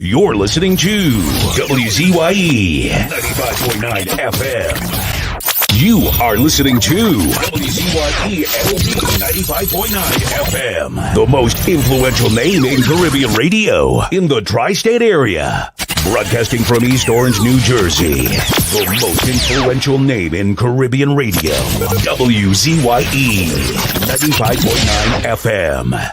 You're listening to WZYE 95.9 FM. You are listening to WZYE 95.9 FM, the most influential name in Caribbean radio in the tri-state area. Broadcasting from East Orange, New Jersey, the most influential name in Caribbean radio, WZYE 95.9 FM.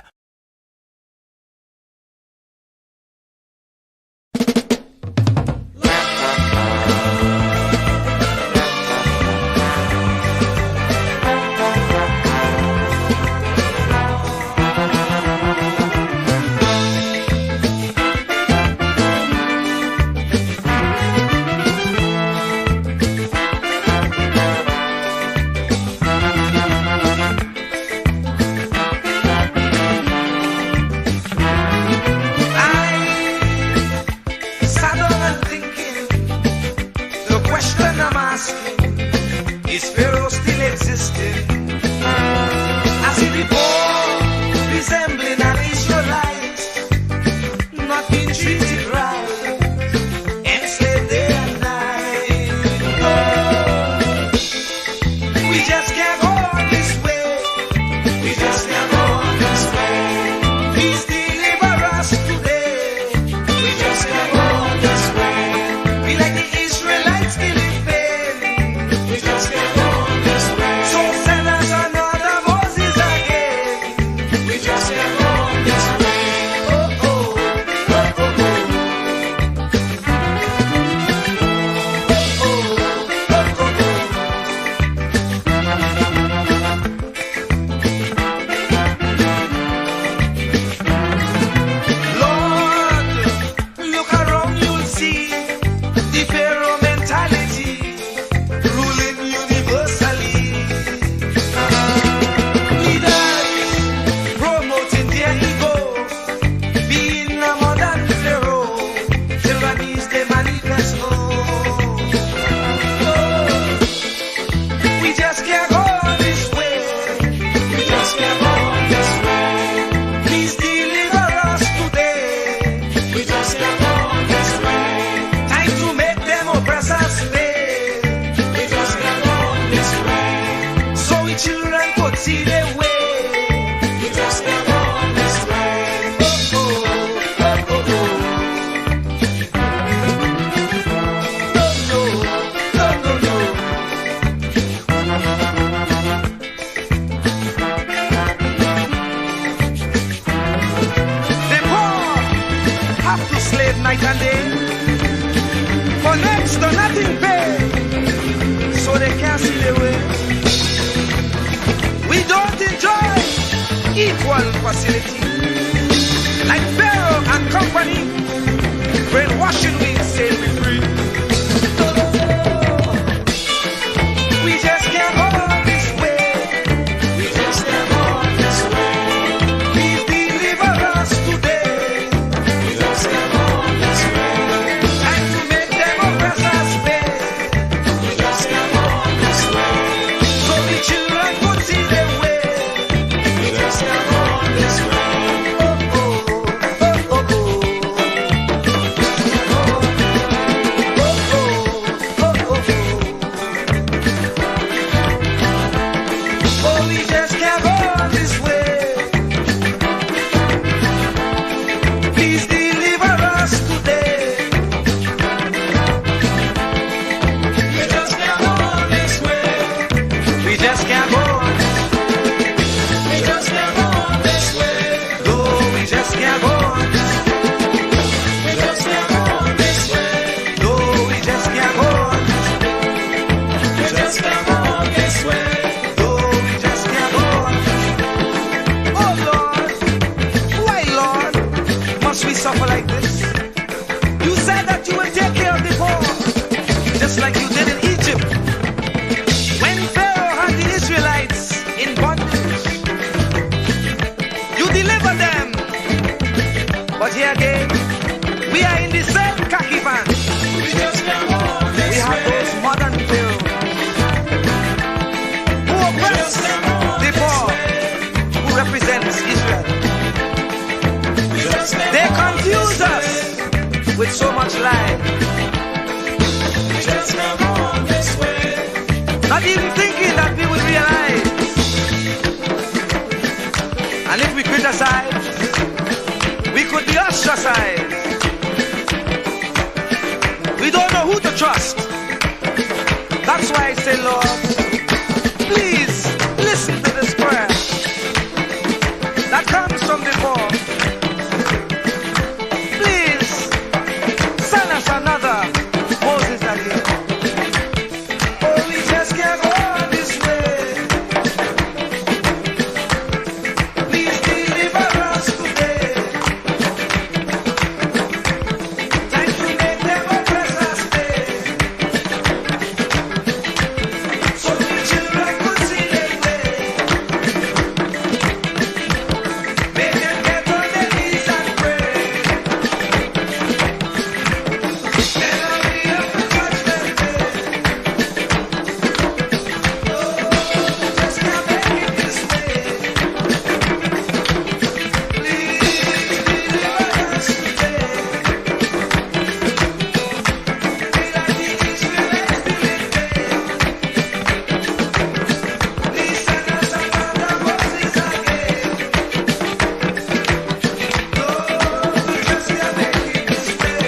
life. Just come on this way. Not even thinking that we will realize. And if we criticize, we could be ostracized. We don't know who to trust. That's why I say, Lord, please listen to this prayer that comes from before. Please send us another Moses again. Oh, we just can't go on this way. Please deliver us today. Time to make them oppress us stay. So the children could see their way. Make them get on their knees and pray. Then I'll be up to judgment day. Oh, just can't make it this way. Please deliver us today. Be like the Israelites did. Please send us another Moses again. Lord, we just can't make it this way.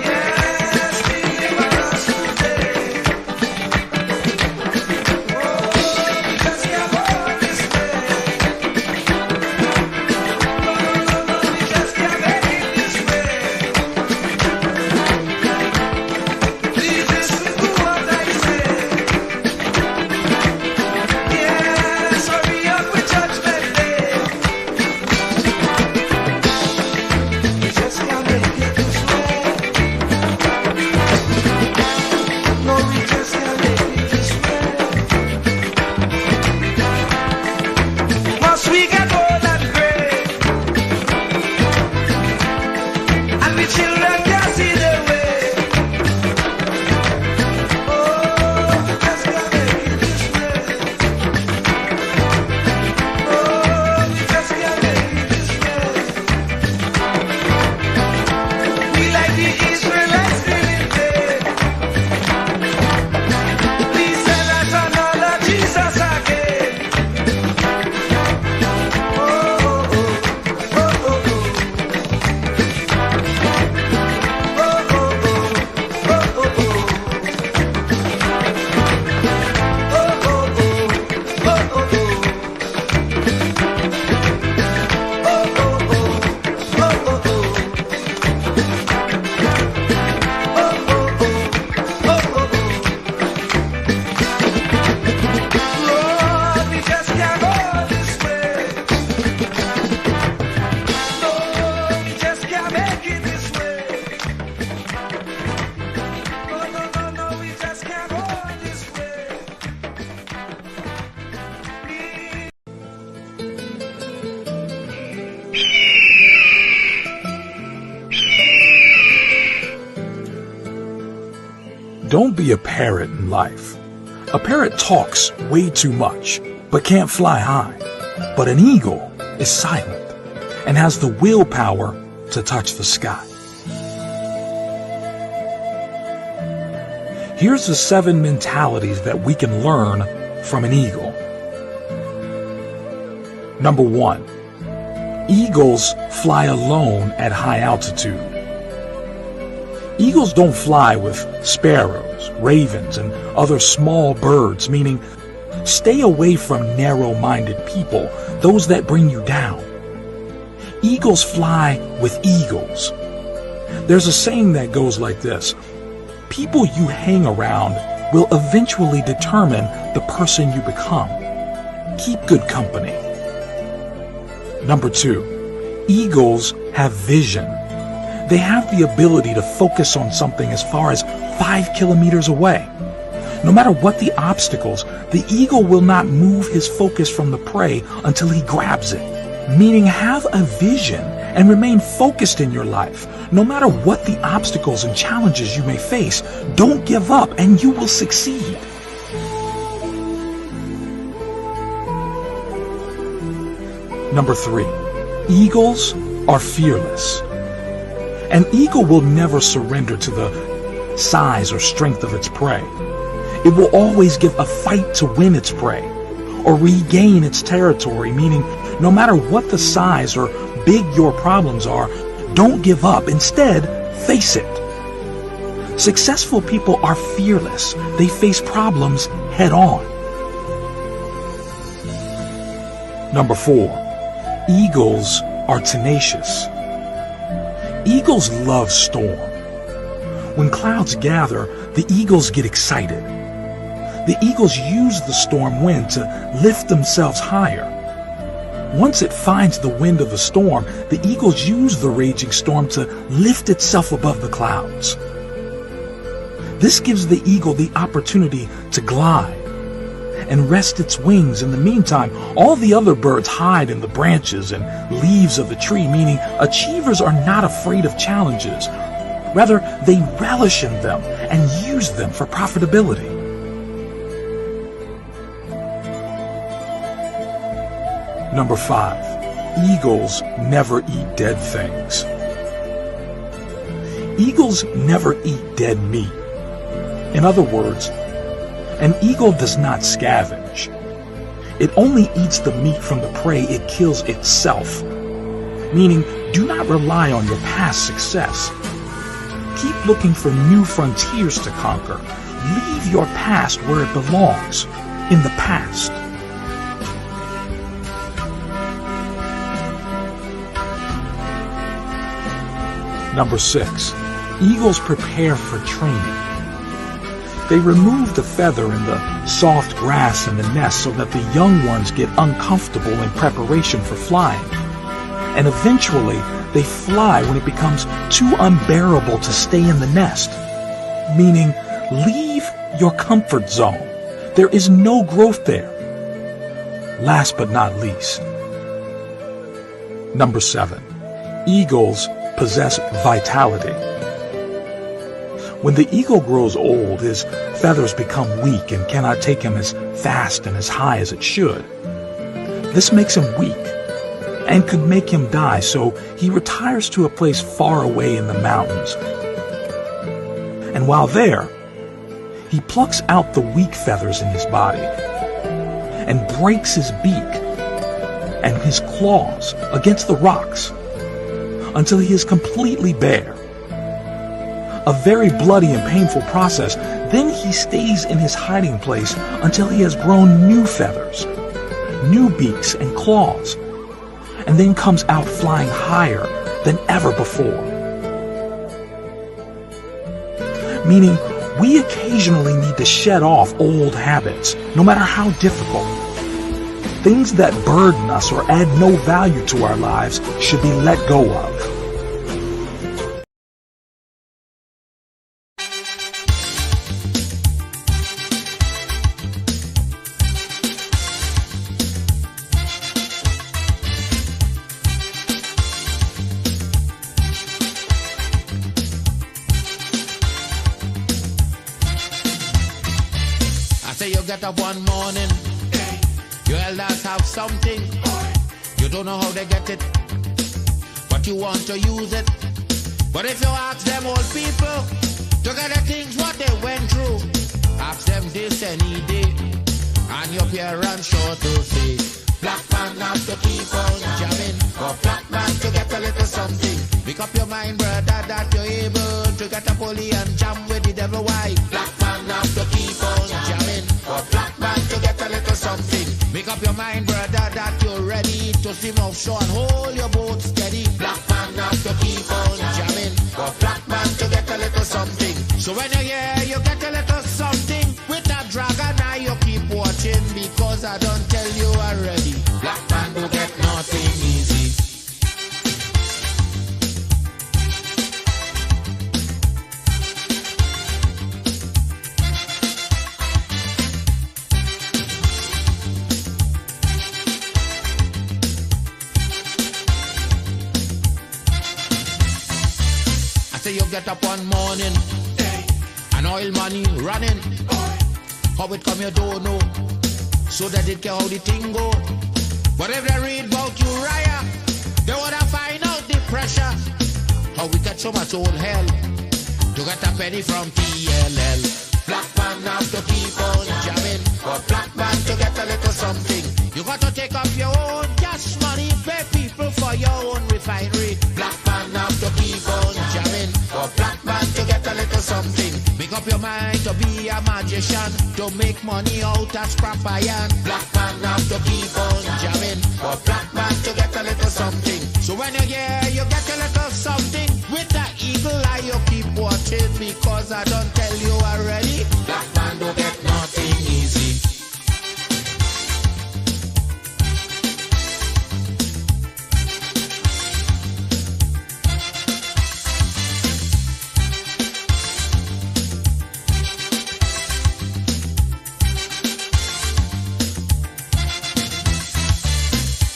Yes, deliver us today. Oh, we just can't go on this way. No, we just can't make it this way. Please listen to what I say. Yes, hurry up with judgment day. We just can't make it this way. No, we just can't make it this way. Must we get old and gray? And the children can't see their way. Oh, we just can't make it this way. Oh, we just can't make it this way. We like the Israelites living there. Please send us another Jesus again. Oh, oh, oh, oh, oh, oh. Oh, oh, oh, oh, oh, oh. Oh, oh, oh, oh, oh, oh. Lord, we just can't go this way. Lord, we just can't make it this way. No, no, no, no, we just can't go this way. Don't be a parrot in life. A parrot talks way too much, but can't fly high. But an eagle is silent and has the willpower to touch the sky. Here's the 7 mentalities that we can learn from an eagle. Number 1, eagles fly alone at high altitude. Eagles don't fly with sparrows, ravens, and other small birds, meaning stay away from narrow-minded people, those that bring you down. Eagles fly with eagles. There's a saying that goes like this: people you hang around will eventually determine the person you become. Keep good company. Number 2, eagles have vision. They have the ability to focus on something as far as 5 kilometers away. No matter what the obstacles, the eagle will not move his focus from the prey until he grabs it. Meaning, have a vision and remain focused in your life. No matter what the obstacles and challenges you may face, don't give up and you will succeed. Number 3, eagles are fearless. An eagle will never surrender to the size or strength of its prey. It will always give a fight to win its prey or regain its territory, meaning no matter what the size or big your problems are, don't give up. Instead, face it. Successful people are fearless. They face problems head on. Number 4, eagles are tenacious. Eagles love storm. When clouds gather, the eagles get excited. The eagles use the storm wind to lift themselves higher. Once it finds the wind of the storm, the eagles use the raging storm to lift itself above the clouds. This gives the eagle the opportunity to glide and rest its wings. In the meantime, all the other birds hide in the branches and leaves of the tree, meaning achievers are not afraid of challenges. Rather, they relish in them and use them for profitability. Number 5, eagles never eat dead things. Eagles never eat dead meat. In other words, an eagle does not scavenge. It only eats the meat from the prey it kills itself. Meaning, do not rely on your past success. Keep looking for new frontiers to conquer. Leave your past where it belongs, in the past. Number 6, eagles prepare for training. They remove the feather and the soft grass in the nest so that the young ones get uncomfortable in preparation for flying. And eventually, they fly when it becomes too unbearable to stay in the nest. Meaning, leave your comfort zone. There is no growth there. Last but not least, number 7, eagles possess vitality. When the eagle grows old, his feathers become weak and cannot take him as fast and as high as it should. This makes him weak and could make him die, so he retires to a place far away in the mountains. And while there, he plucks out the weak feathers in his body and breaks his beak and his claws against the rocks until he is completely bare. A very bloody and painful process. Then he stays in his hiding place until he has grown new feathers, new beaks and claws, and then comes out flying higher than ever before. Meaning, we occasionally need to shed off old habits, no matter how difficult. Things that burden us or add no value to our lives should be let go of. You get up one morning, your elders have something. You don't know how they get it, but you want to use it. But if you ask them old people to get the things what they went through, ask them this any day, and your parents sure to say, black man have to keep on jamming, for black man to get a little something. Make up your mind, brother, that you're able to get a pulley and jam with the devil. Why? Black man have to keep on jamming, for black man to get a little something. Make up your mind, brother, that you're ready to swim offshore and hold your boat steady. Black man have to keep on jamming, for black man to get a little something. So when you're here, you get a little something. With that dragon eye, you keep watching, because I don't tell you already. Black man do get nothing easy. Say you get up one morning, and oil money running. How it come you don't know, so that it can how the thing go. But if they read about Uriah, they wanna find out the pressure. Cause we get so much old hell to get a penny from TLL. Black man have to keep on jamming, for black man to get a little something. You got to take up your own cash money, pay people for your own refinery. Black man have to keep on jamming, for black man to get a little something. Make up your mind to be a magician, to make money out of scrap iron. Black man have to keep on jamming, for black man to get a little something. So when you hear you get a little something, with that eagle eye you keep watching, because I don't tell you already, black man don't get nothing easy.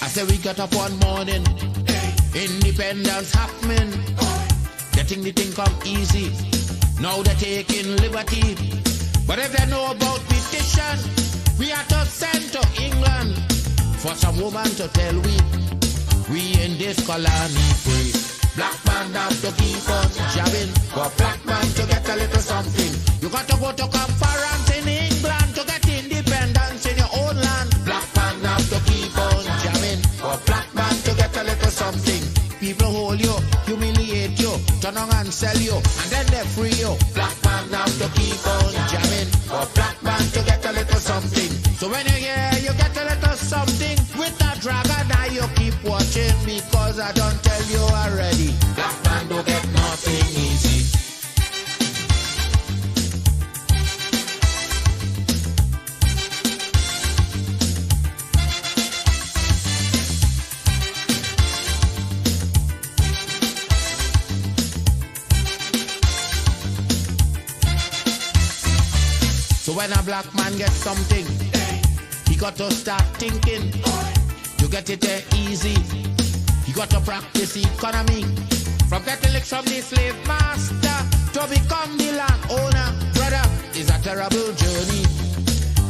I say we got up one morning, independence happening, getting the thing come easy. Now they're taking liberty, but if they know about petition, we are to send to England for some woman to tell we in this colony free. Black man have to keep on jabbing, for black man to get a little something. You got to go to conference in England to get independence in your own land. Black man have to keep on jamming, for black man to get a little something. People hold you, humiliate you, turn on and sell you, and then they free you. Black man have to keep on jamming, for black man to get a little something. So when you hear you get a little something, with that dragon eye you keep watching, because I don't tell you already, black man don't get nothing easy. So when a black man gets something, he got to start thinking. To get it there easy, he got to practice economy. From getting licks from the slave master to become the land owner, brother, is a terrible journey,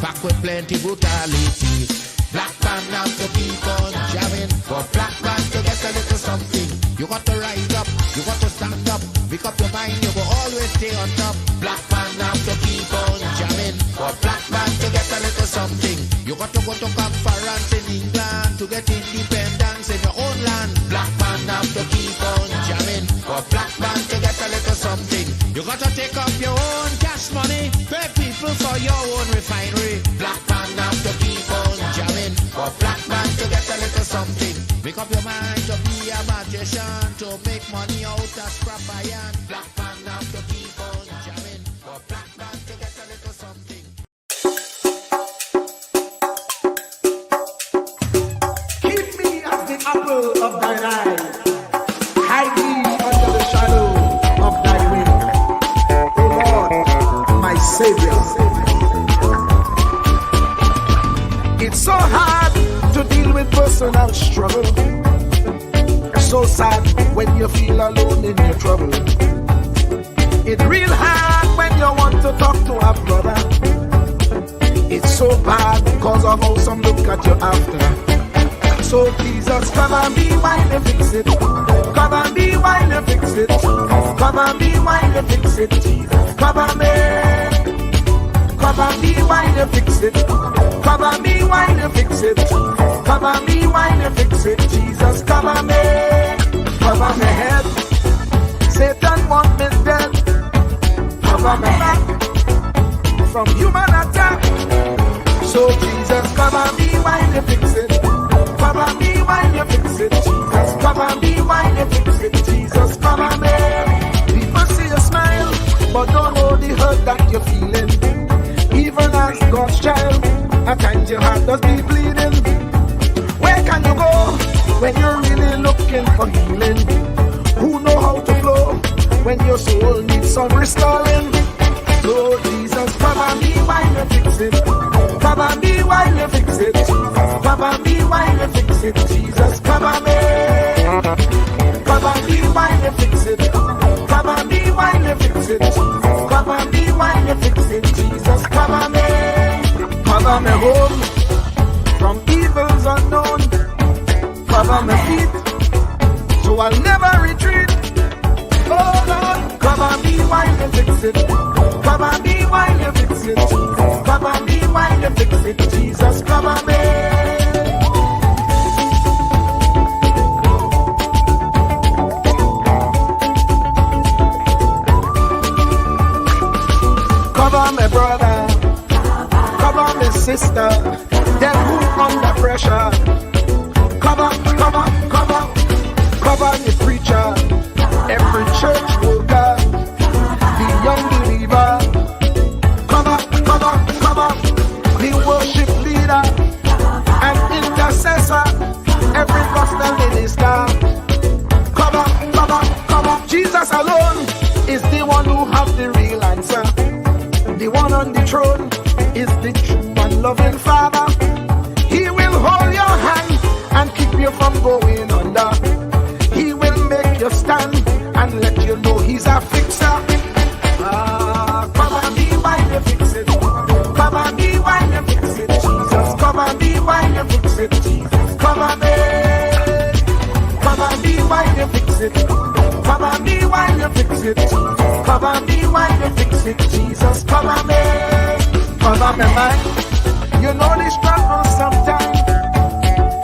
packed with plenty brutality. Black man have to keep on jamming, for black man to get a little something. You got to rise up, you got to stand up, make up your mind, you will always stay on top. Black man have to keep on jamming, for black man to get a little something. You got to go to conference in England to get independence in your own land. Black man have to keep on jamming, for black man to get a little something. You got to take up your own cash money, pay people for your own refinery. Black man have to keep on jamming, for black man to get a little something. Make up your mind to be a magician, to make money out of scrap iron. Black man have to keep on jamming, for black man to get a little something. Keep me as the apple of thine eye, hide me under the shadow of thy wing, O Lord, my Savior. It's so hard to deal with personal struggle. It's so sad when you feel alone in your trouble. It's real hard when you want to talk to a brother. It's so bad because of how some look at you after. So Jesus, come and be while you fix it. Come and be while you fix it. Come and be while you fix it. Jesus, come and be. Come and be while you fix it. Come and be while you fix it. Come and be while you fix it. Jesus, come and be. Cover my head. Satan want me dead. Cover my back from human attack. So Jesus, come and be while you fix it. Come and be while you fix it. Jesus, come and be while you fix it. Jesus, come and be. People see you smile, but don't know the hurt that you're feeling. Even as God's child, at times your heart does be bleeding. Where can you go when you're really looking for healing? Who know how to flow when your soul needs some restoring? So Jesus, come and be while you fix it. Come and be while you fix it. Come and be while you fix it. Jesus, come and be. Come and be while you fix it. Come and be while you fix it. Come and be while you fix it. Jesus, come and be. Cover me home from evils unknown. Cover my feet so I'll never retreat. Cover me while you fix it, Jesus. Cover me while you fix it, Jesus. Cover me. Cover me brother, cover me sister, them who under pressure. Cover the preacher, every church worker, the young believer. Cover the worship leader and intercessor, every gospel minister. Cover. Jesus alone is the one who have the real answer. The one on the throne is the true and loving Father. He will hold your hand and keep you from going under. He will make you stand and let you know he's a fixer. Cover me while you fix it. Cover me while you fix it, Jesus. Cover me while you fix it, Jesus. Cover me. Cover me while you fix it. Cover me while you fix it, Jesus. Cover me while you fix it, Jesus. Cover me. Cover me mind. You know the struggle sometimes.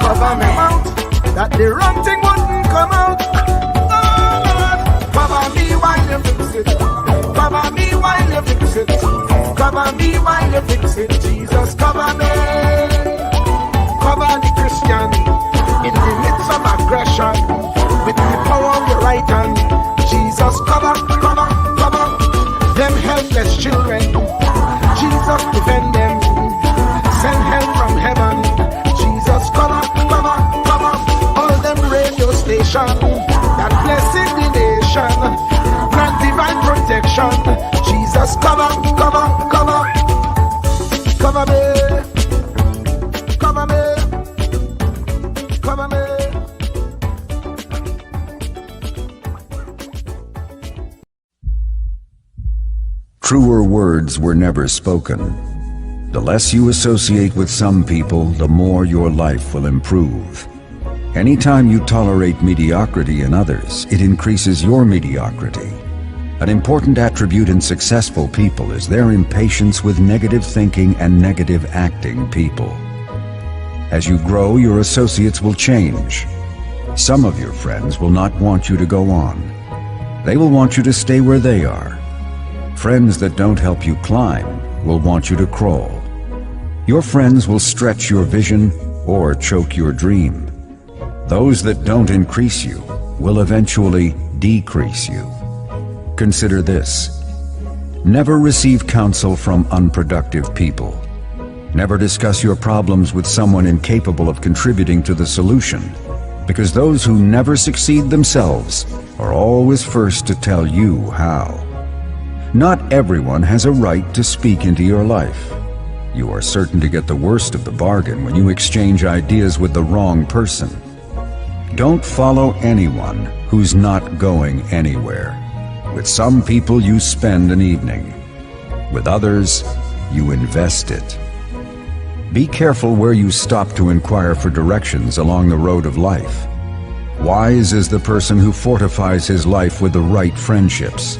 Cover me mouth, that the wrong thing wouldn't come out. Oh Lord, cover me while you fix it. Cover me while you fix it. Cover me while you fix it, Jesus. Cover me. Cover the Christian in the midst of aggression with the power of your right hand. Jesus, cover them helpless children. Jesus, defend them. Send help from heaven. Jesus, cover all them radio stations that blessing the nation. Grant divine protection. Jesus, cover me. Truer words were never spoken. The less you associate with some people, the more your life will improve. Anytime you tolerate mediocrity in others, it increases your mediocrity. An important attribute in successful people is their impatience with negative thinking and negative acting people. As you grow, your associates will change. Some of your friends will not want you to go on. They will want you to stay where they are. Friends that don't help you climb will want you to crawl. Your friends will stretch your vision or choke your dream. Those that don't increase you will eventually decrease you. Consider this. Never receive counsel from unproductive people. Never discuss your problems with someone incapable of contributing to the solution, because those who never succeed themselves are always first to tell you how. Not everyone has a right to speak into your life. You are certain to get the worst of the bargain when you exchange ideas with the wrong person. Don't follow anyone who's not going anywhere. With some people you spend an evening. With others, you invest it. Be careful where you stop to inquire for directions along the road of life. Wise is the person who fortifies his life with the right friendships.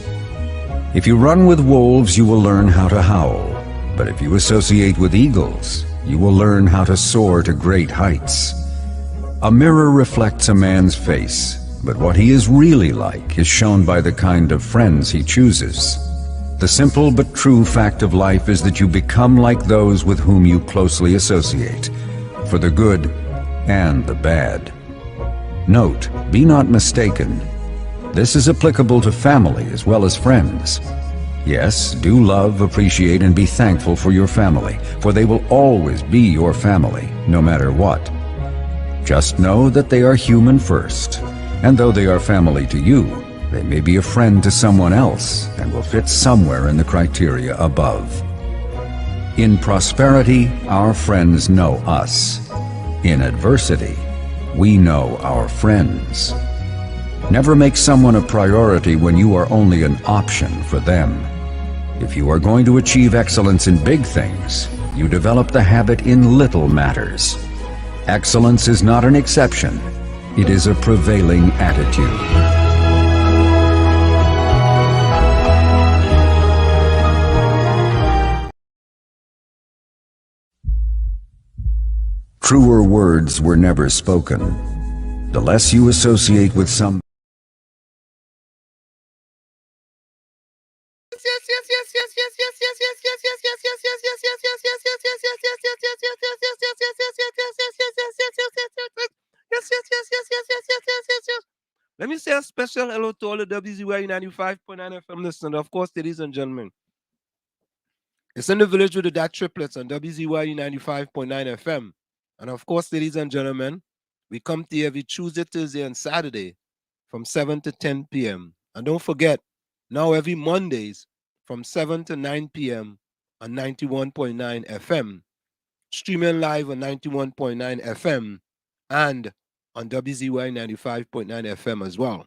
If you run with wolves, you will learn how to howl. But if you associate with eagles, you will learn how to soar to great heights. A mirror reflects a man's face, but what he is really like is shown by the kind of friends he chooses. The simple but true fact of life is that you become like those with whom you closely associate, for the good and the bad. Note, be not mistaken. This is applicable to family as well as friends. Yes, do love, appreciate, and be thankful for your family, for they will always be your family, no matter what. Just know that they are human first, and though they are family to you, they may be a friend to someone else and will fit somewhere in the criteria above. In prosperity, our friends know us. In adversity, we know our friends. Never make someone a priority when you are only an option for them. If you are going to achieve excellence in big things, you develop the habit in little matters. Excellence is not an exception. It is a prevailing attitude. Truer words were never spoken. The less you associate with some Let me say a special hello to all the WZYE 95.9 FM listeners. Of course, ladies and gentlemen, it's in the village with the DAT Triplets on WZYE 95.9 FM. And of course, ladies and gentlemen, we come to you every Tuesday, Thursday, and Saturday from 7 to 10 p.m. And don't forget, now every Mondays from 7 to 9 p.m. on 91.9 FM, streaming live on 91.9 FM and on WZYE 95.9 FM as well.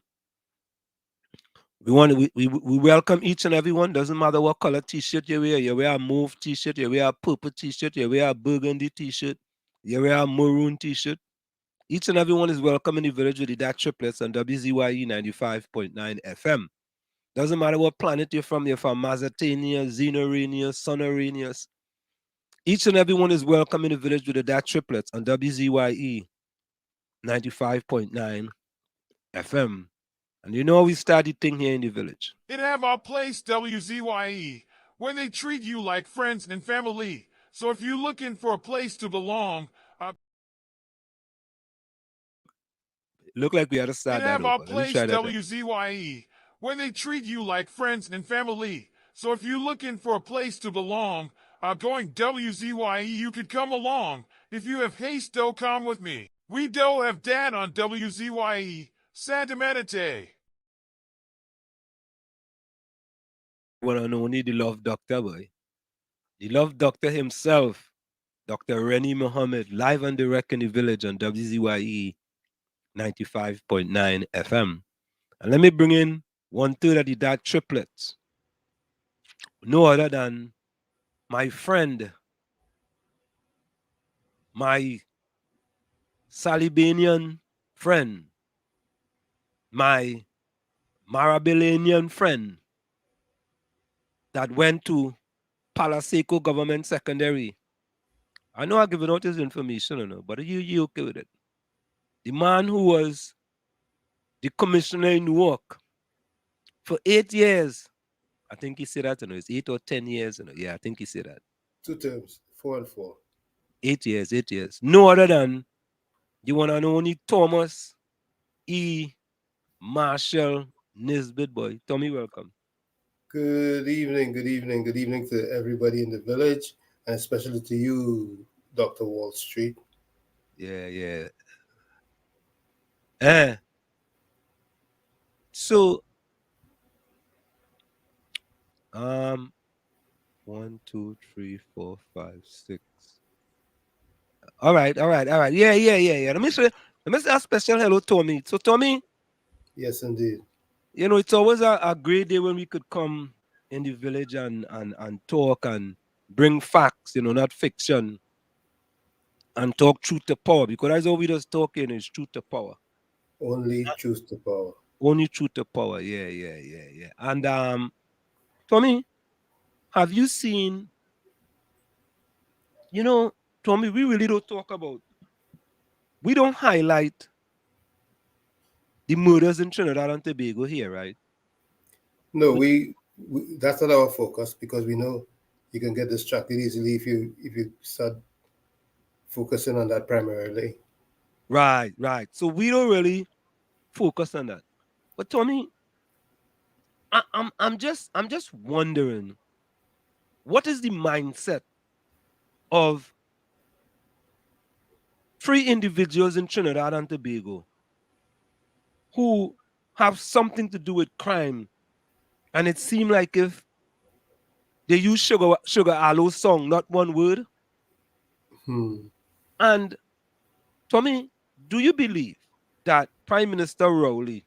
We welcome each and every one. Doesn't matter what color t-shirt you wear. You wear a mauve t-shirt, you wear a purple t-shirt, you wear a burgundy t-shirt, you wear a maroon t-shirt. Each and every one is welcome in the village with the DAT Triplets on WZYE 95.9 FM. Doesn't matter what planet you're from Mazatania, Xenorania, Sonoranius. Each and every one is welcome in the village with the DAT Triplets on WZYE 95.9 FM. And you know we started thing here in the village. It have our place, WZYE, where they treat you like friends and family. So if you're looking for a place to belong, look like we had to start it that have over. our Let me place, try that WZYE, where they treat you like friends and family. So if you're looking for a place to belong, going WZYE, you could come along. If you have haste, do come with me. We do have DAT on WZYE, Santa Meditate. One and only the love doctor, boy. The love doctor himself, Dr. Rennie Muhammad, live and direct in the village on WZYE 95.9 FM. And let me bring in 1/3 of the DAT Triplets. No other than my friend, my Salibanian friend, my Marabilianian friend that went to Palaseco Government Secondary. I know I'm giving out his information, but you okay with it? The man who was the commissioner in Newark for 8 years. I think he said that, it's 8 or 10 years. Yeah, I think he said that. 2 terms, 4 and 4. 8 years, 8 years. No other than the one and only Thomas E. Marshall Nisbet, boy. Tommy, welcome. Good evening to everybody in the village, and especially to you, Dr. Wall Street. Yeah. So, 1, 2, 3, 4, 5, 6. All right. Yeah. Let me say a special hello, Tommy. So, Tommy. Yes, indeed. It's always a great day when we could come in the village and talk and bring facts, not fiction, and talk truth to power, because that's all we just talking is truth to power. Only truth to power. Only truth to power. Yeah. And Tommy, have you seen? Tommy, we really don't talk about. We don't highlight the murders in Trinidad and Tobago here, right? No, we that's not our focus, because we know you can get distracted easily if you start focusing on that primarily. Right. So we don't really focus on that. But Tommy, I'm just wondering, what is the mindset of 3 individuals in Trinidad and Tobago who have something to do with crime, and it seemed like if they use Sugar Aloe's song, not one word. And Tommy, do you believe that Prime Minister Rowley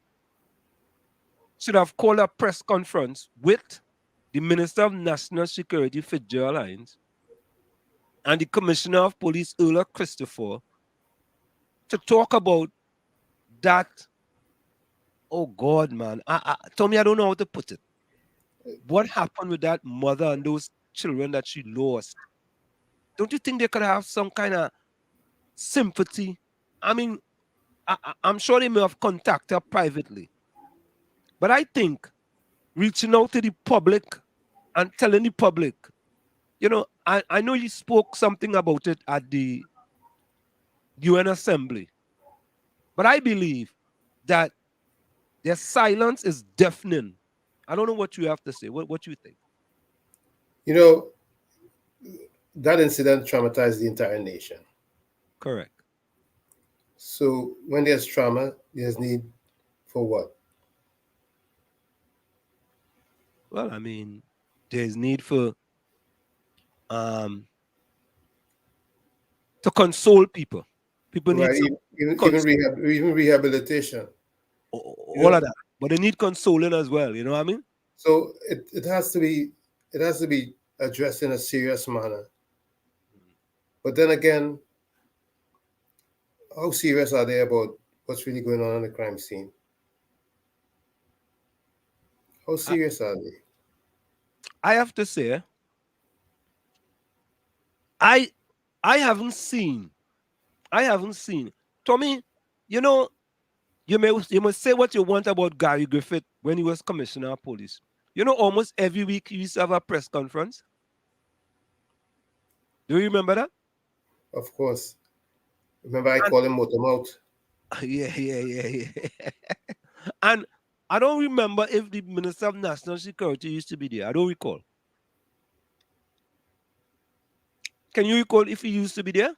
should have called a press conference with the Minister of National Security, Fitzgerald Hines, and the Commissioner of Police, Earl Christopher, to talk about that? Oh God, man. Tommy, I don't know how to put it. What happened with that mother and those children that she lost? Don't you think they could have some kind of sympathy. I mean, I'm sure they may have contacted her privately. But I think reaching out to the public and telling the public, you know, I know you spoke something about it at the UN Assembly, but I believe that their silence is deafening. I don't know what you have to say. What you think? You know, that incident traumatized the entire nation. Correct. So when there's trauma, there's need for what? Well, I mean, there's need for um to console people. People need Right? some Even rehabilitation. You all know, of that, but they need consoling as well. You know what I mean? so it has to be addressed in a serious manner. But then again, how serious are they about what's really going on the crime scene? How serious are they? I have to say, I I haven't seen. I haven't seen. Tommy, you know, you must say what you want about Gary Griffith when he was commissioner of police. You know, almost every week he used to have a press conference. Do you remember that? Of course. Remember I called him Motormouth? Yeah. And I don't remember if the Minister of National Security used to be there. I don't recall. Can you recall if he used to be there?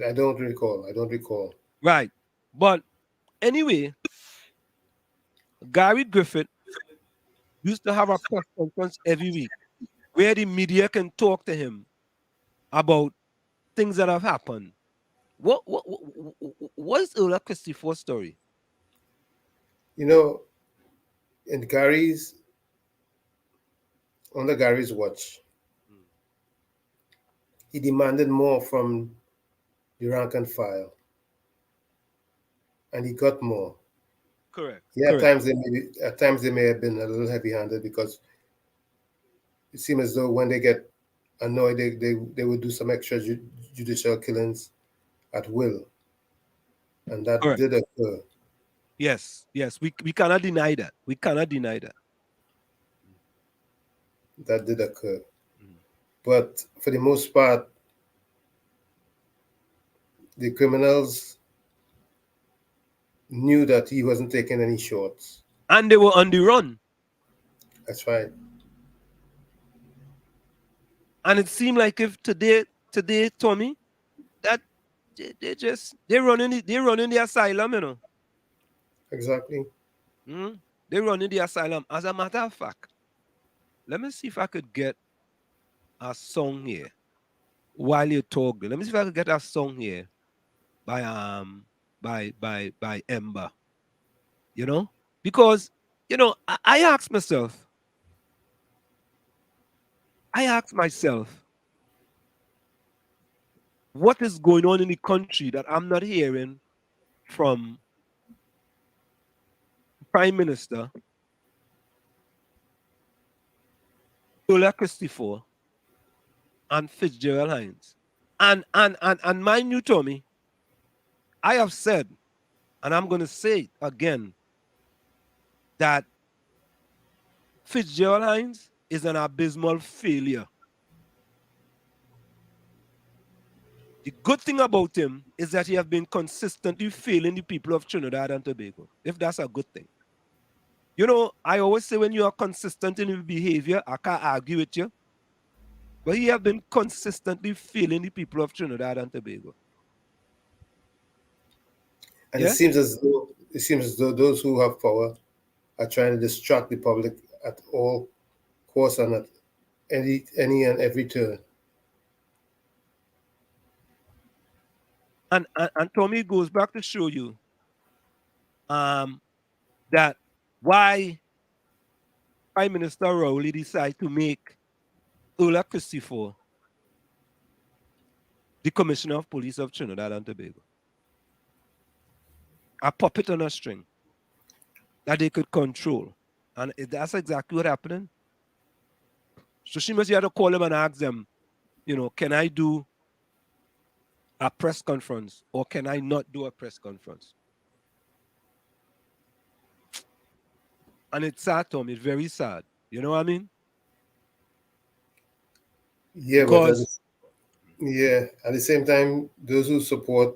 I don't recall. I don't recall. Right. But anyway, Gary Griffith used to have a press conference every week where the media can talk to him about things that have happened. What is Ola Christopher's story? You know, in under Gary's watch, he demanded more from the rank and file, and he got more. Correct. Yeah, Correct. at times they may have been a little heavy-handed because it seemed as though when they get annoyed, they would do some extra judicial killings at will, and that Correct. did occur. Yes. We cannot deny that. We cannot deny that. That did occur, but for the most part, the criminals knew that he wasn't taking any shorts. And they were on the run. That's right. And it seemed like if today, Tommy, that they're running the asylum, you know. Exactly. They're running the asylum. As a matter of fact, let me see if I could get a song here while you talk. Let me see if I could get a song here by Ember. You know? Because, you know, I ask myself, what is going on in the country that I'm not hearing from Prime Minister Ola Christopher and Fitzgerald Hines. And mind you, Tommy, I have said, and I'm going to say it again, that Fitzgerald Hines is an abysmal failure. The good thing about him is that he has been consistently failing the people of Trinidad and Tobago, if that's a good thing. You know, I always say when you are consistent in your behavior, I can't argue with you. But he has been consistently failing the people of Trinidad and Tobago. And Yeah? it seems as though those who have power are trying to distract the public at all costs and at any and every turn. And Tommy goes back to show you that why Prime Minister Rowley decided to make Ola Christopher the Commissioner of Police of Trinidad and Tobago. A puppet on a string that they could control. And that's exactly what happened. So she must have to call them and ask them, you know, can I do a press conference, or can I not do a press conference? And it's sad, Tom. It's very sad. You know what I mean? Yeah, but Because at the same time, those who support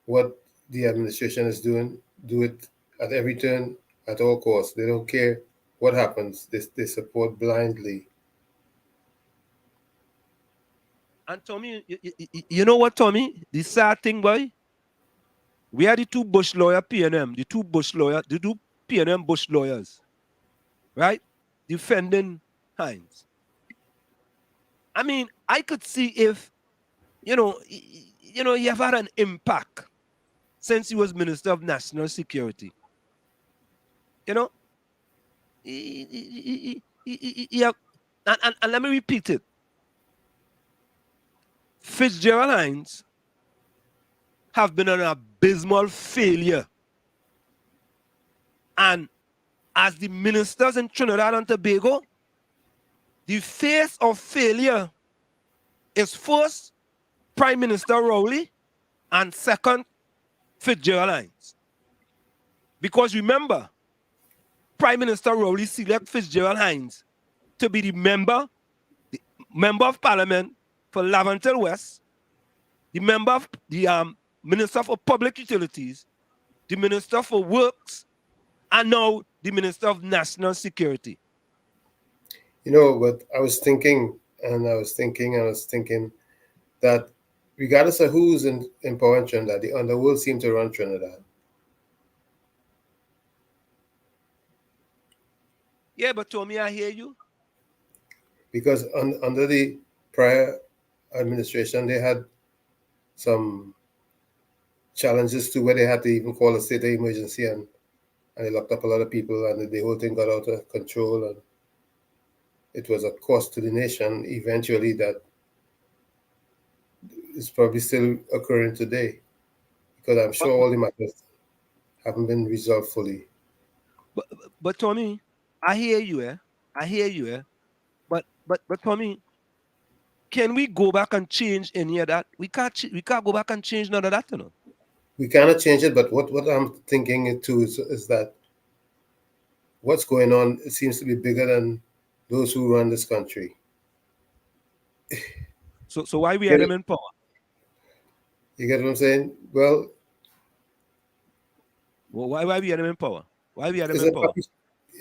what the administration is doing do it at every turn, at all costs. They don't care what happens. They support blindly. and Tommy, you know what, Tommy? The sad thing, boy, we are the two Bush lawyer PNM, the two PNM Bush lawyers, right? Defending Hines. I mean, I could see if you have had an impact since he was Minister of National Security. You know, yeah, and let me repeat it. Fitzgerald Hines have been an abysmal failure. And as the ministers in Trinidad and Tobago, the face of failure is first Prime Minister Rowley and second Fitzgerald Hines. Because remember, Prime Minister Rowley select Fitzgerald Hines to be the member of Parliament for Laventille West, the member of the Minister for Public Utilities, the Minister for Works, and now the Minister of National Security. But I was thinking that regardless of who's in power in Trinidad, the underworld seems to run Trinidad. Yeah, but Tommy, I hear you. Because under the prior administration, they had some challenges to where they had to even call a state of emergency, and they locked up a lot of people, and the whole thing got out of control, and it was a cost to the nation eventually that is probably still occurring today, because I'm sure all the matters haven't been resolved fully. But Tommy, I hear you, I hear you, But Tommy, can we go back and change any of that? We can't go back and change none of that, We cannot change it, but what I'm thinking too is that what's going on, it seems to be bigger than those who run this country. So why we are them in power? You get what I'm saying? Well, why we are them in power? Why we are them in power?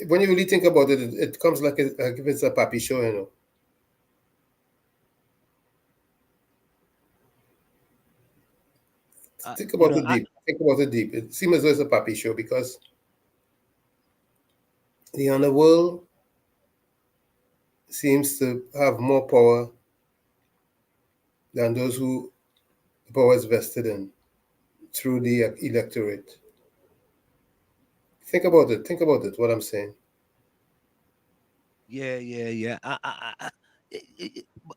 When you really think about it, it comes like if it's a papi show, Think about it deep. Think about it deep. It seems as though it's a papi show because the underworld seems to have more power than those who the power is vested in through the electorate. Think about it. Think about it, what I'm saying. Yeah.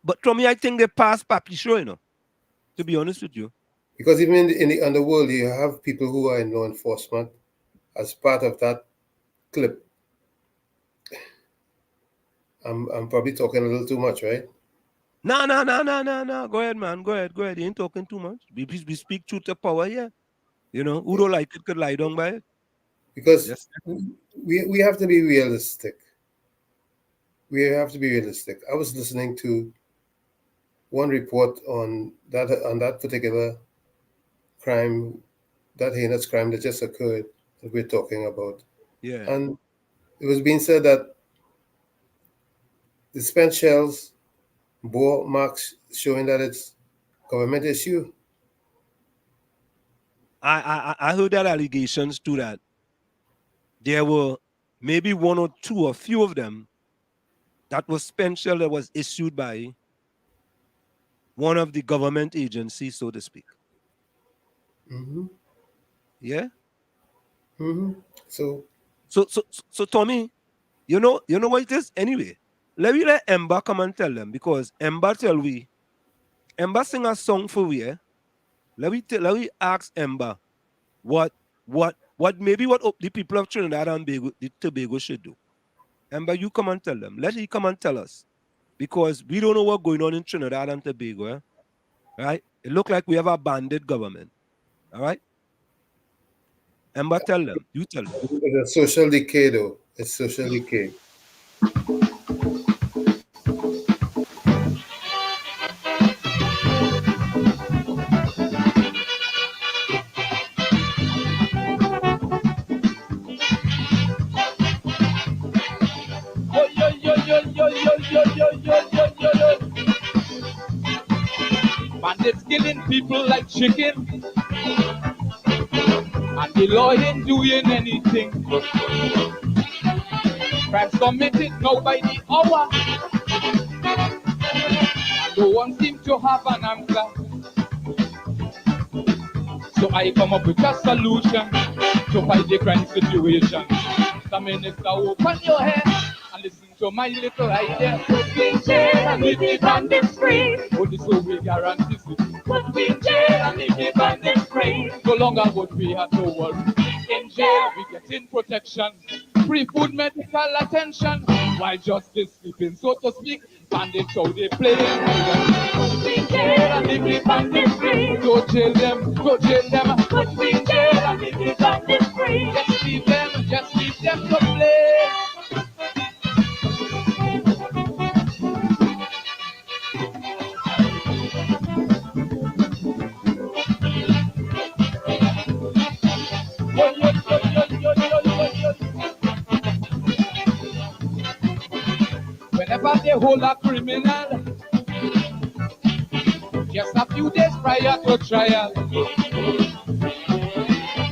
But Tommy, I think they passed papi show, to be honest with you. Because even in the underworld, you have people who are in law enforcement as part of that clip. I'm probably talking a little too much, right? No. Go ahead, man. Go ahead. You ain't talking too much. We speak truth to power, yeah. Who don't like it could lie down by it. Because we have to be realistic. We have to be realistic. I was listening to one report on that particular crime, that heinous crime that just occurred that we're talking about. Yeah. And it was being said that the spent shells bore marks showing that it's government issue. I heard that allegations to that. There were maybe one or two or few of them that was spent shell that was issued by one of the government agencies, so to speak. Mm-hmm. Yeah. Mm-hmm. So Tommy, you know what it is anyway. Let Ember come and tell them, because Ember sing a song for we. Let me ask Ember what the people of Trinidad and Tobago should do. Ember, you come and tell them. Let he come and tell us, because we don't know what's going on in Trinidad and Tobago, right? It look like we have a bandit government. All right? Emma, tell them. You tell them. It's a social decay, though. It's social decay. Bandits killing people like chicken, and the law ain't doing anything. Crimes committed now by the hour, and no one seems to have an answer. So I come up with a solution to fight the crime situation. The minister, open your head and listen to my little idea. Put me in jail and leave the bandits free. But this will we guarantee it. Put me in jail and leave the bandits free. No longer would we have to worry. In jail we get in protection, free food, medical attention, while justice sleeping, so to speak. Bandits how they play. Put me in jail and leave the bandits free. Go jail them, go jail them. Put me in jail and leave the bandits free. Just leave them to play. Whenever they hold a criminal, just a few days prior to trial,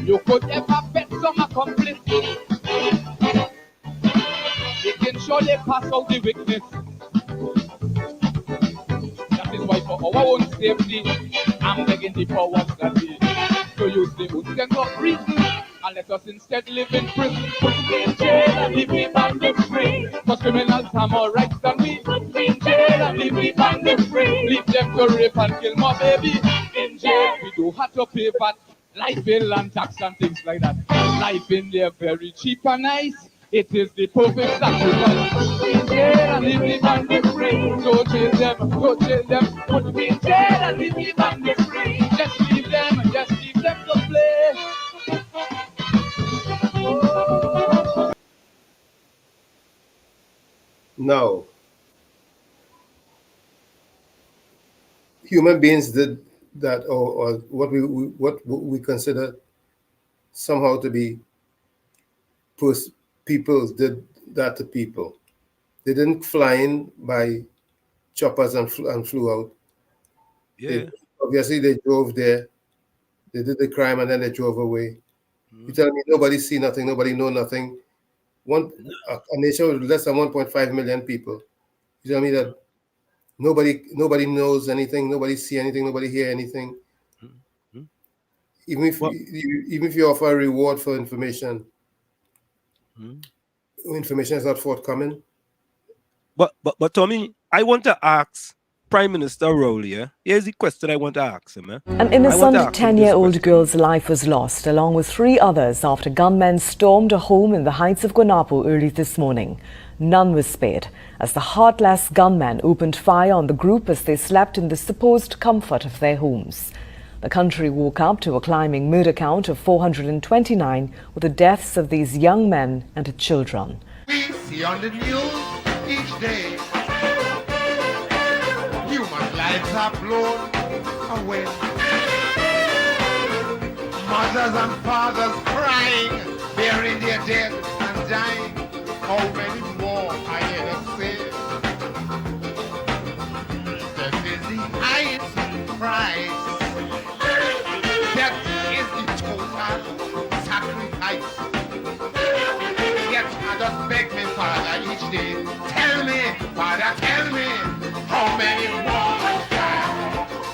you could ever bet some accomplice. They can surely pass out the witness. That is why for our own safety, I'm begging the powers that be to use the instance of reason and let us instead live in prison. Put me in jail and leave me bandits free. Cause criminals have more rights than we. Put me in jail and leave me bandits free. Leave them to rape and kill my baby. In jail we do have to pay VAT, light bill and tax and things like that. Life in there very cheap and nice. It is the perfect sacrifice. Put me in jail and leave me bandits free. Go jail them, go jail them. Put me in jail and leave me bandits free. Just leave them to play. Now, human beings did that, or what we consider somehow to be people did that to people. They didn't fly in by choppers and flew out. Yeah. Obviously, they drove there. They did the crime and then they drove away. You tell me nobody see nothing, nobody know nothing. A nation with less than 1.5 million people. You tell me that nobody knows anything, nobody see anything, nobody hear anything. Even if you offer a reward for information, information is not forthcoming. But Tommy, I want to ask Prime Minister Rowley. Here's the question I want to ask him. An innocent 10-year-old girl's life was lost, along with 3 others, after gunmen stormed a home in the heights of Guanapo early this morning. None was spared, as the heartless gunmen opened fire on the group as they slept in the supposed comfort of their homes. The country woke up to a climbing murder count of 429, with the deaths of these young men and children. We see on the news each day, human lives are blown away. Mothers and fathers crying, burying their dead and dying. How many more I ever say? That is the highest price. That is the total sacrifice. Yet I just beg me, Father, each day, tell me, Father, tell me, how many more must die?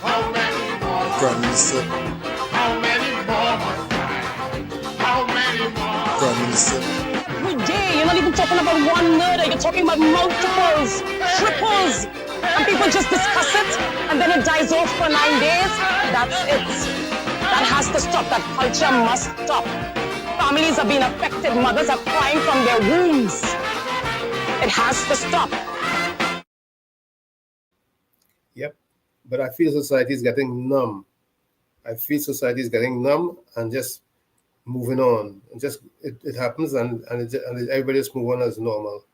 How many more must die? How many more must die? How many more? You're not even talking about one murder, you're talking about multiples, triples, and people just discuss it, and then it dies off for 9 days. That's it. That has to stop. That culture must stop. Families are being affected, mothers are crying from their wombs. It has to stop. Yep. but I feel society is getting numb. I feel society is getting numb and just moving on. And just it happens and everybody just move on as normal.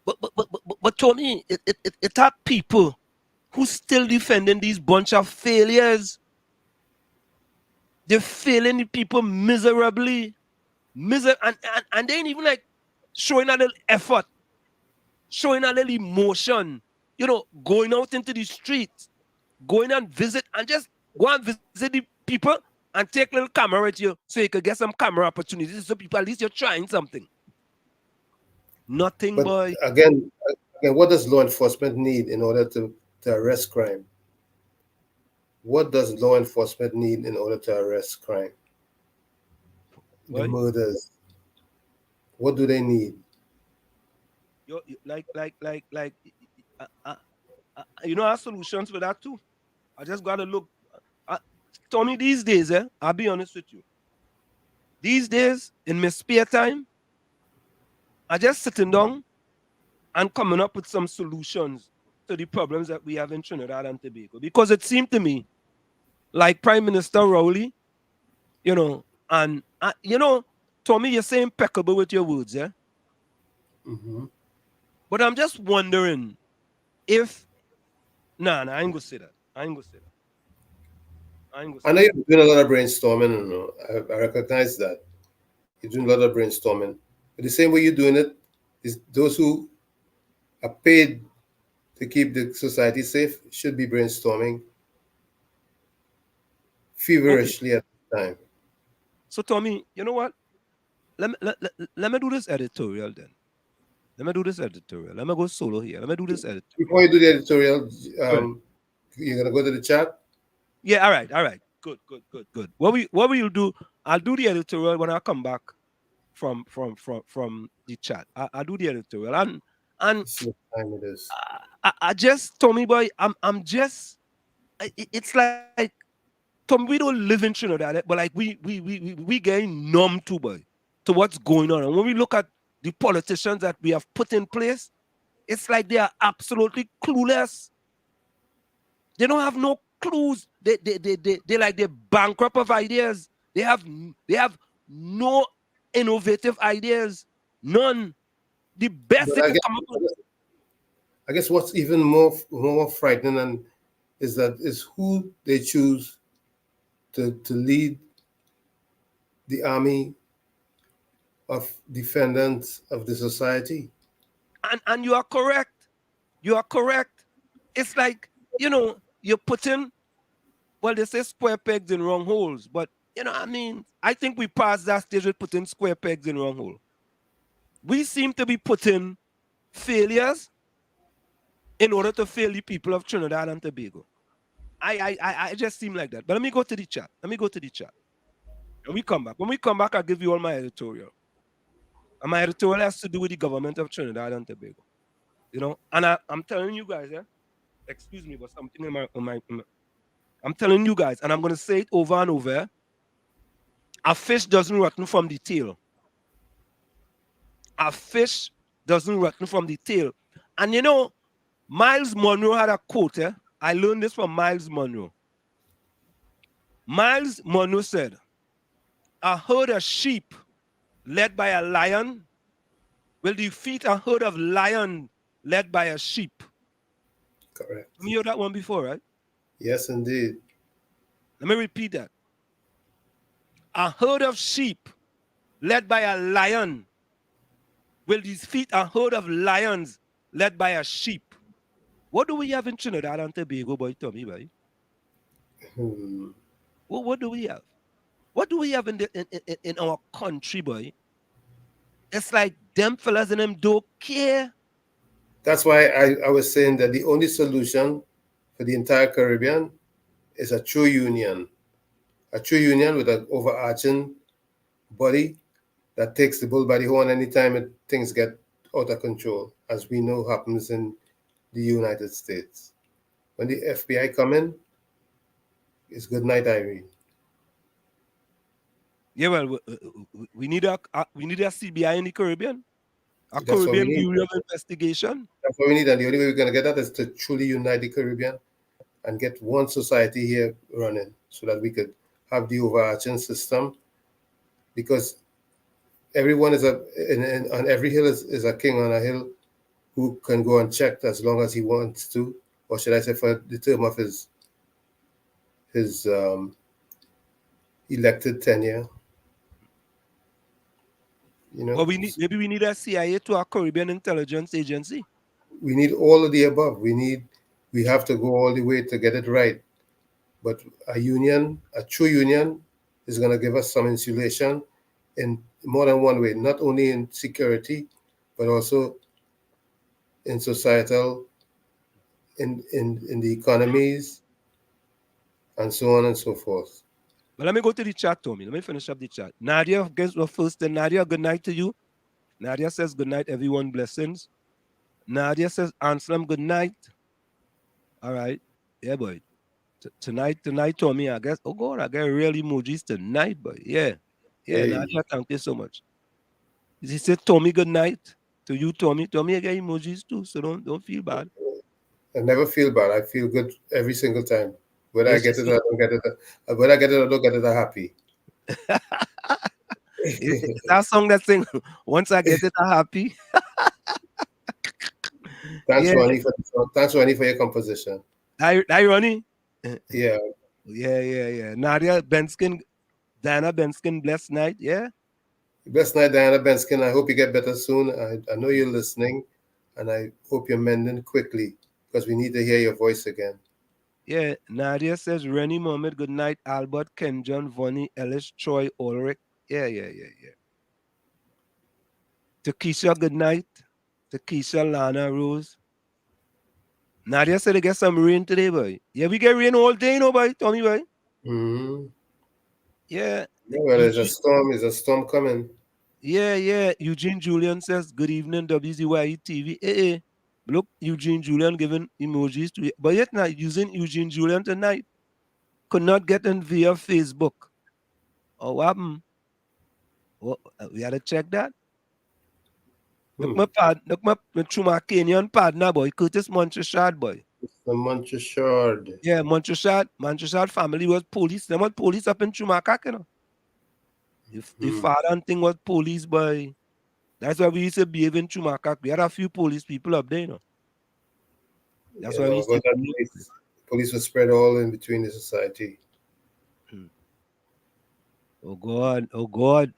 But Tommy, it are people who still defending these bunch of failures. They're failing the people miserably. And they ain't even like showing a little effort, showing a little emotion, going out into the streets, going and visit and just go and visit the people and take a little camera with you so you could get some camera opportunities so people at least you're trying something. Nothing, But boy. again, what does law enforcement need in order to arrest crime? What does law enforcement need in order to arrest crime? The Boy, murders. What do they need? I have solutions for that too. I just gotta look. Tommy, these days, I'll be honest with you. These days, in my spare time, I just sitting down and coming up with some solutions to the problems that we have in Trinidad and Tobago. Because it seemed to me like Prime Minister Rowley, and Tommy, you're saying impeccable with your words, yeah? Mm-hmm. But I'm just wondering if I ain't gonna say that. I know you're doing a lot of brainstorming, I recognize that. You're doing a lot of brainstorming. But the same way you're doing it is those who are paid to keep the society safe should be brainstorming feverishly at the time. So Tommy, you know what? Let me do this editorial then. Let me do this editorial. Let me go solo here. Let me do this editorial. Before you do the editorial, you're gonna go to the chat? Yeah, all right. Good. What we'll do, I'll do the editorial when I come back from the chat. I'll do the editorial and time it is. I just, Tommy boy, it's like Tommy, we don't live in Trinidad, but like we getting numb to what's going on. And when we look at the politicians that we have put in place, it's like they are absolutely clueless. They don't have no clues. They like they're bankrupt of ideas. They have no innovative ideas. None. The best they can come up with. I guess what's even more frightening is who they choose to lead the army of defendants of the society. And you are correct. You are correct. It's like, you're putting, well, they say square pegs in wrong holes, but I think we passed that stage with putting square pegs in wrong hole. We seem to be putting failures in order to fail the people of Trinidad and Tobago. I just seem like that. But let me go to the chat. When we come back, I'll give you all my editorial. And my editorial has to do with the government of Trinidad and Tobago. And I'm telling you guys, excuse me, but something in my I'm telling you guys, and I'm going to say it over and over, a fish doesn't rotten from the tail. A fish doesn't rotten from the tail. And Miles Monroe had a quote. I learned this from Miles Monroe. Miles Monroe said, a herd of sheep led by a lion will defeat a herd of lions led by a sheep. Correct. You heard that one before, right? Yes, indeed. Let me repeat that. A herd of sheep led by a lion will defeat a herd of lions led by a sheep. What do we have in Trinidad and Tobago, boy? Tell me, boy. What do we have? What do we have in our country, boy? It's like them fellas and them don't care. That's why I was saying that the only solution for the entire Caribbean is a true union. A true union with an overarching body that takes the bull by the horn anytime things get out of control, as we know happens in the United States. When the FBI come in, it's good night, Irene. Yeah, well, we need a CBI in the Caribbean. A Caribbean Bureau of Investigation. That's what we need, and the only way we're going to get that is to truly unite the Caribbean and get one society here running so that we could have the overarching system, because everyone is on every hill is a king on a hill who can go unchecked as long as he wants to, or should I say for the term of his elected tenure. Well, maybe we need a CIA to our Caribbean intelligence agency. We need all of the above. We have to go all the way to get it right. But a true union, is going to give us some insulation in more than one way, not only in security, but also in societal, in the economies, and so on and so forth. But let me go to the chat, Tommy. Let me finish up the chat. Nadia, guess what first? Nadia, good night to you. Nadia says, good night, everyone. Blessings. Nadia says, Anselm, good night. All right. Yeah, boy. Tonight, Tommy, I guess. Oh, God, I get real emojis tonight, boy. Yeah. Yeah, Hey. Nadia, thank you so much. He said, Tommy, good night. To you, Tommy. Tommy, I get emojis too, so don't feel bad. I never feel bad. I feel good every single time. Whether Yes, I get it or I don't get it, whether I get it or don't get it, I'm happy. It's that song that sing, once I get it, I'm happy. Thanks, Yeah. Ronnie, for your composition. Hi, Ronnie. Yeah. Yeah. Nadia Benskin, Diana Benskin, blessed night. Yeah. Blessed night, Diana Benskin. I hope you get better soon. I know you're listening, and I hope you're mending quickly, because we need to hear your voice again. Yeah. Nadia says, Rennie Mohammed, good night. Albert, Ken John, Vonnie, Ellis, Troy, Ulrich. Yeah. Takesha, good night. Takesha, Lana, Rose. Nadia said they get some rain today, boy. Yeah, we get rain all day, boy. Tommy, boy. Mm-hmm. Yeah. Well, there's a storm coming. Yeah. Eugene Julian says, good evening, WZYE TV. Hey. Look, Eugene Julian giving emojis to you. But yet not using Eugene Julian tonight. Could not get in via Facebook. Oh, what happened? Oh, we had to check that. Look my through my Kenyan partner, boy. Curtis Montresard, boy. The Montresard. Yeah, Montresard family was police. They was police up in Chumakak, you know. If father and thing was police, boy. That's why we used to behave in Chumakak. We had a few police people up there, you know. That's why we used to police was spread all in between the society. Oh God.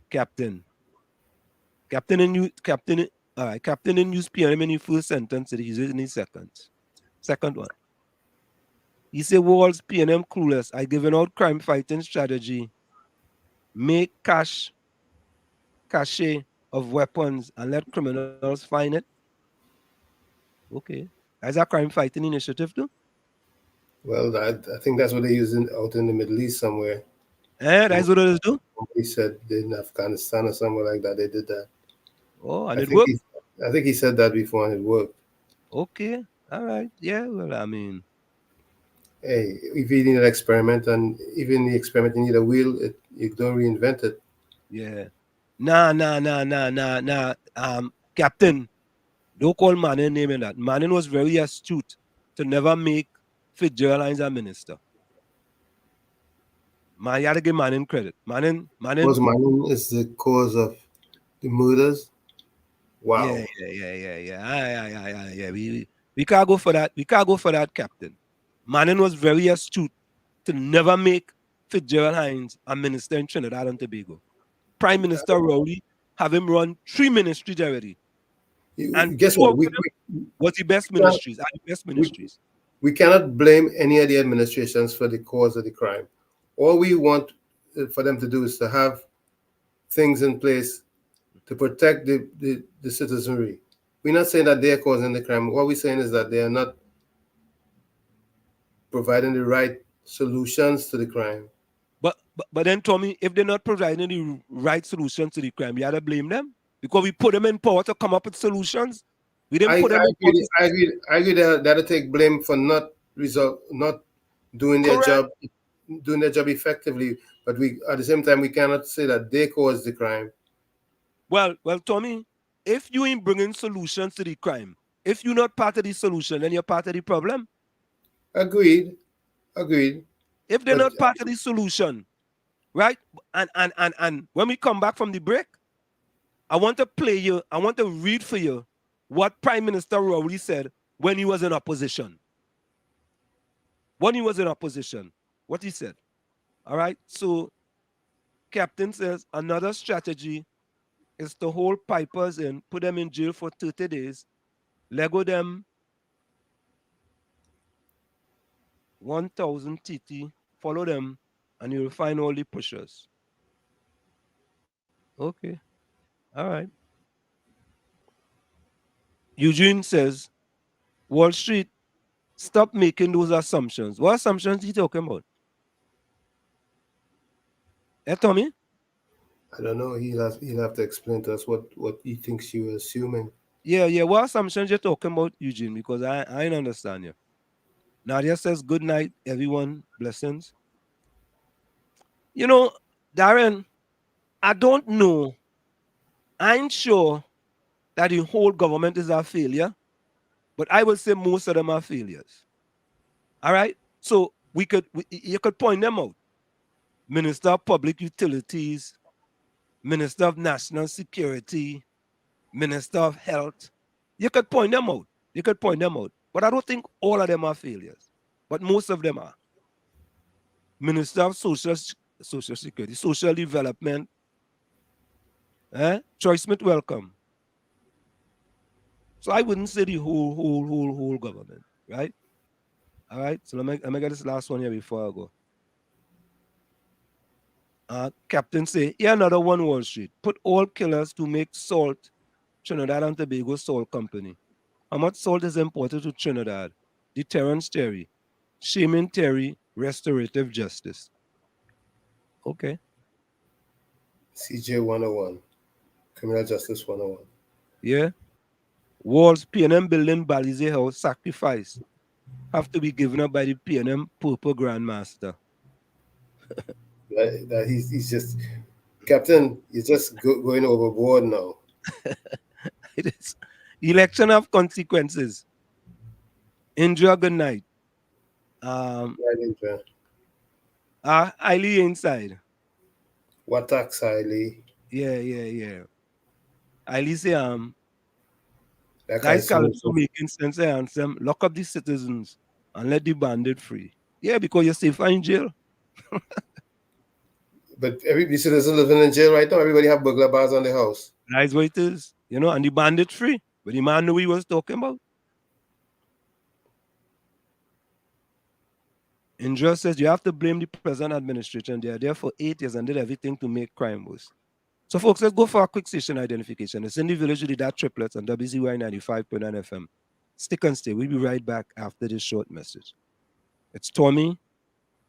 Captain in use PNM in the first sentence, he's in his seconds. Second one. He said Walls PNM clueless. I given out crime fighting strategy. Make cache of weapons and let criminals find it. Okay. That's a crime fighting initiative too. Well, I think that's what they're using out in the Middle East somewhere. That's what it do? He said in Afghanistan or somewhere like that, they did that. Oh, and it worked? I think he said that before and it worked. Okay. All right. Yeah, well, I mean. Hey, if you need an experiment, and even the experiment you need a wheel, you don't reinvent it. Yeah. Nah. Captain, don't call Manning name that. Manning was very astute to never make Fitzgerald Hines a minister. Man, you had to give Manning credit. Manning. Because Manning is the cause of the murders. Wow. Yeah. We can't go for that. We can't go for that, Captain. Manning was very astute to never make Fitzgerald Hines a minister in Trinidad and Tobago. Prime Minister Rowley have him run 3 ministries already. And guess what? What's the best ministries? We cannot blame any of the administrations for the cause of the crime. All we want for them to do is to have things in place to protect the citizenry. We're not saying that they're causing the crime. What we're saying is that they are not providing the right solutions to the crime. But then, Tommy, if they're not providing the right solutions to the crime, you have to blame them because we put them in power to come up with solutions. We didn't put them in power. I agree that take blame for not doing their job effectively. But we at the same time we cannot say that they caused the crime. Well, Tommy, if you ain't bringing solutions to the crime, if you're not part of the solution, then you're part of the problem. Agreed. If they're But not part of the solution, right? And when we come back from the break, I want to read for you what Prime Minister Rowley said when he was in opposition. What he said. All right. So Captain says another strategy is to hold pipers in, put them in jail for 30 days, Lego them 1,000 TT, follow them, and you'll find all the pushers. Okay. All right. Eugene says, Wall Street, stop making those assumptions. What assumptions are you talking about? Tommy? I don't know. He'll have to explain to us what he thinks you were assuming. Yeah. What assumptions you're talking about, Eugene? Because I don't understand you. Nadia says, good night, everyone. Blessings. You know, Darren, I don't know. I ain't sure that the whole government is a failure, but I would say most of them are failures. All right? So you could point them out. Minister of Public Utilities, Minister of National Security, Minister of Health. You could point them out. But I don't think all of them are failures. But most of them are. Minister of Social Security, Social Development. Troy Smith, welcome. So I wouldn't say the whole government, right? All right. So let me get this last one here before I go. Captain say, yeah, another one, Wall Street. Put all killers to make salt, Trinidad and Tobago Salt Company. How much salt is imported to Trinidad? Deterrence theory. Shaming theory, restorative justice. Okay. CJ 101. Criminal Justice 101. Yeah. Walls, P&M building, Balize House, sacrifice have to be given up by the P&M Purple Grandmaster. that he's just, Captain, you're just going overboard now. It is. Election of consequences. Indra, good night. Hailey inside. What tax, Hailey? Yeah. Hailey say, that guys Calypso making sense and some lock up the citizens and let the bandit free. Yeah, because you're safer in jail. But every citizen living in jail right now, everybody have burglar bars on their house. That's what it is. You know, and the bandit free. But the man knew he was talking about. Indra says you have to blame the present administration. They are there for 8 years and did everything to make crime worse. So, folks, let's go for a quick station identification. It's in the village with the DAT Triplets on WZYE 95.9 FM. Stick and stay. We'll be right back after this short message. It's Tommy,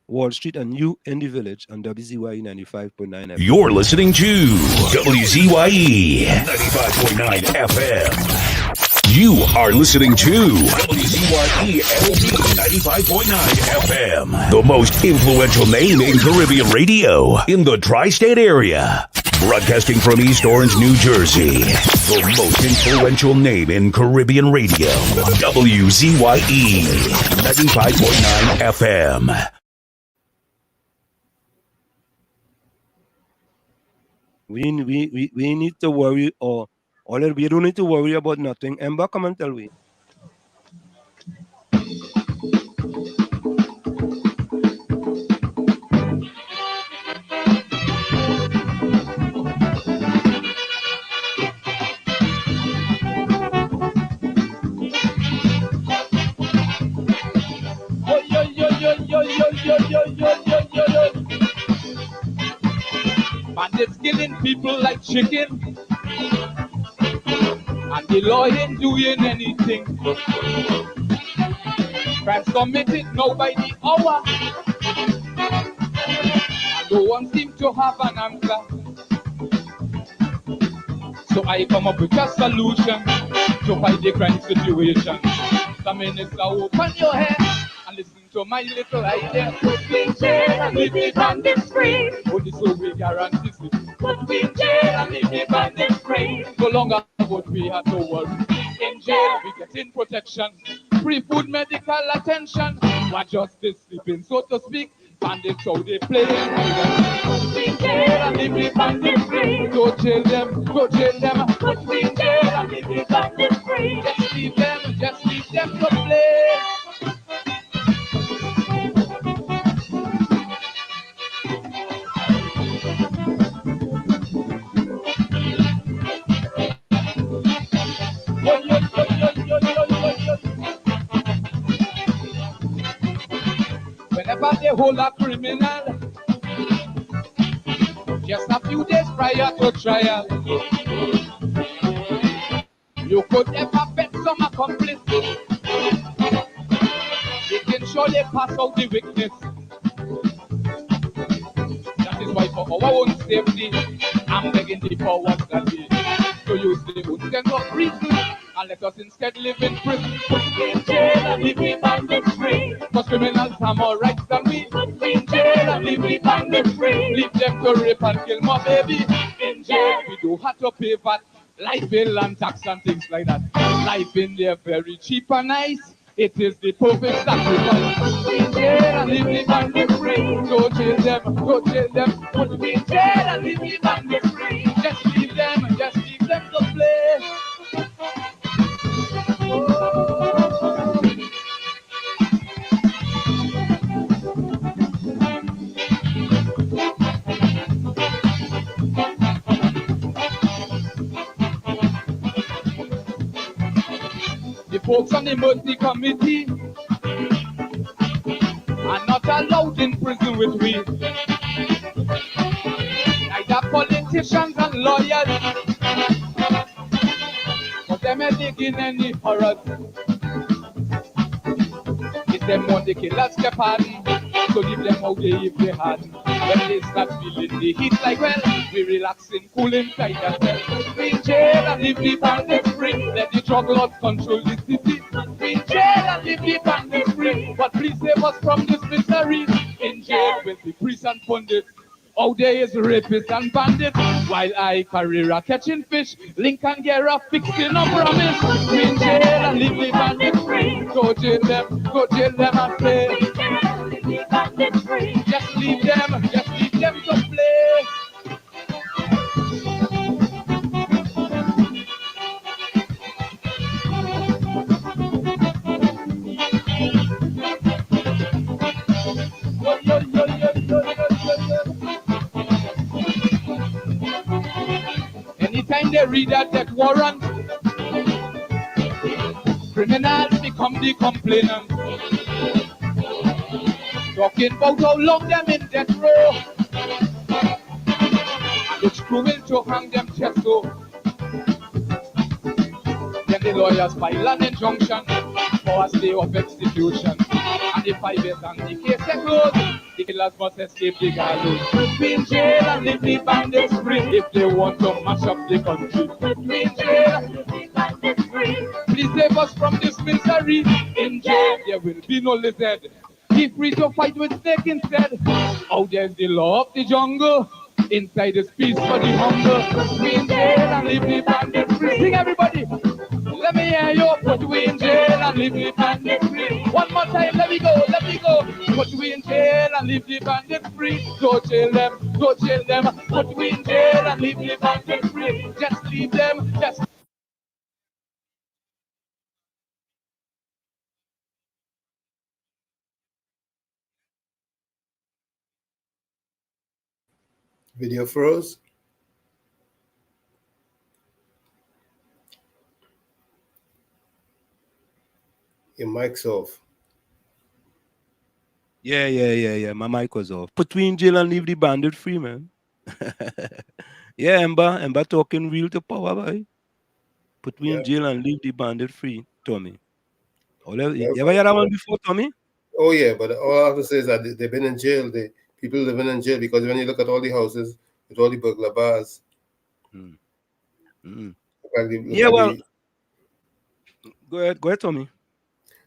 Wall Street, and you in the village on WZYE 95.9 FM. You're listening to WZYE 95.9 FM. You are listening to WZYE 95.9 FM, the most influential name in Caribbean radio in the tri-state area. Broadcasting from East Orange, New Jersey, the most influential name in Caribbean radio, WZYE 95.9 FM. We need to worry we don't need to worry about nothing. Ember, come and tell me. Bandits killing people like chicken, and the law ain't doing anything. Crimes committed now by the hour, and no one seems to have an answer. So I come up with a solution to fight the crime situation. The minister, open your head and listen to my little idea. Put me in jail and leave me bandits free. Put this so we guarantee it. Put me in jail and leave me bandits free. No longer would we have to worry. In jail we get in protection, free food, medical attention. Why justice sleeping, so to speak. Bandits how they play. Put me in jail and leave the bandits free. Go jail them, go jail them. Put me in jail and leave the bandits free. Just leave them to play. Whenever they hold a criminal, just a few days prior to trial, you could ever bet some accomplice. They can surely pass out the witness. That is why for our own safety, I'm begging the powers that be to use the good sense of reason and let us instead live in prison. Put me in jail and leave me bandits free. Cause criminals have more rights than we. Put me in jail and leave me bandits free. Leave them to rape and kill my baby. In jail we do have to pay VAT, life bill and tax and things like that. Life in there very cheap and nice. It is the perfect sacrifice. Put me in jail and leave me bandits free. Go jail them, go jail them. Put me in jail and leave me bandits free. Just leave them to play. The folks on the mercy committee are not allowed in prison with we. Neither politicians and lawyers, but them are digging any horrors. It's them want the killers to pardon, so leave them out there if they hadn't. When they start feeling the heat like well, we relaxing, cool inside ourselves. Put me in jail and leave the bandits free. Let the drug lords control the city. Put me in jail and leave the bandits free. But please save us from this misery. In jail with the priests and pundits. Out there is rapists and bandits. While I Carrera catching fish, Lincoln Guerra fixing a promise. Put me in jail and leave the bandits free. Go jail them and play. Just leave them to play. Anytime they read a death warrant, criminals become the complainants. Talking about how long them in death row, and it's cruel to hang them chest so. Then the lawyers file an injunction for a stay of execution. And the 5 years and the case is closed, the killers must escape the gallows. Put me in jail and leave the bandits free. If they want to mash up the country, put me in jail and leave the bandits free. Please save us from this misery. In jail there will be no lizard. Be free to fight with snake instead. Out there's the law of the jungle. Inside is peace for the hunger. Put me in jail and leave the bandits free. Sing everybody. Let me hear you. Put me in jail and leave the bandits free. One more time. Let me go. Put me in jail and leave the bandits free. Go jail them. Put me in jail and leave the bandits free. Just leave them. Video froze. Your mic's off. Yeah. My mic was off. Put me in jail and leave the bandit free, man. Yeah, Ember talking real to power, boy. Put me in jail and leave the bandit free, Tommy. You ever hear that one before, Tommy? Oh yeah, but all I have to say is that they've been in jail. People living in jail because when you look at all the houses with all the burglar bars. Go ahead, Tommy.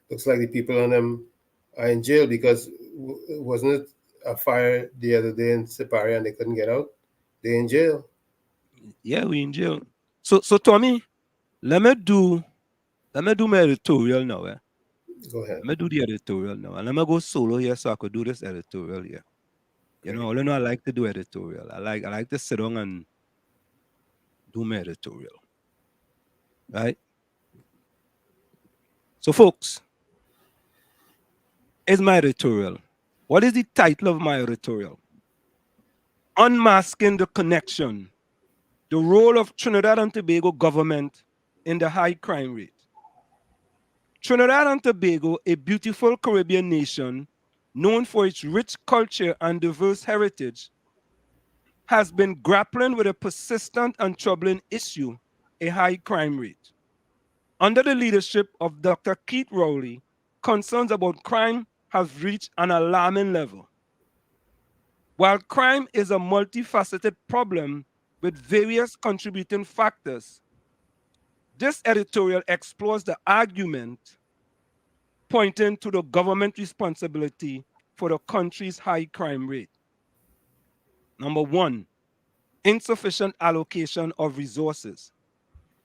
Looks like the people on them are in jail because wasn't it a fire the other day in Sipari and they couldn't get out? They're in jail. Yeah, we in jail. So Tommy, let me do my tutorial now. Go ahead. I'm gonna do the editorial now, and I'm gonna go solo here so I could do this editorial here. You know, I like to do editorial. I like to sit down and do my editorial. Right? So folks, here's my editorial. What is the title of my editorial? Unmasking the connection, the role of Trinidad and Tobago government in the high crime rate. Trinidad and Tobago, a beautiful Caribbean nation known for its rich culture and diverse heritage, has been grappling with a persistent and troubling issue, a high crime rate. Under the leadership of Dr. Keith Rowley, concerns about crime have reached an alarming level. While crime is a multifaceted problem with various contributing factors, this editorial explores the argument pointing to the government responsibility for the country's high crime rate. Number one, insufficient allocation of resources.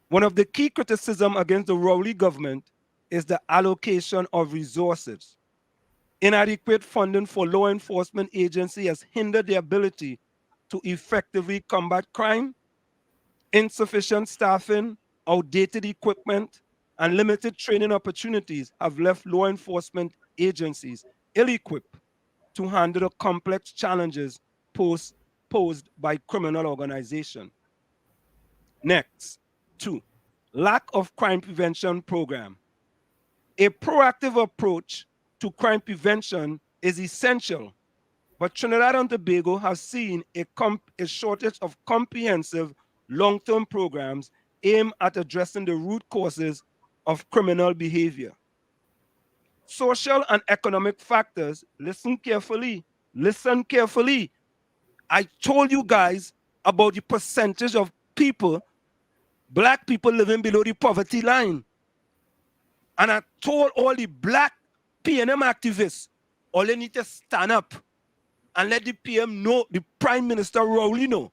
One of the key criticisms against the Rowley government is the allocation of resources. Inadequate funding for law enforcement agencies has hindered their ability to effectively combat crime. Insufficient staffing, outdated equipment, and limited training opportunities have left law enforcement agencies ill-equipped to handle the complex challenges posed by criminal organization. Next, two, lack of crime prevention program. A proactive approach to crime prevention is essential, but Trinidad and Tobago has seen a shortage of comprehensive long-term programs aimed at addressing the root causes of criminal behavior. Social and economic factors, listen carefully. I told you guys about the percentage of people, black people living below the poverty line. And I told all the black PNM activists, all they need to stand up and let the PM know, the Prime Minister Rowley know,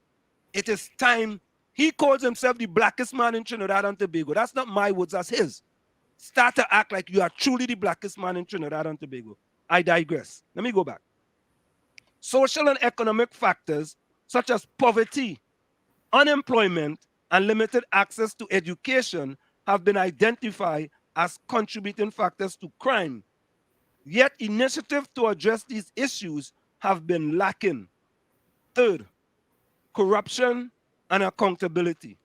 it is time. He calls himself the blackest man in Trinidad and Tobago. That's not my words, that's his. Start to act like you are truly the blackest man in Trinidad and Tobago. I digress. Let me go back. Social and economic factors such as poverty, unemployment, and limited access to education have been identified as contributing factors to crime. Yet initiatives to address these issues have been lacking. Third, corruption and accountability.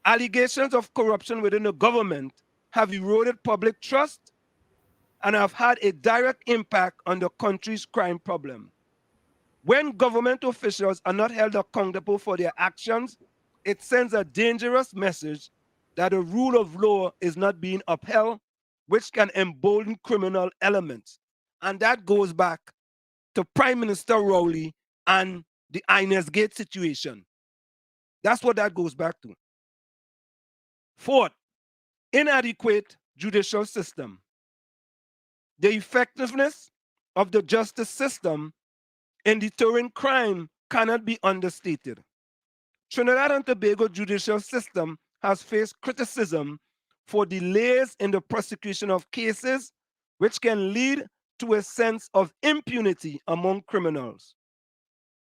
Allegations of corruption within the government have eroded public trust and have had a direct impact on the country's crime problem. When government officials are not held accountable for their actions, it sends a dangerous message that the rule of law is not being upheld, which can embolden criminal elements. And that goes back to Prime Minister Rowley and the Inez Gate situation. That's what that goes back to. Fourth, inadequate judicial system. The effectiveness of the justice system in deterring crime cannot be understated. Trinidad and Tobago judicial system has faced criticism for delays in the prosecution of cases, which can lead to a sense of impunity among criminals.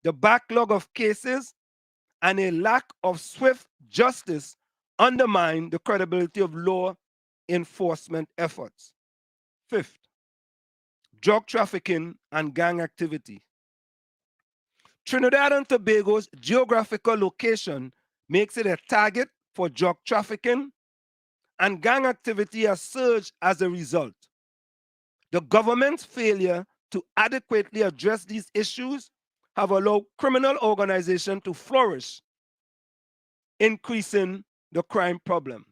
The backlog of cases and a lack of swift justice undermine the credibility of law enforcement efforts. Fifth, drug trafficking and gang activity. Trinidad and Tobago's geographical location makes it a target for drug trafficking, and gang activity has surged as a result. The government's failure to adequately address these issues have allowed criminal organizations to flourish, increasing the crime problem.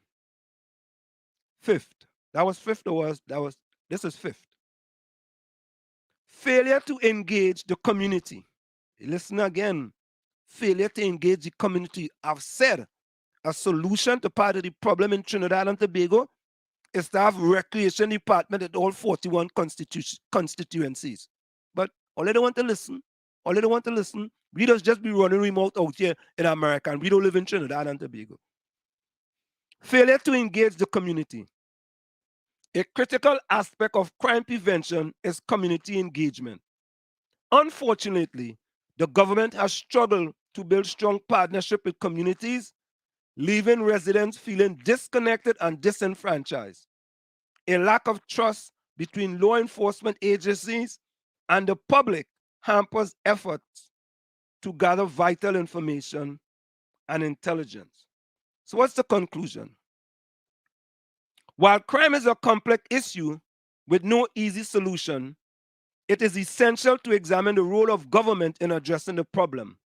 Fifth, this is fifth. Failure to engage the community. Listen again, failure to engage the community. I've said a solution to part of the problem in Trinidad and Tobago is to have recreation department at all 41 constituencies. But all they don't want to listen, we just be running remote out here in America, and we don't live in Trinidad and Tobago. Failure to engage the community. A critical aspect of crime prevention is community engagement. Unfortunately, the government has struggled to build strong partnership with communities, leaving residents feeling disconnected and disenfranchised. A lack of trust between law enforcement agencies and the public hampers efforts to gather vital information and intelligence. So, what's the conclusion? While crime is a complex issue with no easy solution, it is essential to examine the role of government in addressing the problem.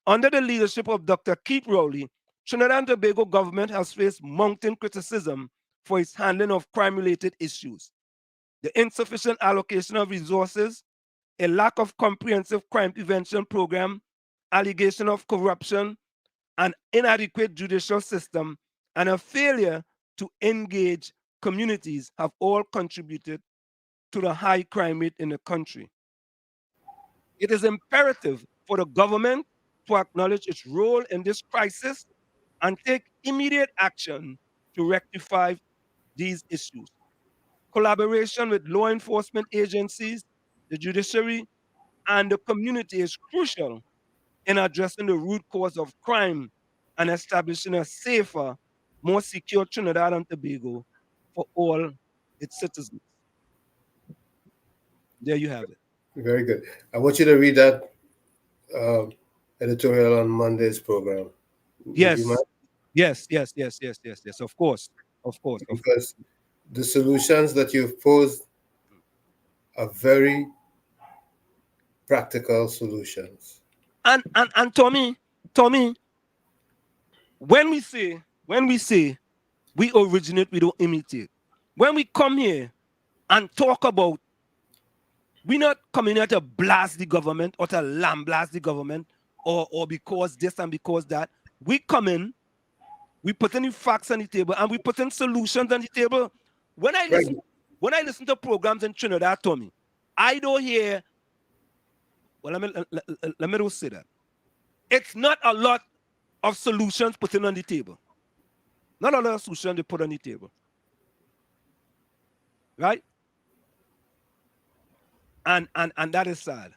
Under the leadership of Dr. Keith Rowley, Trinidad and Tobago government has faced mounting criticism for its handling of crime-related issues. The insufficient allocation of resources, a lack of comprehensive crime prevention program, allegation of corruption, an inadequate judicial system, and a failure to engage communities have all contributed to the high crime rate in the country. It is imperative for the government to acknowledge its role in this crisis and take immediate action to rectify these issues. Collaboration with law enforcement agencies, the judiciary, and the community is crucial in addressing the root cause of crime and establishing a safer, more secure Trinidad and Tobago for all its citizens. There you have it. Very good. I want you to read that editorial on Monday's program. Yes. Yes. Of course. Because the solutions that you've posed are very practical solutions. And Tommy, when we say we originate, we don't imitate. When we come here and talk about, we're not coming here to blast the government or to lambaste the government or because this and because that. We come in, we put in the facts on the table and we put in solutions on the table. When I listen to programs in Trinidad, Tommy, I don't hear, well, let me just say that. It's not a lot of solutions put in on the table. Not a lot of solutions they put on the table. Right? And that is sad.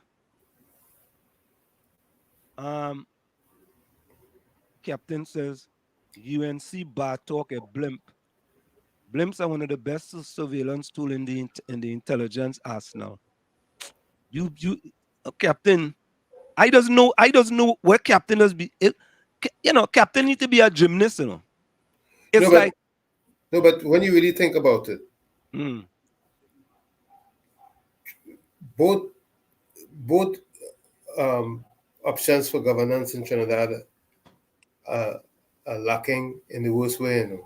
Captain says, UNC bar talk a blimp. Blimps are one of the best surveillance tool in the intelligence arsenal. You Captain, I doesn't know where Captain does be. Captain need to be a gymnast, It's but when you really think about it, both options for governance in Trinidad are lacking in the worst way,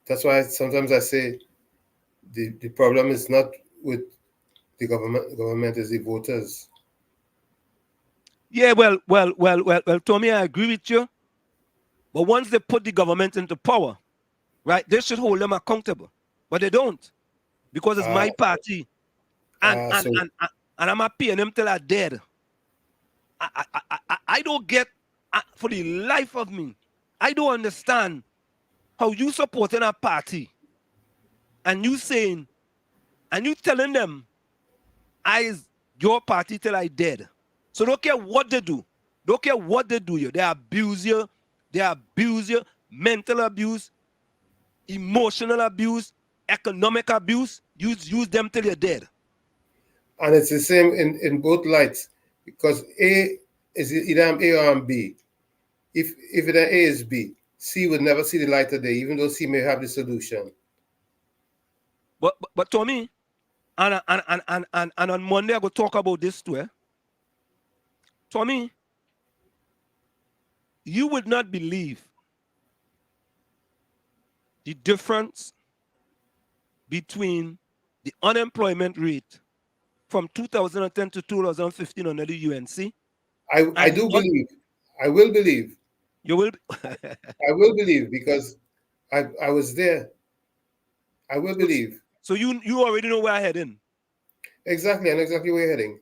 That's why sometimes I say the problem is not with the government is the voters. Yeah, well, Tommy, I agree with you. But once they put the government into power, right, they should hold them accountable. But they don't, because it's my party, and I'm not paying them till they're dead. I don't get, for the life of me, I don't understand how you supporting a party and you saying, and you telling them, I is your party till I dead. So don't care what they do. Don't care what they do. They abuse you. They abuse you. Mental abuse, emotional abuse, economic abuse. Use them till you're dead. And it's the same in both lights, because A is either I'm A or I'm B. If it A is B, C would never see the light of day, even though C may have the solution. But Tommy, and on Monday I go talk about this too. Tommy, you would not believe the difference between the unemployment rate from 2010 to 2015 under the UNC. I do believe. I will believe. You will? I will believe, because I was there. I will believe. So you already know where I'm heading. Exactly, I know exactly where you're heading.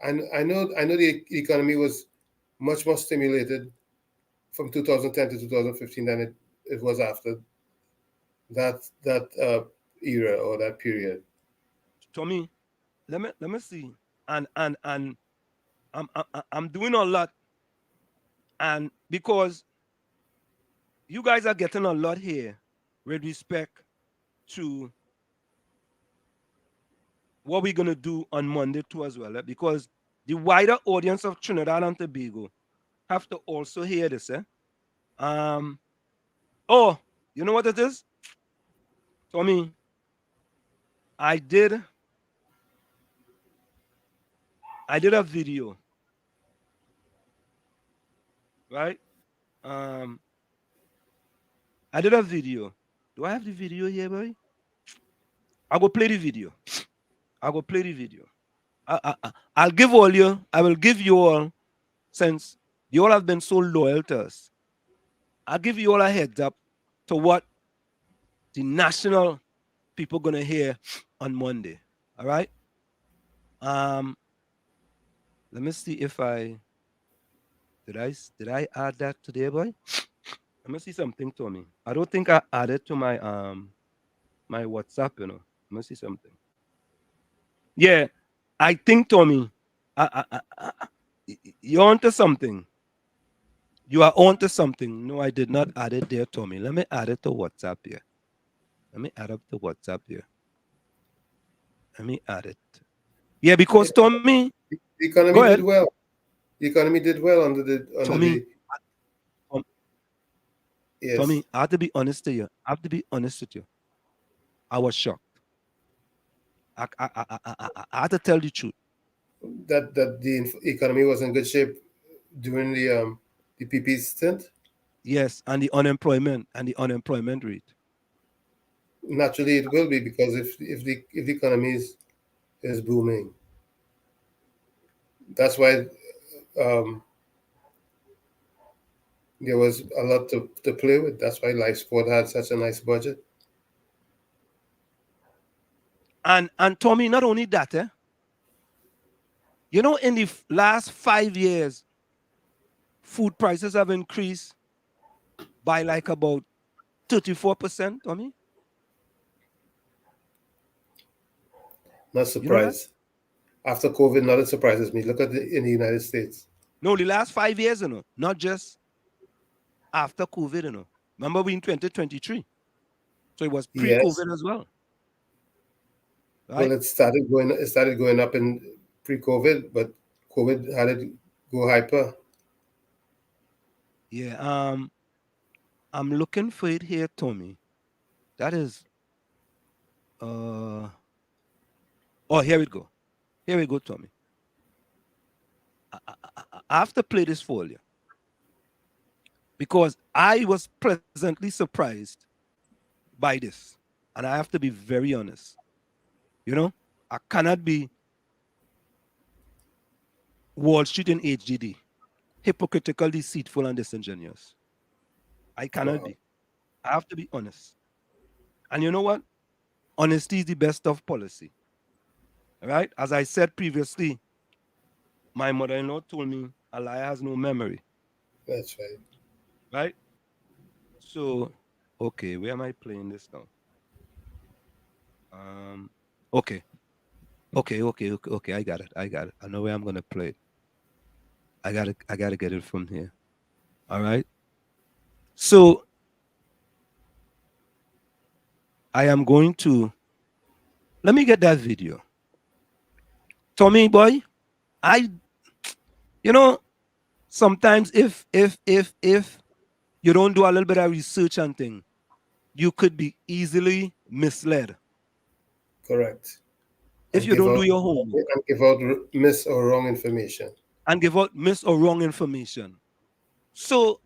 And I know the economy was much more stimulated from 2010 to 2015 than it was after that era or that period. Tommy, let me see. And I'm doing a lot, and because you guys are getting a lot here with respect to what we're gonna do on Monday too as well, because the wider audience of Trinidad and Tobago have to also hear this, Oh, you know what it is? Tommy, I did a video, right? I did a video. Do I have the video here, boy? I go play the video. I go play the video. I'll give all you. I will give you all, since you all have been so loyal to us. I'll give you all a heads up to what the national people gonna hear on Monday. All right. Let me see if I did I add that today, boy. Let me see something, Tommy. I don't think I added to my my WhatsApp. Let me see something. Yeah, I think, Tommy, you're onto something. You are onto something. No, I did not add it there, Tommy. Let me add it to WhatsApp here. Let me add up to WhatsApp here. Let me add it. Yeah, because Tommy, The economy go ahead. did well. The economy did well under the Tommy, yes. Tommy, I have to be honest to you. I have to be honest with you. I was shocked. I have to tell the truth. That the economy was in good shape during the PP stint. Yes, and the unemployment rate. Naturally, it will be, because if the economy is booming, that's why there was a lot to play with. That's why Life Sport had such a nice budget. And Tommy, not only that, you know, in the last 5 years, food prices have increased by like about 34%, Tommy. Not surprised. After COVID, not it surprises me. Look at in the United States. No, the last 5 years, not just after COVID, Remember, we in 2023, so it was pre-COVID Yes. as well. Right? Well, it started going up in pre-COVID, but COVID had it go hyper. Yeah. I'm looking for it here, Tommy. That is. Oh, here we go. Here we go, Tommy. I have to play this for you, because I was pleasantly surprised by this, and I have to be very honest. I cannot be Wall Street in HGD, hypocritical, deceitful, and disingenuous. I cannot be. I have to be honest. And you know what? Honesty is the best of policy. All right? As I said previously, my mother-in-law told me a liar has no memory. That's right. Right? So, okay, where am I playing this now? Okay. Okay, I got it. I know where I'm gonna play it. I gotta get it from here. All right. So I am going to let me get that video. Tommy boy, sometimes if you don't do a little bit of research and thing, you could be easily misled. Correct. If you don't do your homework. And give out miss or wrong information. So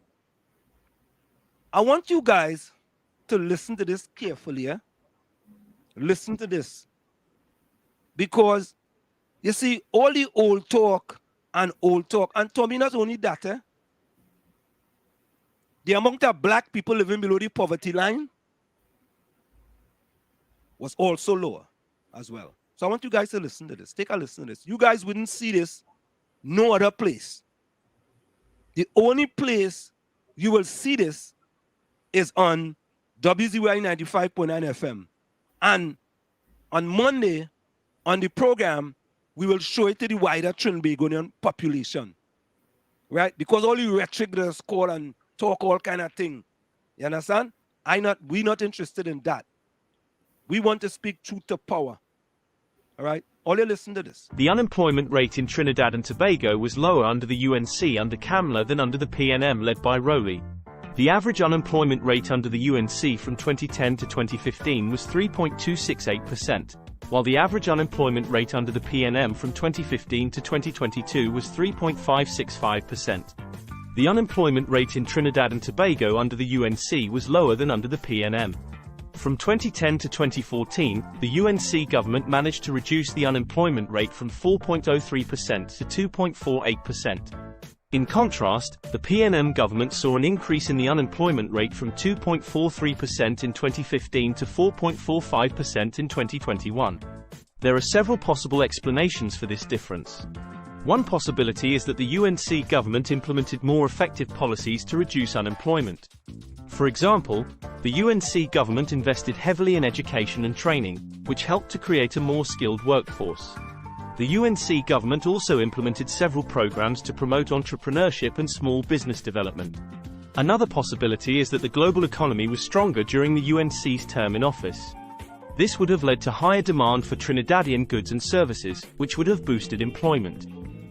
I want you guys to listen to this carefully. Listen to this. Because, you see, all the old talk, and Tommy, not only that, the amount of black people living below the poverty line was also lower as well. So I want you guys to listen to this. Take a listen to this. You guys wouldn't see this no other place. The only place you will see this is on WZYE 95.9 FM. And on Monday, on the program, we will show it to the wider Trinbagonian population. Right? Because all the rhetoric does call and talk all kind of thing. You understand? We're not interested in that. We want to speak truth to power. All right? All you listen to this. The unemployment rate in Trinidad and Tobago was lower under the UNC under CAMLA than under the PNM led by Rowley. The average unemployment rate under the UNC from 2010 to 2015 was 3.268%, while the average unemployment rate under the PNM from 2015 to 2022 was 3.565%. The unemployment rate in Trinidad and Tobago under the UNC was lower than under the PNM. From 2010 to 2014, the UNC government managed to reduce the unemployment rate from 4.03% to 2.48%. In contrast, the PNM government saw an increase in the unemployment rate from 2.43% in 2015 to 4.45% in 2021. There are several possible explanations for this difference. One possibility is that the UNC government implemented more effective policies to reduce unemployment. For example, the UNC government invested heavily in education and training, which helped to create a more skilled workforce. The UNC government also implemented several programs to promote entrepreneurship and small business development. Another possibility is that the global economy was stronger during the UNC's term in office. This would have led to higher demand for Trinidadian goods and services, which would have boosted employment.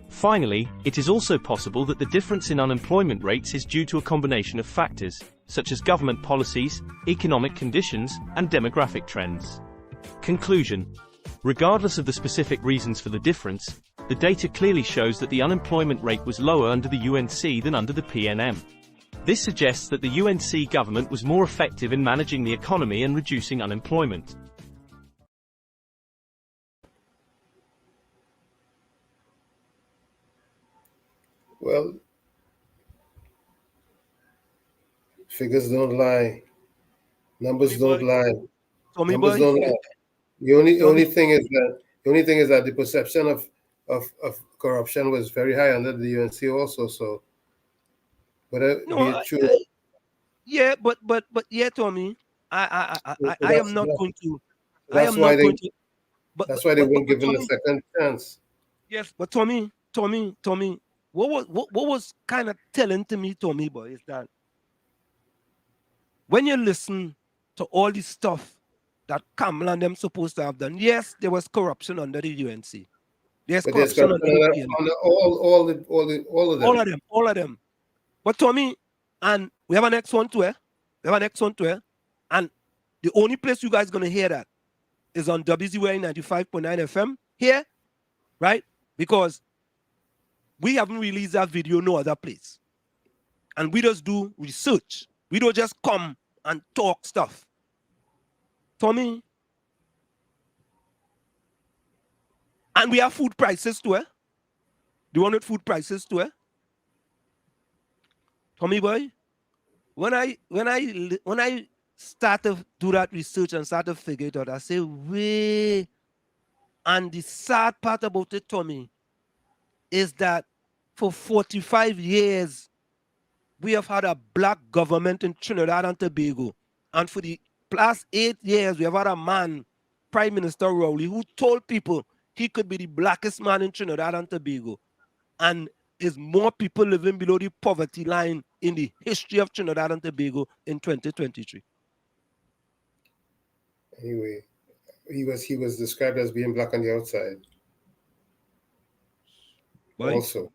Finally, it is also possible that the difference in unemployment rates is due to a combination of factors, such as government policies, economic conditions, and demographic trends. Conclusion. Regardless of the specific reasons for the difference, the data clearly shows that the unemployment rate was lower under the UNC than under the PNM. This suggests that the UNC government was more effective in managing the economy and reducing unemployment. Well, figures don't lie. Numbers don't lie. Numbers don't lie. The only thing is that the perception of corruption was very high under the UNC also. So, yeah, but yeah, Tommy, I am not going to. That's why they weren't given a second chance. Yes, but Tommy, what was kind of telling to me, Tommy boy, is that when you listen to all this stuff that Kamala and them supposed to have done, yes, there was corruption under the UNC. There's corruption under the PNM. All of them. But Tommy, and we have a next one too, and the only place you guys are gonna hear that is on WZYE 95.9 FM here, right? Because we haven't released that video no other place. And we just do research. We don't just come and talk stuff. Tommy. And we have food prices too, Do you want food prices too, Tommy boy, when I start to do that research and start to figure it out, I say, wait. And the sad part about it, Tommy, is that for 45 years, we have had a black government in Trinidad and Tobago. And for the last 8 years, we have had a man, Prime Minister Rowley, who told people he could be the blackest man in Trinidad and Tobago. And is more people living below the poverty line in the history of Trinidad and Tobago in 2023. Anyway, he was described as being black on the outside. Why? Also.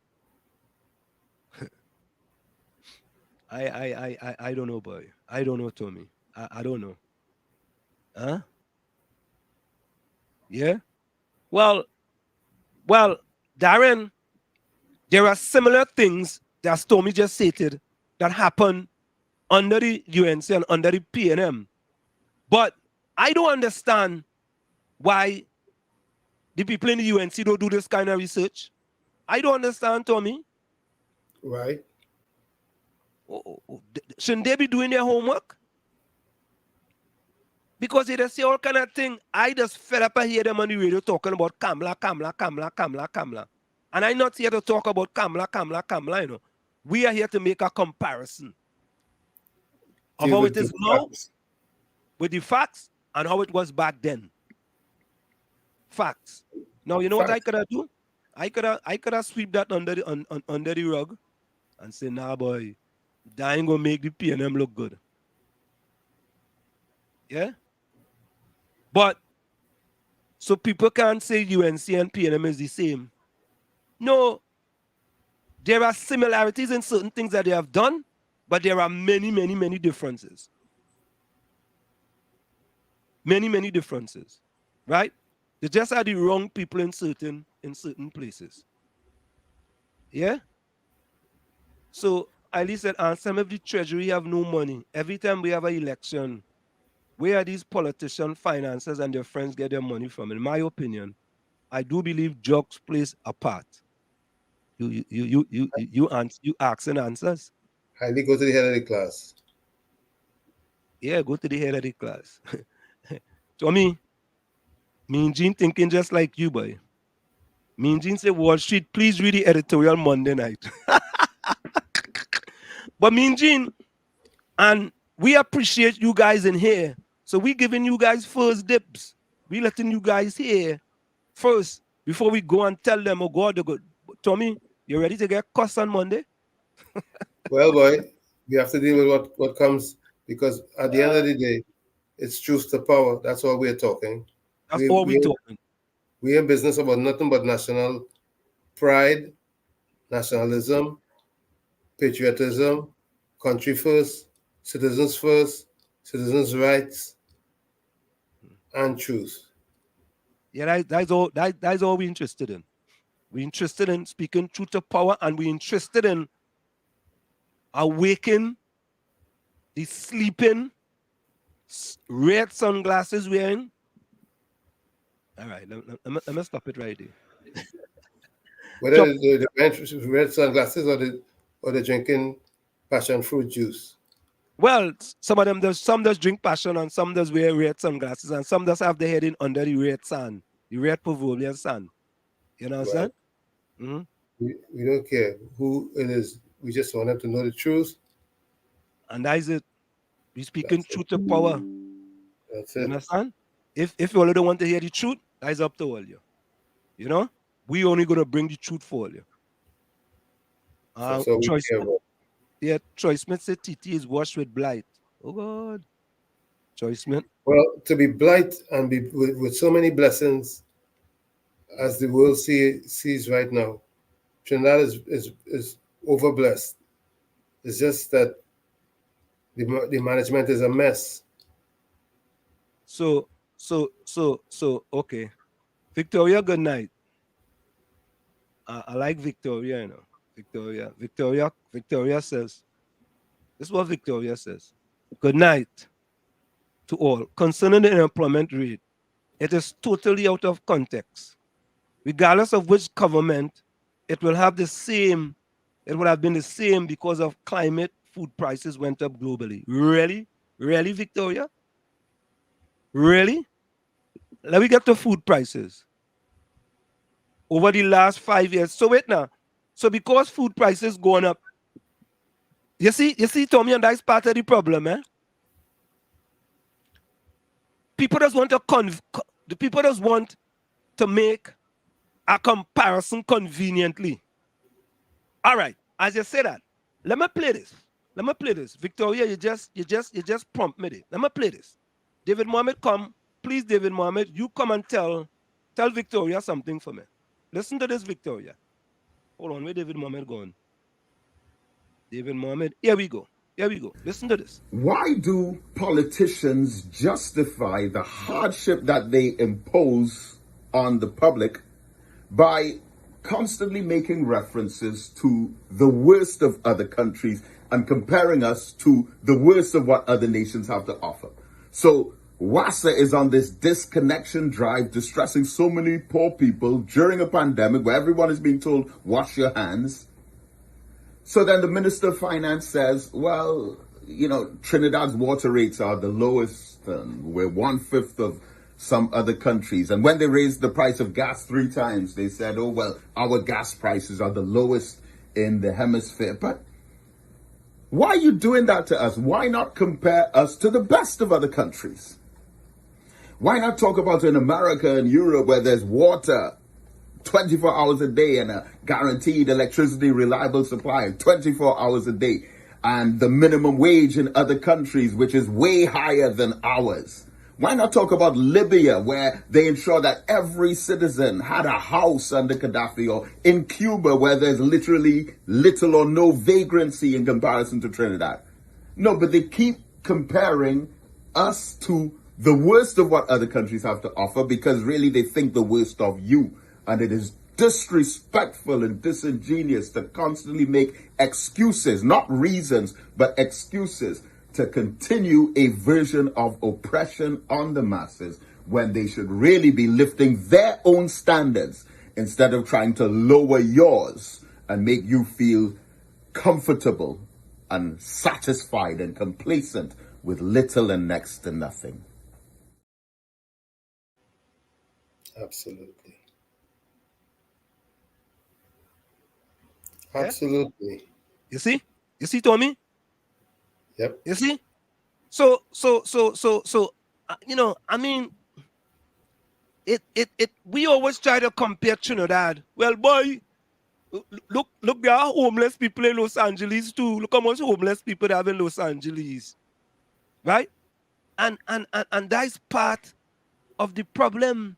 I don't know, boy. I don't know, Tommy. I don't know. Huh? Yeah? Well, Darren, there are similar things that Tommy just stated that happen under the UNC and under the PNM. But I don't understand why the people in the UNC don't do this kind of research. I don't understand, Tommy. Right. Shouldn't they be doing their homework? Because they say all kind of thing. I just fed up and hear them on the radio talking about Kamala. And I'm not here to talk about Kamala, you know. We are here to make a comparison of how it is now with the facts and how it was back then. Facts. Now you know what I could have do? I could have sweep that under the rug and say, nah boy, that ain't gonna make the PNM look good. Yeah? But so people can't say UNC and PNM is the same. No. There are similarities in certain things that they have done, but there are many, many, many differences. Many, many differences. Right? They just are the wrong people in certain places. Yeah? So Ali said, and some of the treasury have no money. Every time we have an election, where are these politician financiers and their friends get their money from? In my opinion, I do believe drugs plays a part. You ask and answers. Highly go to the head of the class. Yeah, go to the head of the class. So me and Gene thinking just like you, boy. Me and Gene say, Wall Street, please read the editorial Monday night. But me and Gene, and we appreciate you guys in here. So we giving you guys first dibs. We letting you guys hear first before we go and tell them, oh God, Tommy, you ready to get cussed on Monday? Well, boy, we have to deal with what comes, because at the end of the day, it's truth to power. That's all we're talking. That's all we're talking. We're in business about nothing but national pride, nationalism, patriotism, country first, citizens' rights, and truth. Yeah, that's all we're interested in. We're interested in speaking truth to power, and we're interested in awakening the sleeping, red sunglasses wearing. All right, let me stop it right there. Whether the red sunglasses or the drinking passion fruit juice. Well, some of them some does drink passion, and some does wear red sunglasses, and some does have their head in under the red sun, the red proverbial sun. You know what I'm saying? Mm-hmm. We don't care who it is. We just want them to know the truth. And that is it. We speaking truth to power. That's it. You understand? If you all don't want to hear the truth, that is up to all you. You know? We only gonna bring the truth for all you. Troy Smith said TT is washed with blight. Oh God. Troy Smith. Well, to be blight and be with so many blessings as the world sees right now, Trinidad is overblessed. It's just that the management is a mess. So okay. Victoria, good night. I like Victoria, you know. Victoria says, this is what Victoria says. Good night to all. Concerning the unemployment rate, it is totally out of context. Regardless of which government, it will have the same, it would have been the same because of climate, food prices went up globally. Really? Really, Victoria? Really? Let me get to food prices. Over the last 5 years. So wait now. So because food prices going up, you see, Tommy, and that's part of the problem, eh? People just want to make a comparison conveniently. All right, as you say that, let me play this. Victoria, you just prompt me. Let me play this. David Mohammed, come. Please, David Mohammed, you come and tell Victoria something for me. Listen to this, Victoria. Hold on, where David Mohammed going? David Mohammed, here we go. Listen to this. Why do politicians justify the hardship that they impose on the public by constantly making references to the worst of other countries and comparing us to the worst of what other nations have to offer? So WASA is on this disconnection drive, distressing so many poor people during a pandemic where everyone is being told, wash your hands. So then the Minister of Finance says, well, you know, Trinidad's water rates are the lowest. We're 1/5 of some other countries. And when they raised the price of gas 3 times, they said, oh, well, our gas prices are the lowest in the hemisphere. But Why are you doing that to us? Why not compare us to the best of other countries? Why not talk about in America and Europe where there's water 24 hours a day and a guaranteed electricity reliable supply 24 hours a day, and the minimum wage in other countries, which is way higher than ours? Why not talk about Libya, where they ensure that every citizen had a house under Gaddafi, or in Cuba, where there's literally little or no vagrancy in comparison to Trinidad? No, but they keep comparing us to the worst of what other countries have to offer because really they think the worst of you. And it is disrespectful and disingenuous to constantly make excuses, not reasons, but excuses to continue a version of oppression on the masses when they should really be lifting their own standards instead of trying to lower yours and make you feel comfortable and satisfied and complacent with little and next to nothing. Absolutely. Absolutely. You see, Tommy? Yep. You see? So, I mean, we always try to compare Trinidad. Well, boy, look, there are homeless people in Los Angeles too. Look how much homeless people they have in Los Angeles. Right? And that's part of the problem.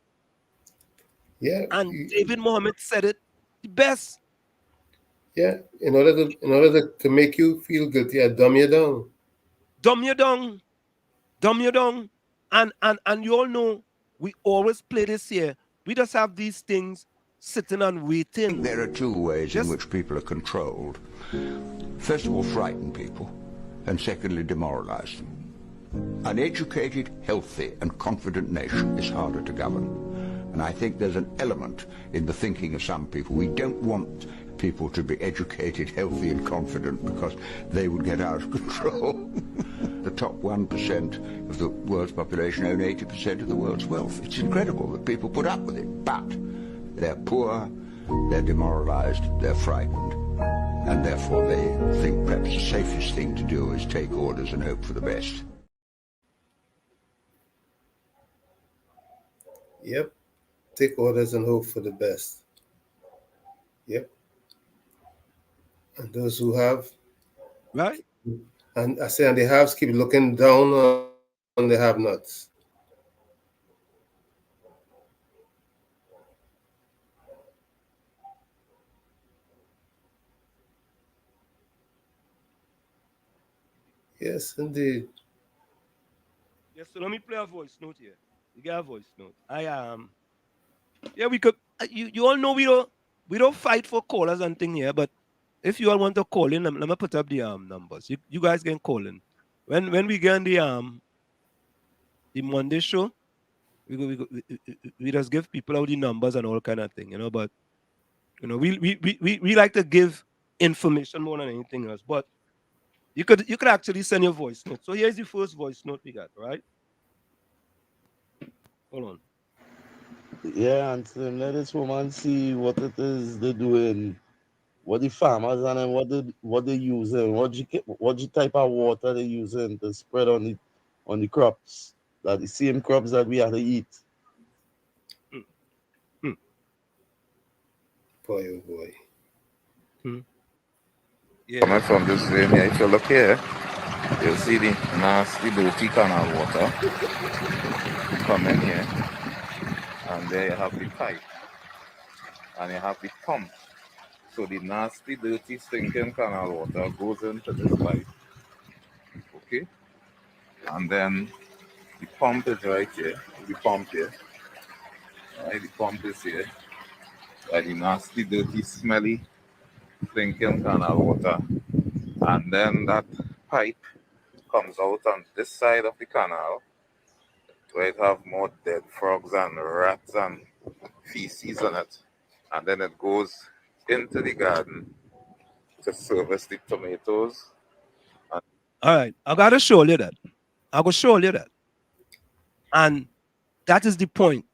Yeah. And David Mohammed said it the best. Yeah. In order to make you feel guilty, I dumb you down. Dumb you down. And you all know we always play this here. We just have these things sitting and waiting. There are two ways in which people are controlled. First of all, frighten people, and secondly, demoralize them. An educated, healthy, and confident nation is harder to govern. And I think there's an element in the thinking of some people. We don't want people to be educated, healthy, and confident because they would get out of control. The top 1% of the world's population own 80% of the world's wealth. It's incredible that people put up with it, but they're poor, they're demoralized, they're frightened, and therefore they think perhaps the safest thing to do is take orders and hope for the best. Yep. Take orders and hope for the best. Yep. And those who have, right? And I say, and the haves keep looking down on the have-nots. Yes, indeed. Yes, so let me play a voice note here. You got a voice note. Yeah, we could. You all know we don't fight for callers and thing here, but if you all want to call in, let me put up the numbers. You guys can call in. When we get on the Monday show, we just give people out the numbers and all kind of thing, But we like to give information more than anything else. But you could actually send your voice note. So here's the first voice note we got, right? Hold on. Yeah, and let this woman see what it is they're doing, what the farmers and what they using, what the type of water they using to spread on the crops, that the same crops that we have to eat. Boy, oh boy. Yeah. Coming from this lane here, if you look here, you'll see the nasty, dirty canal water coming here. And there you have the pipe. And you have the pump. So the nasty, dirty, stinking canal water goes into this pipe. Okay? And then the pump is right here. The pump here. Right? The pump is here. Right? The nasty, dirty, smelly, stinking canal water. And then that pipe comes out on this side of the canal, where it have more dead frogs and rats and feces on it. And then it goes into the garden to service the tomatoes. All right, I gotta show you that. I will show you that. And that is the point.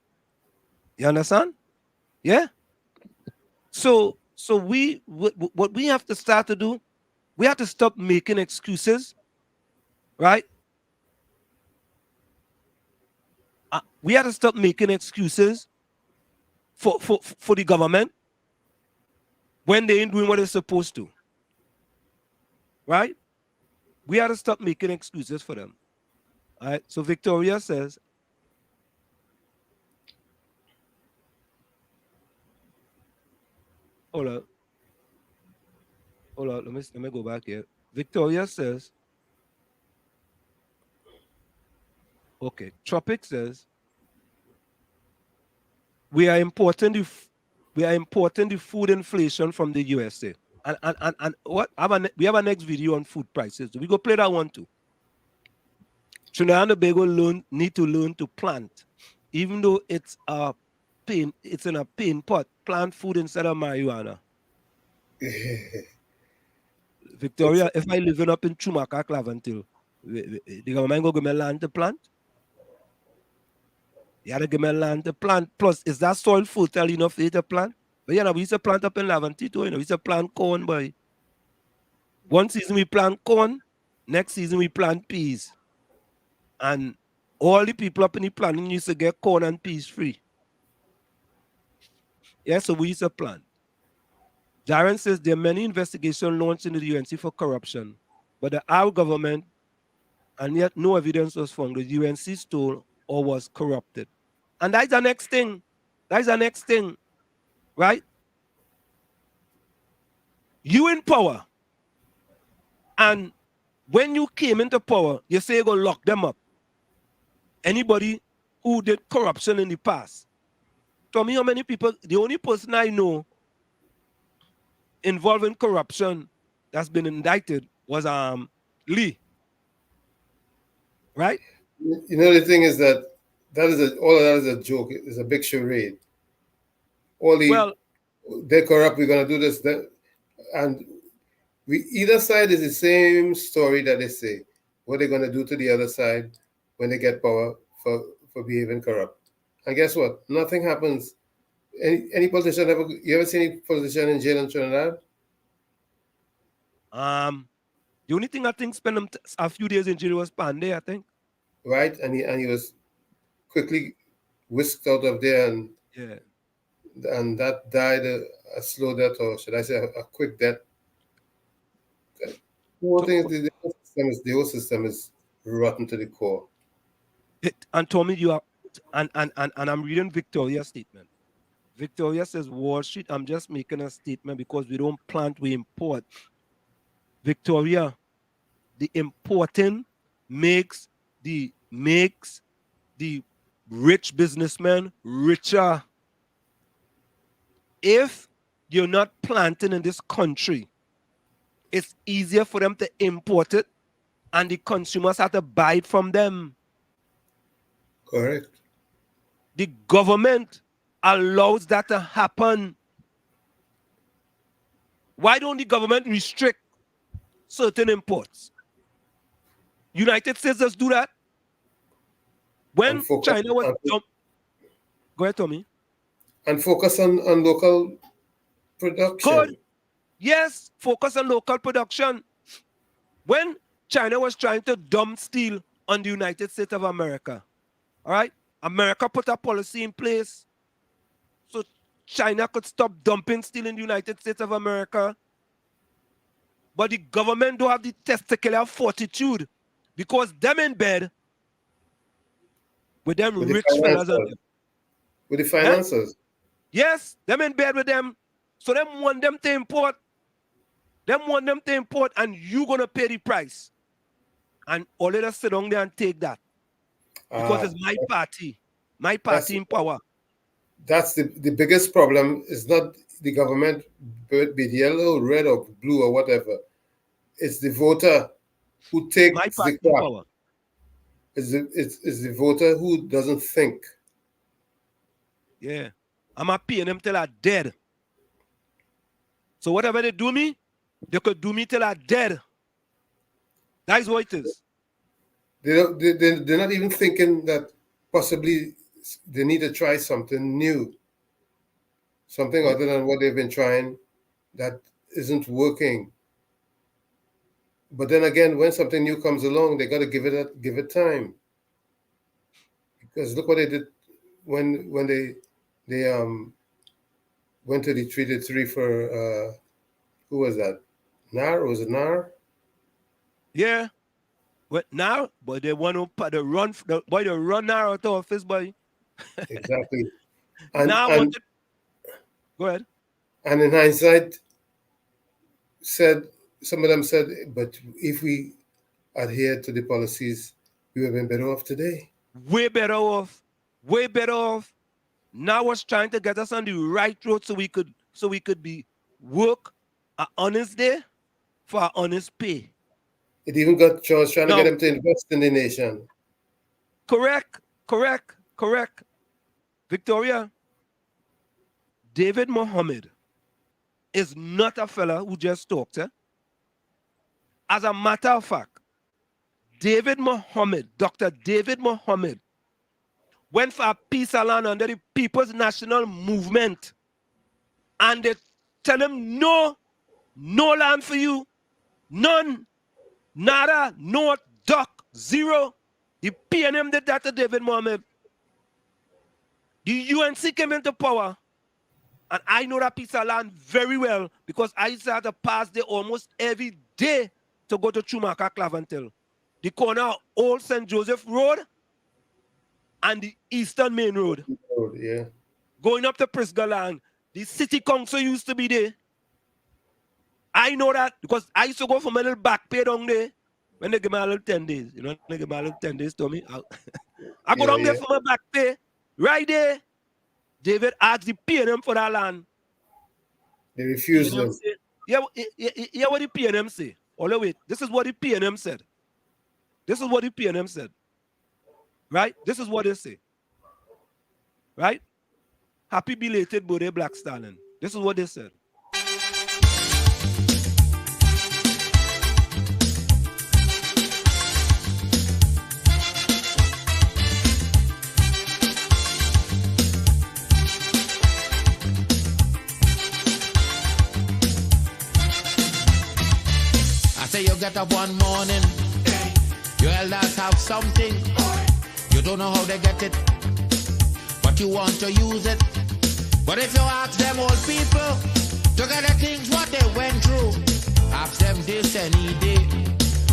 You understand? Yeah. So what we have to start to do We have to stop making excuses, right? We have to stop making excuses for the government when they ain't doing what they're supposed to, right? We have to stop making excuses for them. All right. So Victoria says, hold on. Let me go back here. Victoria says, okay. Tropic says, we are importing the food inflation from the USA. And what? We have a next video on food prices. We go play that one too. Trinidad and Tobago need to learn to plant, even though it's in a pain pot. Plant food instead of marijuana. Victoria, if I living up in Chumaka, Claventil, the government go give me land to plant. You gotta give me land to plant. Plus, is that soil fertile enough for you to plant? But we used to plant up in Laventil too. We used to plant corn, boy. One season we plant corn, next season we plant peas. And all the people up in the planting used to get corn and peas free. Yeah, so we used to plant. Darren says there are many investigations launched in the UNC for corruption, but our government, and yet no evidence was found the UNC stole or was corrupted. And that's the next thing. Right? You in power. And when you came into power, you say you're going to lock them up. Anybody who did corruption in the past. Tell me how many people, the only person I know involved in corruption that's been indicted was Lee. Right? You know, the thing is that all of that is a joke. It's a big charade. They're corrupt, we're going to do this. And either side is the same story that they say. What they're going to do to the other side when they get power for behaving corrupt. And guess what? Nothing happens. Any politician you ever seen any politician in jail in Trinidad? The only thing I think spent him a few days in jail was Pandey, I think. Right, and he was quickly whisked out of there, and that died a slow death, or should I say a quick death. The whole thing is the whole system is rotten to the core. And Tommy, you are, and I'm reading Victoria's statement. Victoria says, Wall Street, I'm just making a statement because we don't plant, we import. Victoria, the importing makes the rich businessmen richer. If you're not planting in this country, it's easier for them to import it and the consumers have to buy it from them. Correct. The government allows that to happen. Why don't the government restrict certain imports? United States does do that. When China was go ahead, Tommy. And focus on local production. Good. Yes, focus on local production. When China was trying to dump steel on the United States of America, all right, America put a policy in place so China could stop dumping steel in the United States of America. But the government don't have the testicular fortitude because them in bed with them rich fellas on them. With the financiers. Yes, them in bed with them. So them want them to import. And you gonna pay the price. And all of us sit down there and take that. Because it's my party. My party in power. That's the biggest problem. Is not the government, be it yellow, red, or blue, or whatever. It's the voter who takes the crap. It's the voter who doesn't think. Yeah. I'm not paying them till I'm dead. So whatever they do me, they could do me till I'm dead. That's what it is. They're not even thinking that possibly they need to try something new. Something other than what they've been trying that isn't working. But then again, when something new comes along, they got to give it time. Because look what they did when they went to the Treaty 3 for who was that? Nar? Was it Nar? Yeah. But now, but they want to put the run Nar out of office, boy. Exactly. Now And go ahead. And in hindsight, some of them said, but if we adhered to the policies, we would have been better off today. Way better off. Way better off. Now was trying to get us on the right road so we could be work an honest day for an honest pay. It even got trying to get them to invest in the nation. Correct. Victoria, David Mohammed is not a fella who just talked. As a matter of fact, Dr. David Mohammed, went for a peace of land under the People's National Movement. And they tell him, no land for you. None. Nada. No. Duck. Zero. The PNM did that to David Mohammed. The UNC came into power. And I know that piece of land very well because I used to have to pass there almost every day to go to Chumaka Claventel. The corner of Old St. Joseph Road and the Eastern Main Road. Yeah. Going up to Prisgalang. The city council used to be there. I know that because I used to go for my little back pay down there when they give me a little 10 days. You know, they give me a little 10 days to me. I go down there for my back pay. Right there, David asked the PNM for that land. They refused them. Yeah, what the PNM say. Oh, wait, this is what the PNM said. Right? This is what they say. Right? Happy belated birthday, Black Stallion. This is what they said. I say you get up one morning, your elders have something. You don't know how they get it, but you want to use it. But if you ask them old people to get the things what they went through, ask them this any day,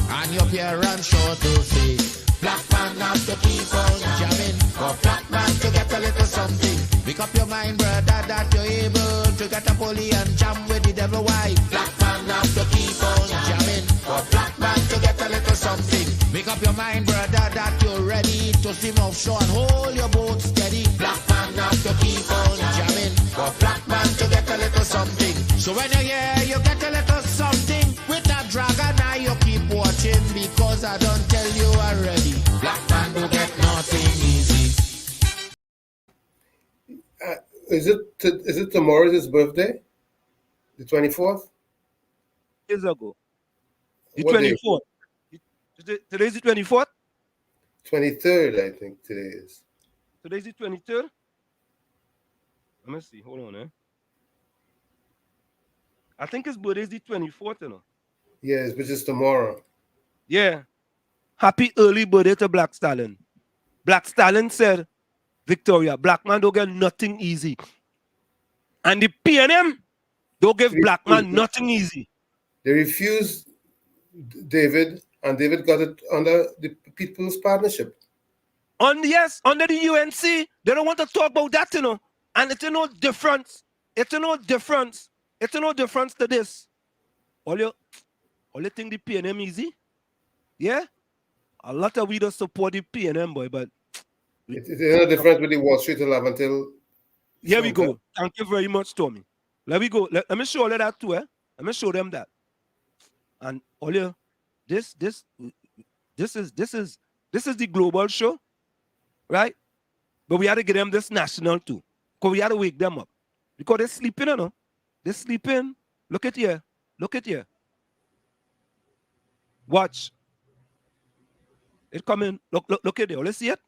and your parents sure to say, Black man have to keep on jamming, for black man to get a little something. Make up your mind, brother, that you're able to get a pulley and jam with the devil wife. Black man have to keep on jamming, for black man to get a little something. Make up your mind, brother, that you're ready to swim offshore and hold your boat steady. Black man have to keep on jamming, for black man to get a little something. So when you're here, you get a little something. With that dragon, now you keep watching, because I don't tell you already. Black man do get nothing easy. Is it tomorrow his birthday? The 24th? Years ago. The 24th. Today's the 24th? 23rd, I think today is. Today's the 23rd? Let me see. Hold on, I think his birthday is the 24th, you know. Yes, which is tomorrow. Yeah. Happy early birthday to Black Stallion. Black Stallion said, Victoria, black man don't get nothing easy. And the PNM don't give black man nothing easy. They refused David, and David got it under the People's Partnership. Under the UNC. They don't want to talk about that, you know. And it's no difference. It's no difference to this. All you think the PNM easy? Yeah? A lot of we don't support the PNM, boy, but It's no different with the Wall Street until. Here we go. Thank you very much, Tommy. Let me go. Let me show you that too, Let me show them that. And all you, this is the global show, right? But we had to get them this national too. Because we had to wake them up. Because they're sleeping, you know. They're sleeping. Look at here. Watch. It coming. Look at it. All you see it?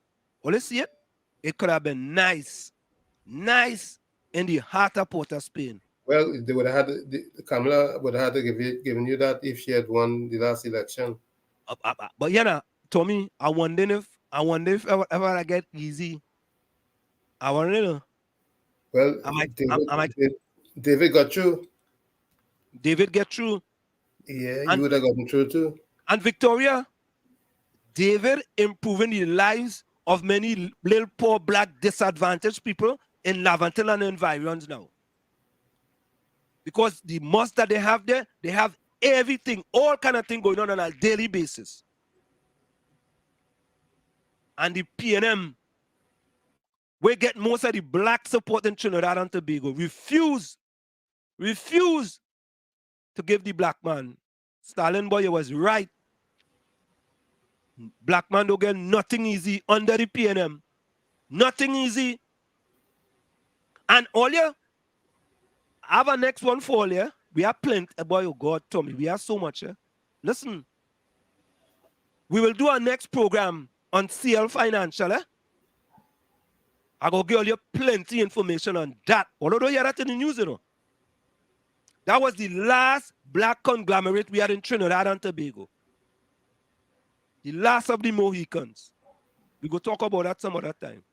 It could have been nice in the heart of Port of Spain. Well, they would have had Kamala would have had to given you that if she had won the last election. But Tommy, I wonder if ever I get easy. I wonder. Well, David got through. David get through. Yeah, you would have gotten through too. And Victoria, David improving the lives of many little poor black disadvantaged people in Lavantil and environs now. Because the mosque that they have there, they have everything, all kind of thing going on a daily basis. And the PNM, we get most of the black support in Trinidad and Tobago, refuse to give the black man. Stalin boy, was right. Black man don't get nothing easy under the PNM. Nothing easy. And all you have a next one for all you. We have plenty. Boy, oh God, Tommy, we have so much. Listen, we will do our next program on CL Financial. I go give you plenty information on that. Although you hear that in the news, that was the last black conglomerate we had in Trinidad and Tobago. The last of the Mohicans. We go talk about that some other time.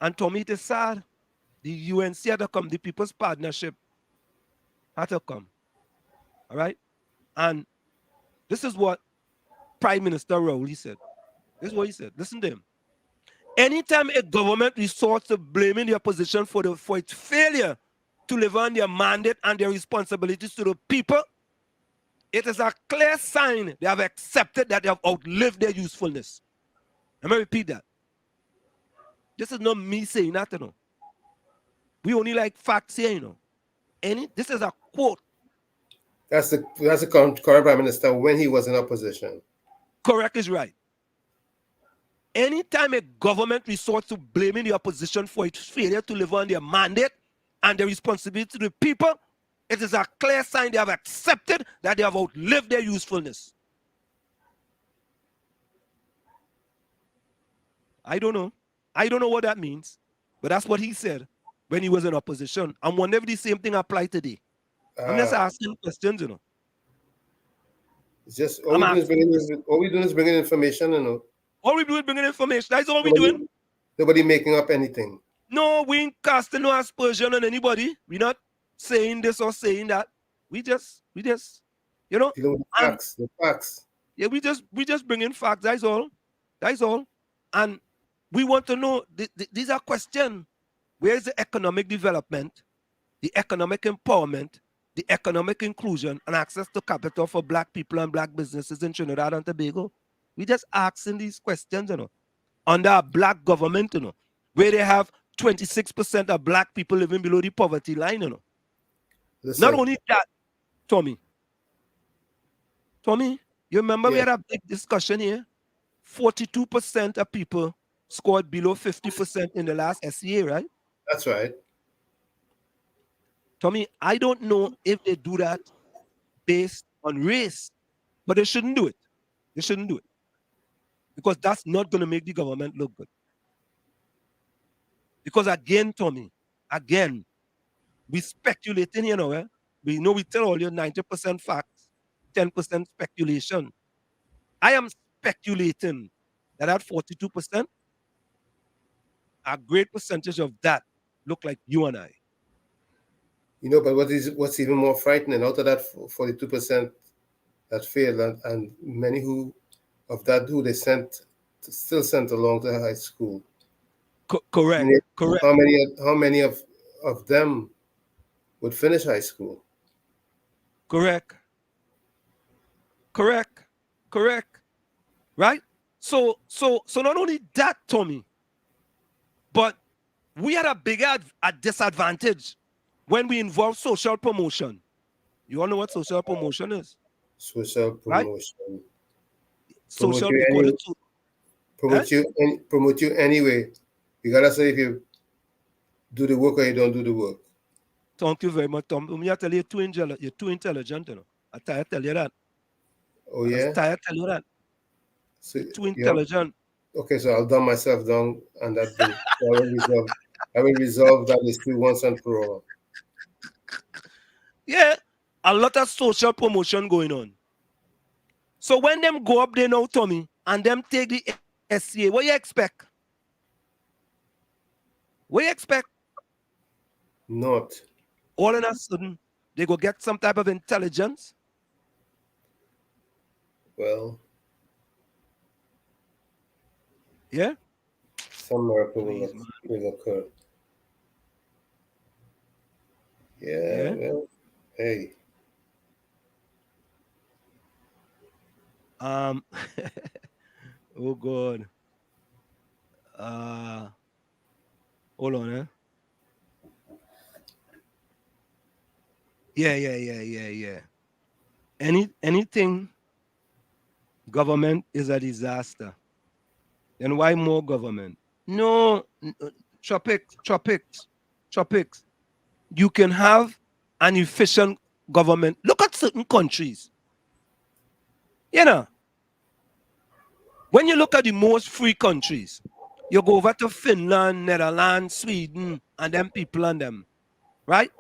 And Tommy, it is sad. The UNC had to come. The People's Partnership had to come. All right? And this is what Prime Minister Rowley said. This is what he said. Listen to him. Anytime a government resorts to blaming the opposition for its failure to live on their mandate and their responsibilities to the people, it is a clear sign they have accepted that they have outlived their usefulness. Let me repeat that. This is not me saying that, We only like facts here, This is a quote. That's the current Prime Minister when he was in opposition. Correct is right. Anytime a government resorts to blaming the opposition for its failure to live on their mandate and their responsibility to the people, it is a clear sign they have accepted that they have outlived their usefulness. I don't know. I don't know what that means, but that's what he said when he was in opposition. I'm wondering if the same thing applies today. I'm just asking questions, It's just all we doing is bringing information, All we do is bringing information. That's all we're doing. Nobody making up anything. No, we ain't casting no aspersion on anybody. We're not saying this or saying that. We just, the facts. Yeah, we just bring in facts. That's all. That's all. And we want to know, these are questions. Where is the economic development, the economic empowerment, the economic inclusion, and access to capital for black people and black businesses in Trinidad and Tobago? We just asking these questions, under a black government, where they have 26% of black people living below the poverty line, Not only that, Tommy, you remember we had a big discussion here? 42% of people scored below 50% in the last SCA, right? That's right. Tommy, I don't know if they do that based on race, but they shouldn't do it. They shouldn't do it. Because that's not going to make the government look good. Because again, Tommy, we speculating, we know we tell all you 90% facts, 10% speculation. I am speculating that at 42%, a great percentage of that look like you and I. But what's even more frightening, out of that 42% that failed, and many who they still sent along to high school. Correct. How many of them would finish high school? Correct. Right? So not only that, Tommy, but we had a bigger disadvantage when we involve social promotion. You all know what social promotion is? Social promotion. Right? Social promote you anyway. You gotta say if you do the work or you don't do the work. Thank you very much, Tom. I tell you, you're too intelligent, I tell you that. Oh yeah. I tell you that. So, too intelligent. Okay, so I'll dumb myself down and that I will resolve that issue once and for all. Yeah, a lot of social promotion going on. So when them go up there now, Tommy, and them take the SCA, what you expect? What you expect? Not. All of a sudden, they go get some type of intelligence. Well, yeah, some miracle will occur. Yeah, well, hey. Oh God. Hold on, Yeah. Anything government is a disaster. Then why more government? No, tropics. You can have an efficient government. Look at certain countries. You know, when you look at the most free countries, you go over to Finland, Netherlands, Sweden, and them people and them, right?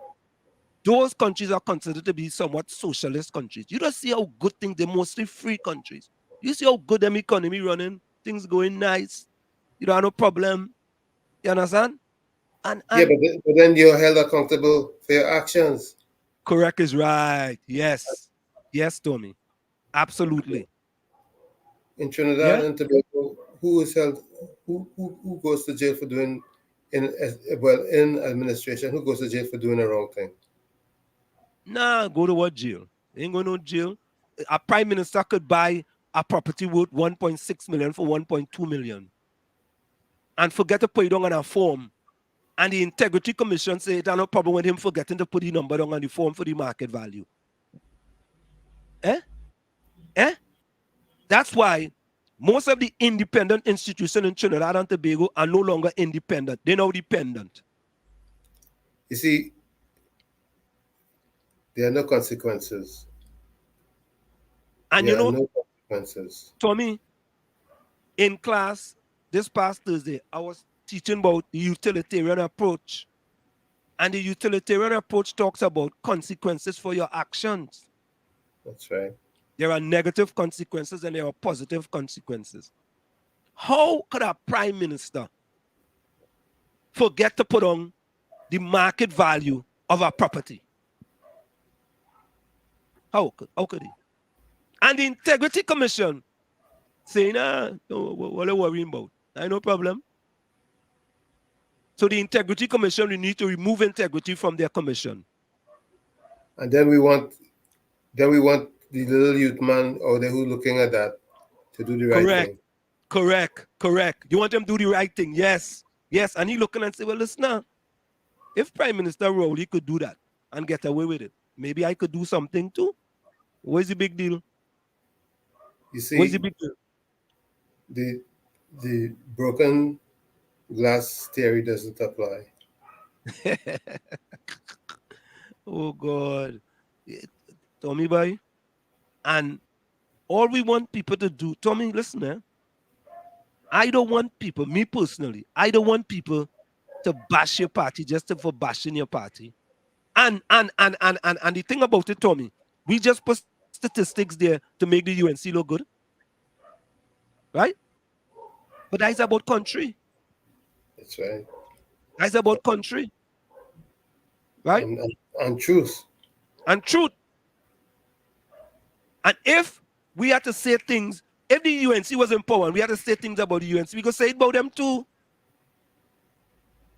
Those countries are considered to be somewhat socialist countries. You don't see how good things, they're mostly free countries. You see how good them economy running, things going nice. You don't have no problem. You understand? And Yeah, but then you're held accountable for your actions. Correct is right. Yes. Yes, Tommy. Absolutely. In Trinidad and Tobago, who is held? Who goes to jail for doing in administration? Who goes to jail for doing the wrong thing? Nah, go to what jail? Ain't going no jail. A prime minister could buy a property worth 1.6 million for 1.2 million, and forget to put it on a form. And the Integrity Commission say it had no problem with him forgetting to put the number on the form for the market value. That's why most of the independent institutions in Trinidad and Tobago are no longer independent. They're now dependent. You see, there are no consequences. And there are no consequences. Tommy, in class this past Thursday, I was teaching about the utilitarian approach. And the utilitarian approach talks about consequences for your actions. That's right. There are negative consequences and there are positive consequences. How could a prime minister forget to put on the market value of a property? How could he? And the Integrity Commission saying, what are you worrying about? I no problem. So the Integrity Commission, we need to remove integrity from their commission. And then we want the little youth man out there who's looking at that to do the right thing. Correct. You want them to do the right thing? Yes. And he looking and say, well, listen now, if Prime Minister Rowley could do that and get away with it, maybe I could do something too. What's the big deal? You see, what's the big deal? The broken glass theory doesn't apply. Oh God, Tommy boy, and all we want people to do, Tommy, listen, I don't want people, me personally, I don't want people to bash your party just for bashing your party. And the thing about it, Tommy, we just put statistics there to make the UNC look good, right? But that's about country. That's right. That's about country, right? And truth. And truth. And if we had to say things, if the UNC was in power and we had to say things about the UNC, we could say it about them too.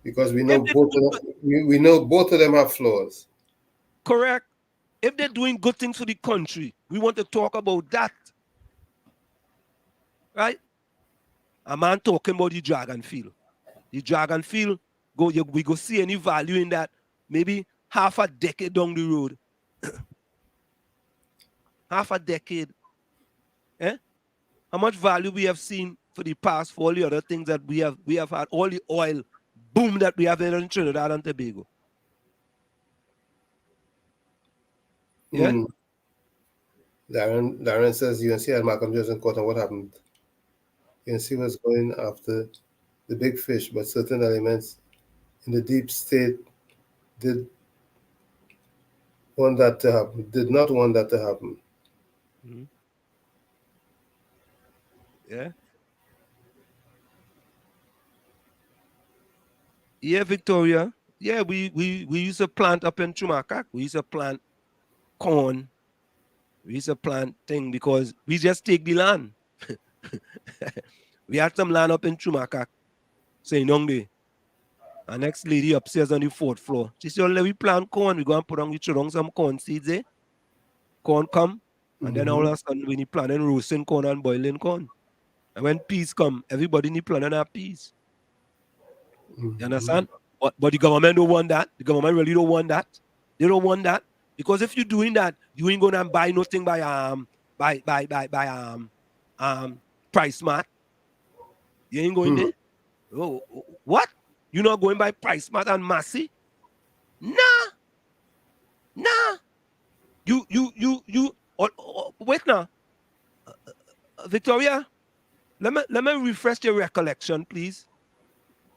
Because we know we know both of them have flaws. Correct. If they're doing good things for the country, we want to talk about that. Right? A man talking about the Dragon Field. The Dragon Field, we go see any value in that maybe half a decade down the road. Half a decade. How much value we have seen for the past for all the other things that we have had, all the oil boom that we have in Trinidad and Tobago. Yeah. Darren says UNC had Malcolm Johnson caught, and what happened? UNC was going after the big fish, but certain elements in the deep state did want that to happen, did not want that to happen. Mm-hmm. Yeah. Yeah, Victoria. Yeah, we used to plant up in Chumakak. We used to plant corn. We used to plant thing because we just take the land. We had some land up in Chumakak. Say Nongde. Our next lady upstairs on the 4th floor. She said, "Let we plant corn. We go and put on some corn seeds there. Corn come. And then all of a sudden when you planting roasting corn and boiling corn. And when peas come, everybody need planting our peas. You understand? But the government don't want that. The government really don't want that. They don't want that. Because if you're doing that, you ain't gonna buy nothing by Price Smart. You ain't going there. Oh, what? You not going by Price Smart and Massey? Nah. You wait now. Victoria, let me refresh your recollection, please.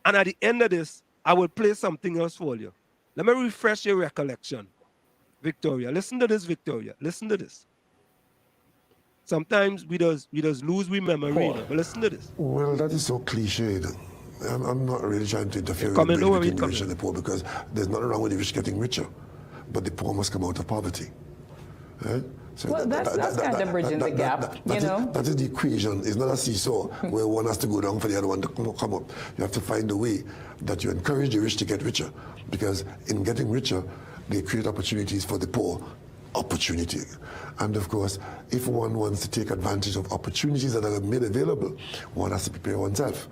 And at the end of this, I will play something else for you. Let me refresh your recollection. Victoria, listen to this, Victoria. Listen to this. Sometimes we just lose we memory, you know, but listen to this. Well, that is so cliched. I'm not really trying to interfere with between the rich and the poor, because there's nothing wrong with the rich getting richer, but the poor must come out of poverty. Right? So well, that's kind of bridging the gap, you know. That is the equation. It's not a seesaw where one has to go down for the other one to come up. You have to find a way that you encourage the rich to get richer, because in getting richer, they create opportunities for the poor. Opportunity. And of course, if one wants to take advantage of opportunities that are made available, one has to prepare oneself,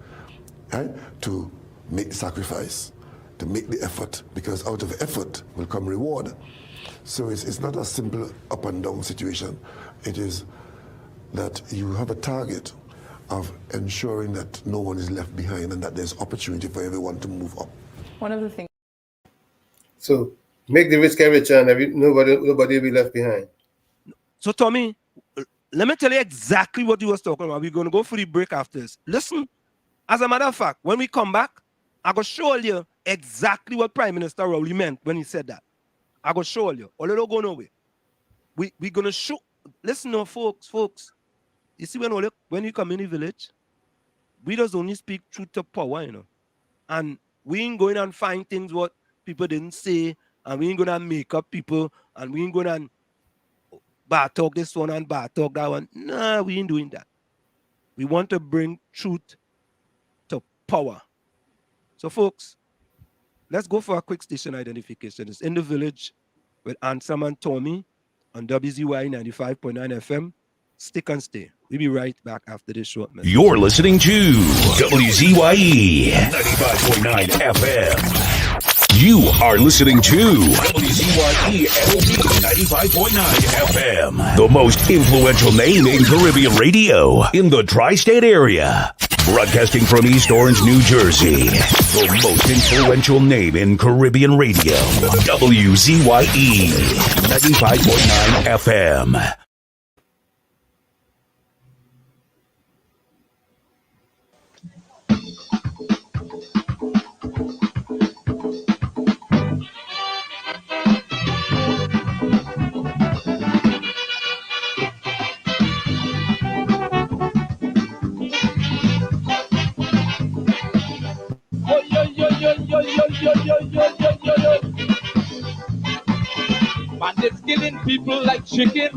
right? To make the sacrifice, to make the effort, because out of effort will come reward. So it's not a simple up and down situation. It is that you have a target of ensuring that no one is left behind and that there's opportunity for everyone to move up. One of the things. So make the rich get richer and nobody will be left behind. So Tommy, let me tell you exactly what you was talking about. We're going to go for the break after this. Listen, as a matter of fact, when we come back, I'm going to show you exactly what Prime Minister Rowley meant when he said that. I'm going to show you. Or it'll go nowhere. We're going to show. Listen now, folks. You see, when you come in the village, we just only speak truth to power, you know. And we ain't going and find things what people didn't say, and we ain't going to make up people, and we ain't going to bad talk this one and bad talk that one. Nah, we ain't doing that. We want to bring truth to power. So, folks, let's go for a quick station identification. It's In the Village with Ansam and Tommy on WZYE 95.9 FM. Stick and stay. We'll be right back after this short message. You're listening to WZYE 95.9 FM. You are listening to WZYE 95.9 FM, the most influential name in Caribbean radio in the tri-state area. Broadcasting from East Orange, New Jersey, the most influential name in Caribbean radio, WZYE 95.9 FM. Bandits killing people like chicken,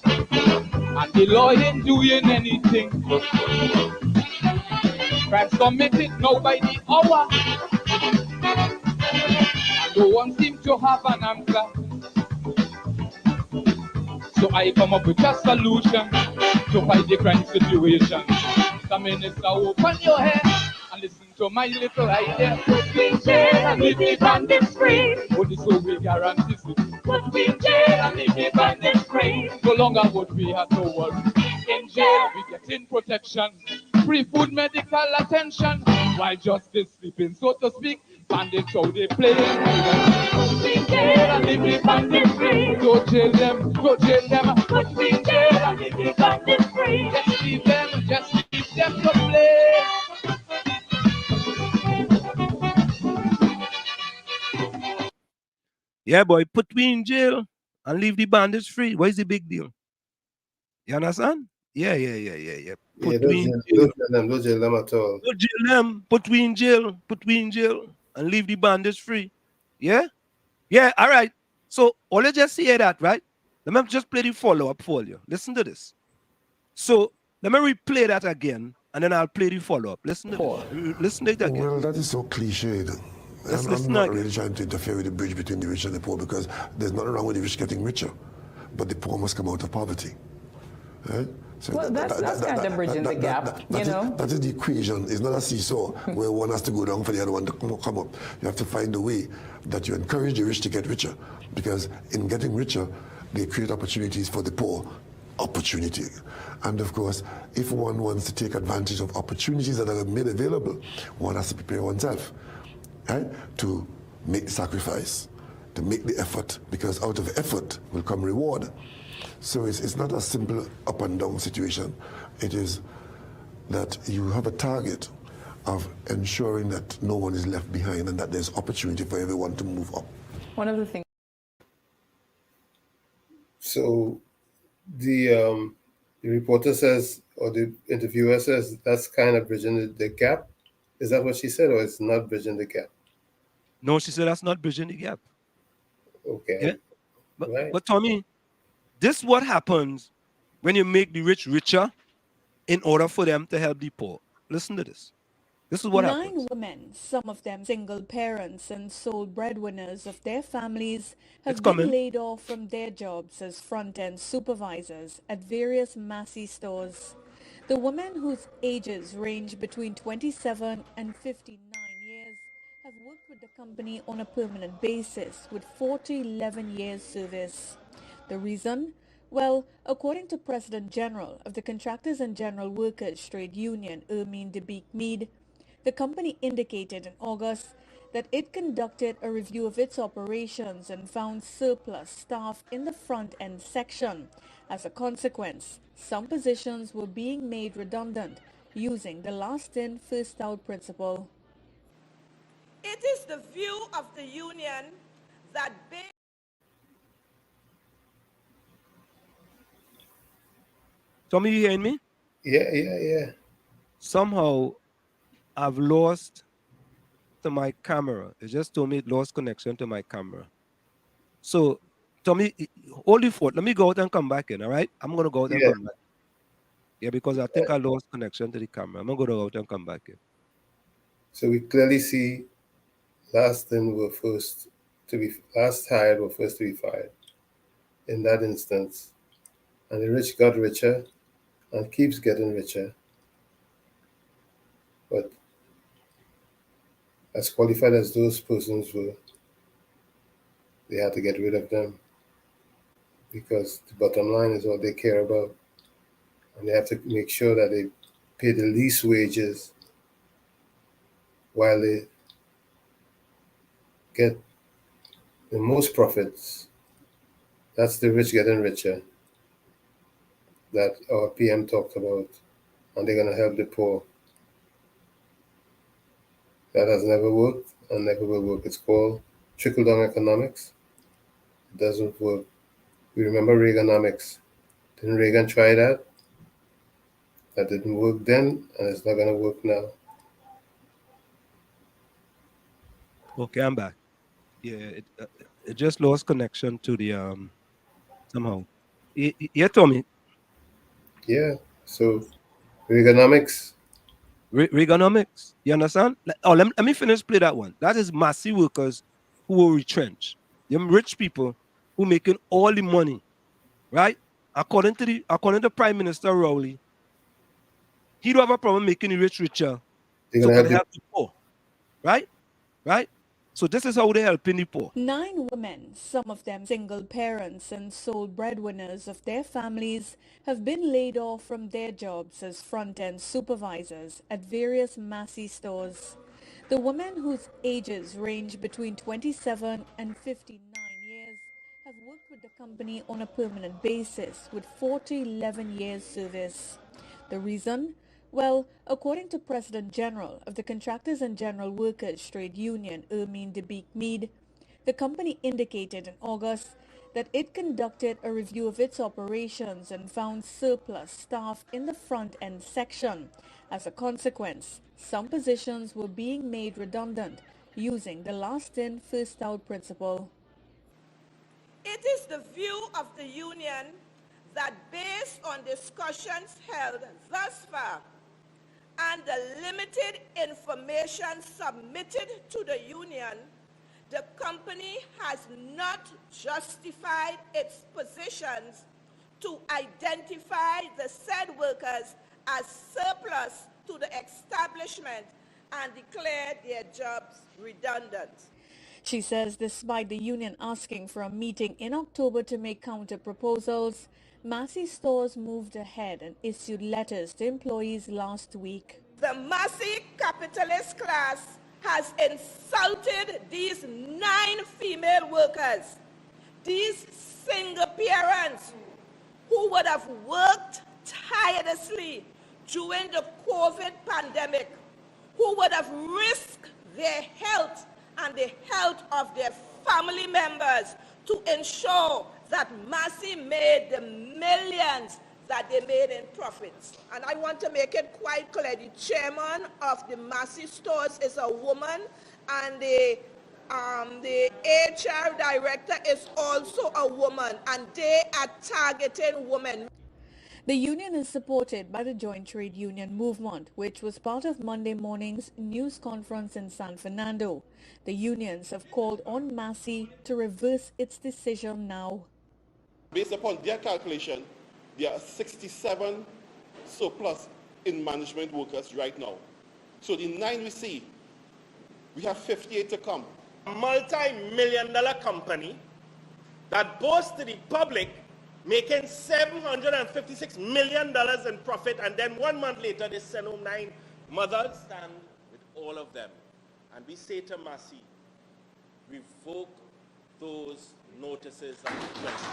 and the law ain't doing anything. Crimes committed now by the hour, and no one seems to have an answer. So I come up with a solution to fight the crime situation. The minister, open your head and listen to my little idea. Put me in jail and leave me bandits free. Would the so we guarantee it? Put me in jail and leave me bandits free. No longer would we have to worry. In jail we get in protection, free food, medical attention, while justice sleeping, so to speak. Bandits how they play. Put me in jail and leave me bandits free. Go jail them, go jail them. Put me in jail and leave me bandits free. Just leave them to play. Yeah, boy, put me in jail and leave the bandits free. What is the big deal? You understand? Yeah. Yeah, Put don't me in jail, jail. don't jail them at all. Don't jail them. Put me in jail. Put me in jail and leave the bandits free. Yeah? Yeah, all right. So, all you just hear that, right? Let me just play the follow-up for you. Listen to this. So, let me replay that again, and then I'll play the follow-up. Listen to this. Listen to it again. Well, that is so cliched. Let's I'm listen not again. really trying to interfere with the bridge between the rich and the poor because there's nothing wrong with the rich getting richer, but the poor must come out of poverty. Right? So Well, that's kind of bridging the gap, you know. That is the equation. It's not a seesaw where one has to go down for the other one to come up. You have to find a way that you encourage the rich to get richer, because in getting richer, they create opportunities for the poor. Opportunity. And of course, if one wants to take advantage of opportunities that are made available, one has to prepare oneself, right, to make the sacrifice, to make the effort, because out of effort will come reward. So it's not a simple up and down situation. It is that you have a target of ensuring that no one is left behind and that there's opportunity for everyone to move up. One of the things. So the reporter says, or the interviewer says, that's kind of bridging the gap. Is that what she said, or it's not bridging the gap? No, she said that's not bridging the gap. Okay. Yeah. But Tommy, this is what happens when you make the rich richer in order for them to help the poor. Listen to this. This is what happens. 9 women, some of them single parents and sole breadwinners of their families, have been laid off from their jobs as front-end supervisors at various Massey stores. The women, whose ages range between 27 and 59 years, have worked with the company on a permanent basis with 11 years service. The reason? Well, according to President General of the Contractors and General Workers Trade Union, Ermine DeBeek-Mead, the company indicated in August that it conducted a review of its operations and found surplus staff in the front-end section. As a consequence, some positions were being made redundant using the last-in, first-out principle. It is the view of the union that Tommy, you hearing me? Yeah. Somehow, I've lost to my camera. It just told me it lost connection to my camera. So, Tommy, hold the fort. Let me go out and come back in, all right? I'm going to go out and come back. Yeah, because I think I lost connection to the camera. I'm going to go out and come back in. So we clearly see last hired were first to be fired in that instance. And the rich got richer and keeps getting richer. But as qualified as those persons were, they had to get rid of them because the bottom line is what they care about. And they have to make sure that they pay the least wages while they get the most profits. That's the rich getting richer that our PM talked about, and they're going to help the poor. That has never worked and never will work. It's called trickle-down economics. It doesn't work. We remember Reaganomics. Didn't Reagan try that? That didn't work then, and it's not going to work now. Okay, I'm back. Yeah, it just lost connection to the somehow. Yeah, Tommy. Yeah. So Reaganomics. Reaganomics. You understand? Oh, let me finish play that one. That is Massey workers who were retrenched. Them rich people who making all the money, right? According to Prime Minister Rowley, he don't have a problem making the rich richer. So can help the poor, right? Right? So this is how they helping the poor. 9 women, some of them single parents and sole breadwinners of their families, have been laid off from their jobs as front-end supervisors at various Massey stores. The women, whose ages range between 27 and 59 years, have worked with the company on a permanent basis with 11 years service. The reason? Well, according to President General of the Contractors and General Workers Trade Union, Ermine DeBeek-Mead, The company indicated in August that it conducted a review of its operations and found surplus staff in the front-end section. As a consequence, some positions were being made redundant using the last-in, first-out principle. It is the view of the union that based on discussions held thus far and the limited information submitted to the union, the company has not justified its positions to identify the said workers as surplus to the establishment and declare their jobs redundant. She says despite the union asking for a meeting in October to make counter proposals, Massey Stores moved ahead and issued letters to employees last week. The Massey capitalist class has insulted these 9 female workers, these single parents who would have worked tirelessly during the COVID pandemic, who would have risked their health and the health of their family members to ensure that Massey made the millions that they made in profits. And I want to make it quite clear, the chairman of the Massey Stores is a woman, and the HR director is also a woman, and they are targeting women. The union is supported by the Joint Trade Union Movement, which was part of Monday morning's news conference in San Fernando. The unions have called on Massey to reverse its decision now. Based upon their calculation, there are 67 surplus in management workers right now. So the 9 we see, we have 58 to come. A multi-million-dollar company that boasts to the public making $756 million in profit, and then 1 month later they send home 9 mothers, stand with all of them. And we say to Massey, revoke those notices of request.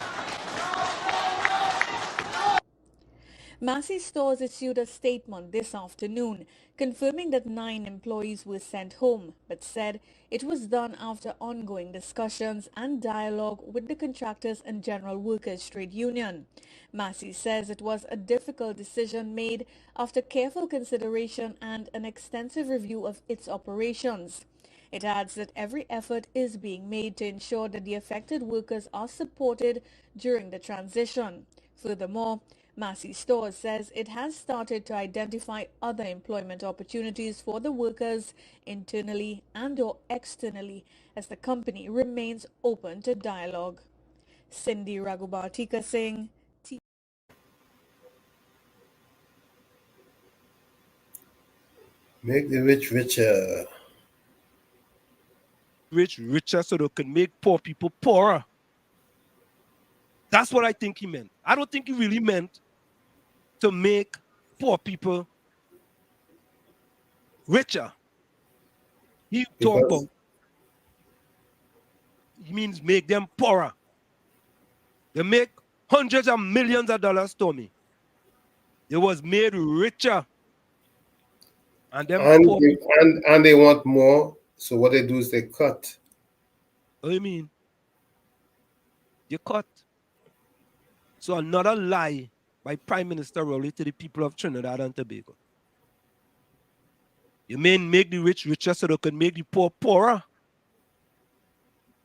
Massey Stores issued a statement this afternoon confirming that 9 employees were sent home, but said it was done after ongoing discussions and dialogue with the Contractors and General Workers Trade Union. Massey says it was a difficult decision made after careful consideration and an extensive review of its operations. It adds that every effort is being made to ensure that the affected workers are supported during the transition. Furthermore, Massey Stores says it has started to identify other employment opportunities for the workers internally and or externally as the company remains open to dialogue. Cindy Raghubartika Singh. Make the rich richer. Rich richer so they can make poor people poorer. That's what I think he meant. I don't think he really meant to make poor people richer. He means make them poorer. They make hundreds of millions of dollars, Tommy. They was made richer. And they want more, so what they do is they cut. What do you mean? You cut. So another lie by Prime Minister Rowley to the people of Trinidad and Tobago. You mean make the rich richer so they can make the poor poorer?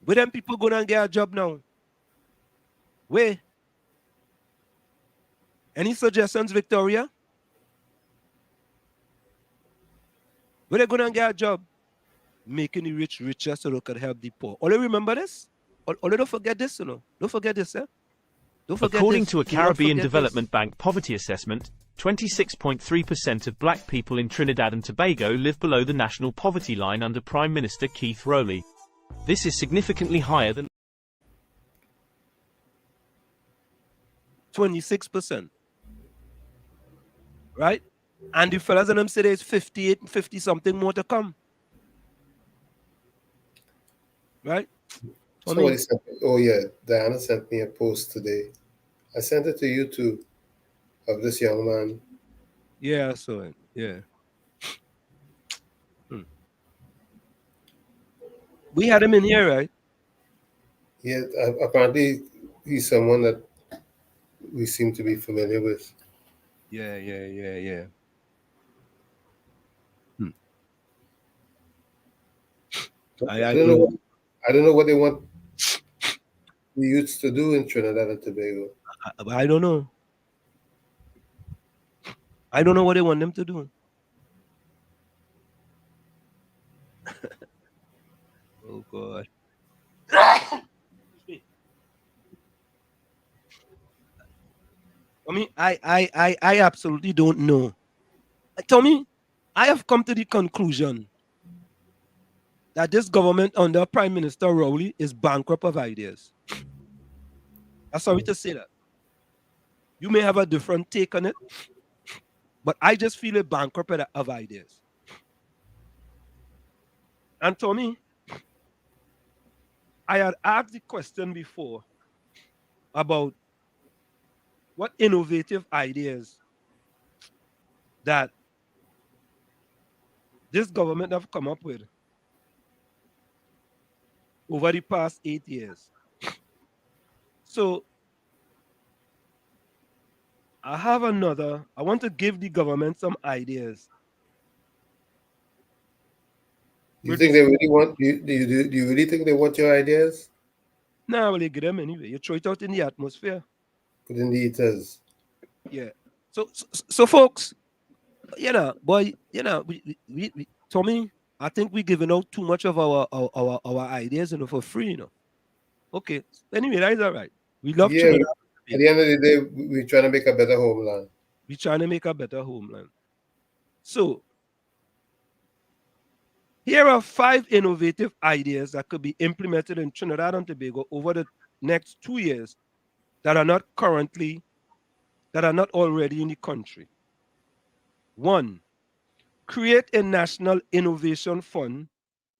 Where them people going to get a job now? Where? Any suggestions, Victoria? Where they going to get a job? Making the rich richer so they can help the poor. Only remember this? Only don't forget this, you know. Don't forget this, eh? According to a Caribbean Development Bank poverty assessment, 26.3% of black people in Trinidad and Tobago live below the national poverty line under Prime Minister Keith Rowley. This is significantly higher than 26%. Right? And the fellas in them say there's 58 and 50 something more to come. Right? Somebody sent me, oh yeah, Diana sent me a post today. I sent it to you too, of this young man. Yeah, I saw it. Yeah. We had him in here, right? Yeah, apparently he's someone that we seem to be familiar with. Yeah. I don't know. I don't know what they want the youths to do in Trinidad and Tobago. I don't know. I don't know what they want them to do. Oh God. I absolutely don't know. Tommy, I have come to the conclusion that this government under Prime Minister Rowley is bankrupt of ideas. I'm sorry to say that. You may have a different take on it, but I just feel it bankrupt of ideas. And Tommy, I had asked the question before about what innovative ideas that this government have come up with over the past 8 years. So I want to give the government some ideas. You think they really want? Do you really think they want your ideas? No, well, you get them anyway. You throw it out in the atmosphere. Put in the eaters. Yeah. So folks, boy, Tommy, I think we're giving out too much of our ideas, for free, Okay. Anyway, that is all right. We love Yeah. Trinidad. At the end of the day, we're trying to make a better homeland. We're trying to make a better homeland. So here are 5 innovative ideas that could be implemented in Trinidad and Tobago over the next 2 years that are not already in the country. 1, create a national innovation fund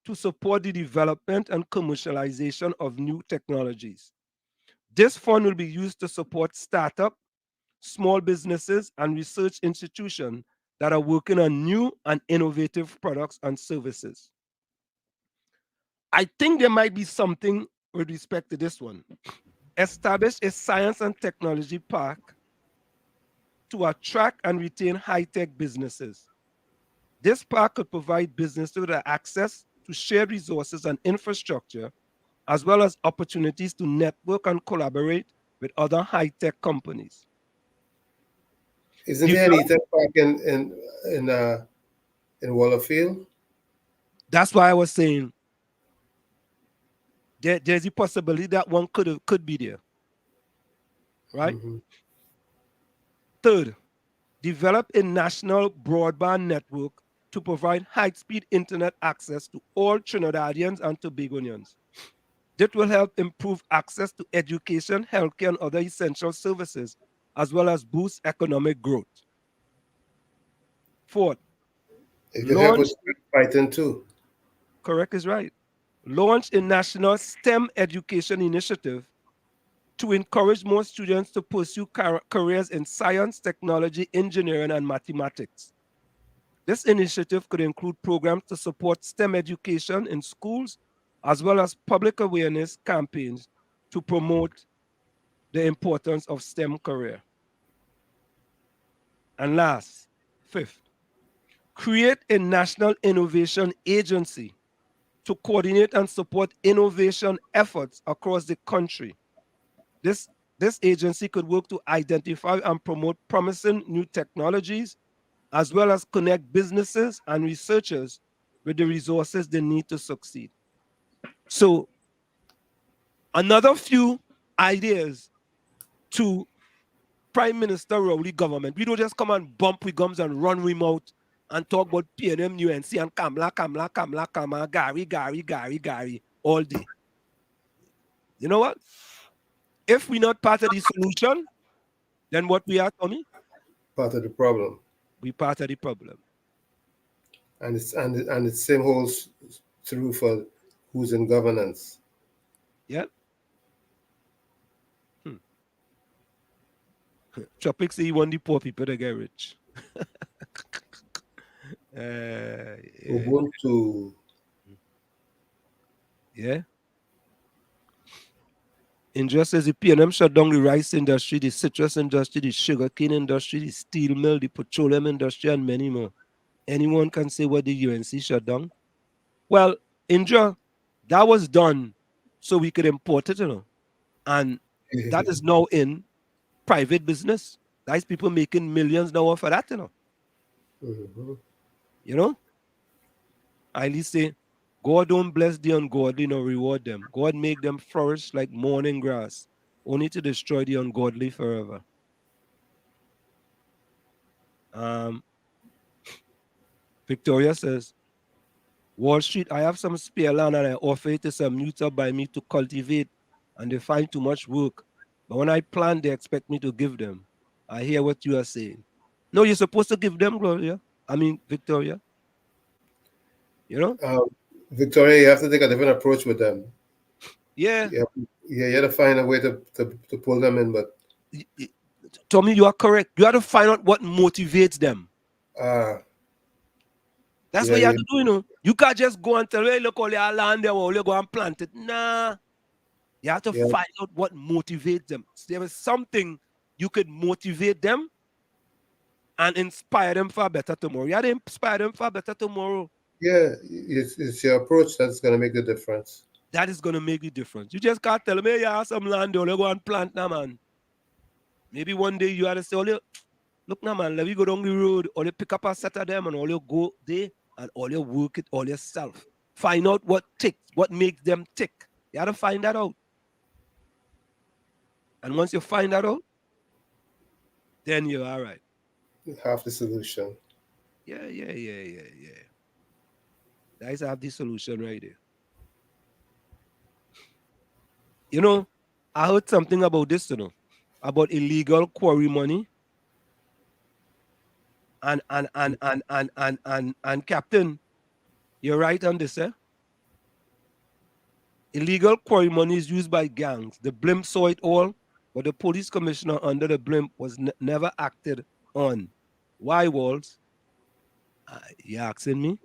to support the development and commercialization of new technologies. This fund will be used to support startup, small businesses, and research institutions that are working on new and innovative products and services. I think there might be something with respect to this one. Establish a science and technology park to attract and retain high-tech businesses. This park could provide businesses with access to shared resources and infrastructure, as well as opportunities to network and collaborate with other high-tech companies. Isn't there an e-tech park in Wallerfield? That's why I was saying there's a possibility that one could be there, right? Mm-hmm. 3rd, develop a national broadband network to provide high-speed internet access to all Trinidadians and Tobagonians. This will help improve access to education, healthcare, and other essential services, as well as boost economic growth. 4th, it could help with fighting too. Correct is right. Launch a national STEM education initiative to encourage more students to pursue careers in science, technology, engineering, and mathematics. This initiative could include programs to support STEM education in schools, as well as public awareness campaigns to promote the importance of STEM career. And last, 5th, create a national innovation agency to coordinate and support innovation efforts across the country. This agency could work to identify and promote promising new technologies, as well as connect businesses and researchers with the resources they need to succeed. So, another few ideas to Prime Minister Rowley government. We don't just come and bump with gums and run with mouth and talk about PNM, UNC, and Kamla, Gary all day. You know what? If we're not part of the solution, then what we are, Tommy? Part of the problem. We part of the problem. And the same holds true for who's in governance. Yeah. Tropics say you want the poor people to get rich. Yeah. Ubuntu. Yeah. Indra says the PNM shut down the rice industry, the citrus industry, the sugarcane industry, the steel mill, the petroleum industry, and many more. Anyone can say what the UNC shut down? Well, Indra, that was done so we could import it, and that is now in private business. That's people making millions now for that, Mm-hmm. I at least say, God don't bless the ungodly nor reward them. God make them flourish like morning grass, only to destroy the ungodly forever. Victoria says, Wall Street, I have some spare land and I offer it to some youth by me to cultivate, and they find too much work. But when I plant, they expect me to give them. I hear what you are saying. No, you're supposed to give them, Gloria. Victoria. Victoria, you have to take a different approach with them. Yeah. Yeah, you have to find a way to pull them in, but Tommy, you are correct. You have to find out what motivates them. That's what you have to do, You can't just go and tell, hey, look, all your land there, all you go and plant it. Nah. You have to find out what motivates them. So there is something you could motivate them and inspire them for a better tomorrow. You have to inspire them for a better tomorrow. Yeah, it's your approach that's going to make the difference. That is going to make the difference. You just can't tell them, hey, you have some land, you go and plant now, man. Maybe one day you have to say, look now, man, let me go down the road, or you pick up a set of them and all you go there and all you work it all yourself. Find out what makes them tick. You have to find that out. And once you find that out, then you're all right. Half the solution. Yeah. Guys have the solution right there. I heard something about this, about illegal quarry money. And Captain, you're right on this, eh? Illegal quarry money is used by gangs. The blimp saw it all, but the police commissioner under the blimp was never acted on. Why, Walls? You asking me?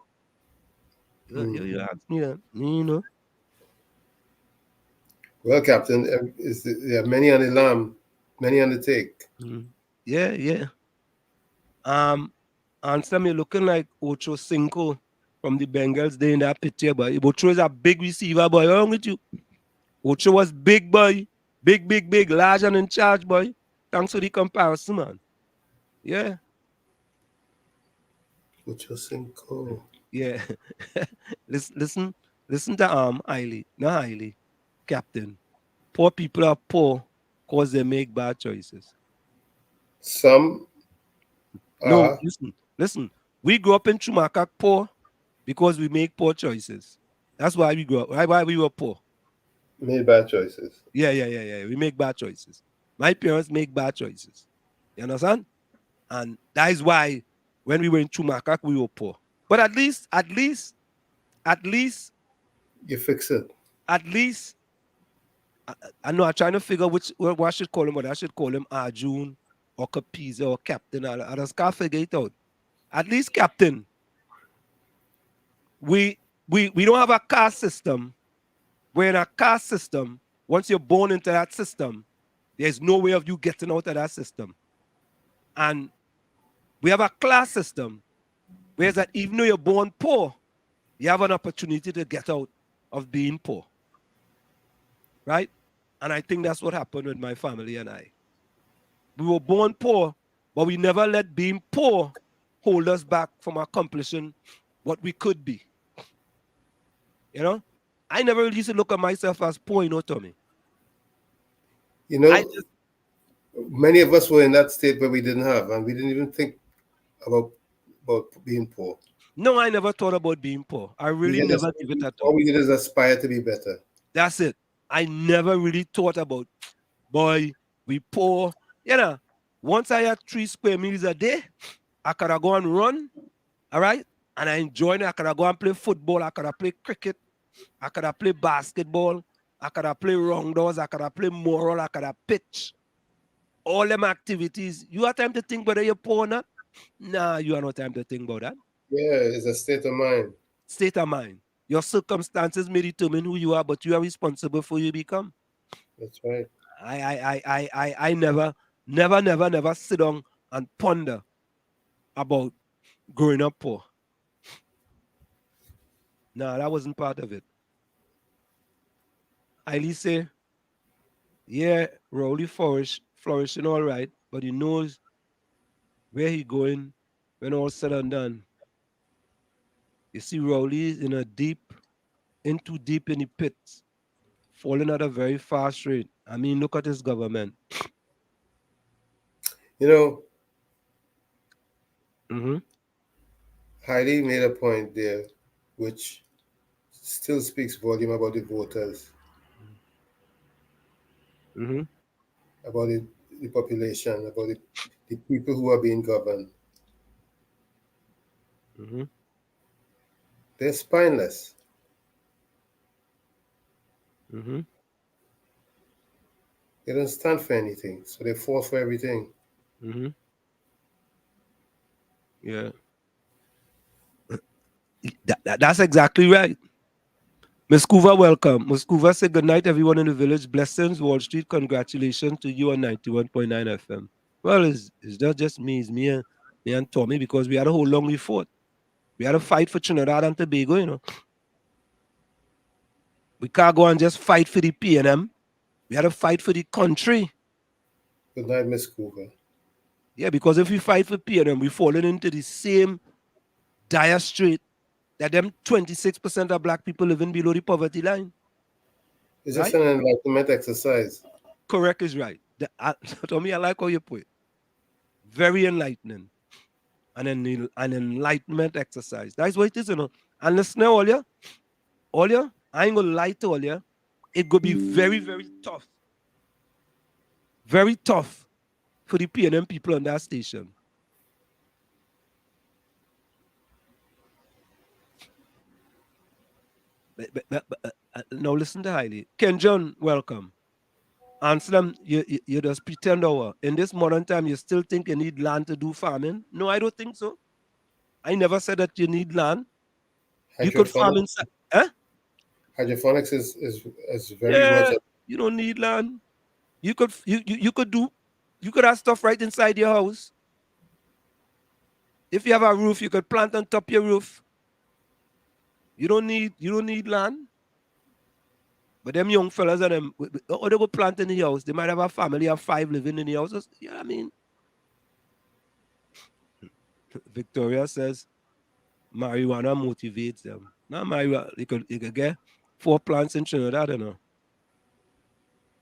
You ask me that. Me, Well, Captain, there are many on the lam, many on the take. Yeah. And some you looking like Ocho Cinco from the Bengals there in that picture, boy. Ocho is a big receiver, boy. What's wrong with you? Ocho was big, boy. Big, large and in charge, boy. Thanks for the comparison, man. Yeah. Ocho Cinco. Yeah. Listen to Hailey. Not Hailey. Captain. Poor people are poor because they make bad choices. Some No, listen. We grew up in Chumakak poor because we make poor choices. That's why we grew up. Why we were poor. Made bad choices. Yeah. We make bad choices. My parents make bad choices. You understand? And that is why when we were in Chumakak, we were poor. But at least you fix it. At least I know I'm trying to figure what I should call him, whether I should call him Arjun or Capiza or Captain. I just can't figure it out. At least Captain. We don't have a caste system. We're in a caste system. Once you're born into that system, there's no way of you getting out of that system. And we have a class system, whereas that even though you're born poor, you have an opportunity to get out of being poor. Right? And I think that's what happened with my family and I. We were born poor, but we never let being poor hold us back from accomplishing what we could be. I never really used to look at myself as poor, Tommy. Many of us were in that state where we didn't have, and we didn't even think about being poor. No, I never thought about being poor. I really never gave it a thought. All we did is aspire to be better. That's it. I never really thought about, boy, we poor. Once I had 3 square meals a day, I could have go and run, all right? And I enjoyed it. I could have go and play football. I could have played cricket. I could have played basketball. I could have played rounders. I could have played moral. I could have pitched. All them activities. You have time to think whether you're poor or not? Nah, you have no time to think about that. Yeah, it's a state of mind. State of mind. Your circumstances may determine who you are, but you are responsible for who you become. That's right. I never sit down and ponder about growing up poor. No, that wasn't part of it. I say, yeah, Rowley flourishing all right, but he knows where he going when all said and done. You see, Rowley is in too deep in the pits, falling at a very fast rate. I mean, look at his government. You know, Mm-hmm. Heidi made a point there, which still speaks volume about the voters, Mm-hmm. about the population, about the people who are being governed. Mm-hmm. They're spineless. Mm-hmm. They don't stand for anything, so they fall for everything. Mm-hmm. Yeah. That's exactly right. Ms. Coover, welcome. Ms. Coover said, good night, everyone in the village. Blessings, Wall Street. Congratulations to you on 91.9 FM. Well, it's not just me. It's me and Tommy, because we had a whole long fought. We had a fight for Trinidad and Tobago, you know. We can't go and just fight for the PNM. We had to fight for the country. Good night, Miss Coover. Yeah, because if we fight for PNM, we're falling into the same dire strait that them 26% of black people living below the poverty line. It's just an enlightenment exercise. Correct is right. Tommy, I like how you put it. Very enlightening. An enlightenment exercise. That's what it is, you know. And listen, all you, I ain't gonna lie to all you. It could be very, very tough. Very tough for the PNM people on that station. But now listen to Hailey. Ken John, welcome. Anselm, you just pretend over. In this modern time, you still think you need land to do farming? No, I don't think so. I never said that you need land. You could farm inside. Huh? Hydroponics is very much. You don't need land. You could have stuff right inside your house. If you have a roof, you could plant on top of your roof. You don't need land. But them young fellas and them, or they go plant in the house. They might have a family of 5 living in the house. Yeah, I mean. Victoria says marijuana motivates them. Not marijuana. You could get 4 plants in Trinidad, you know.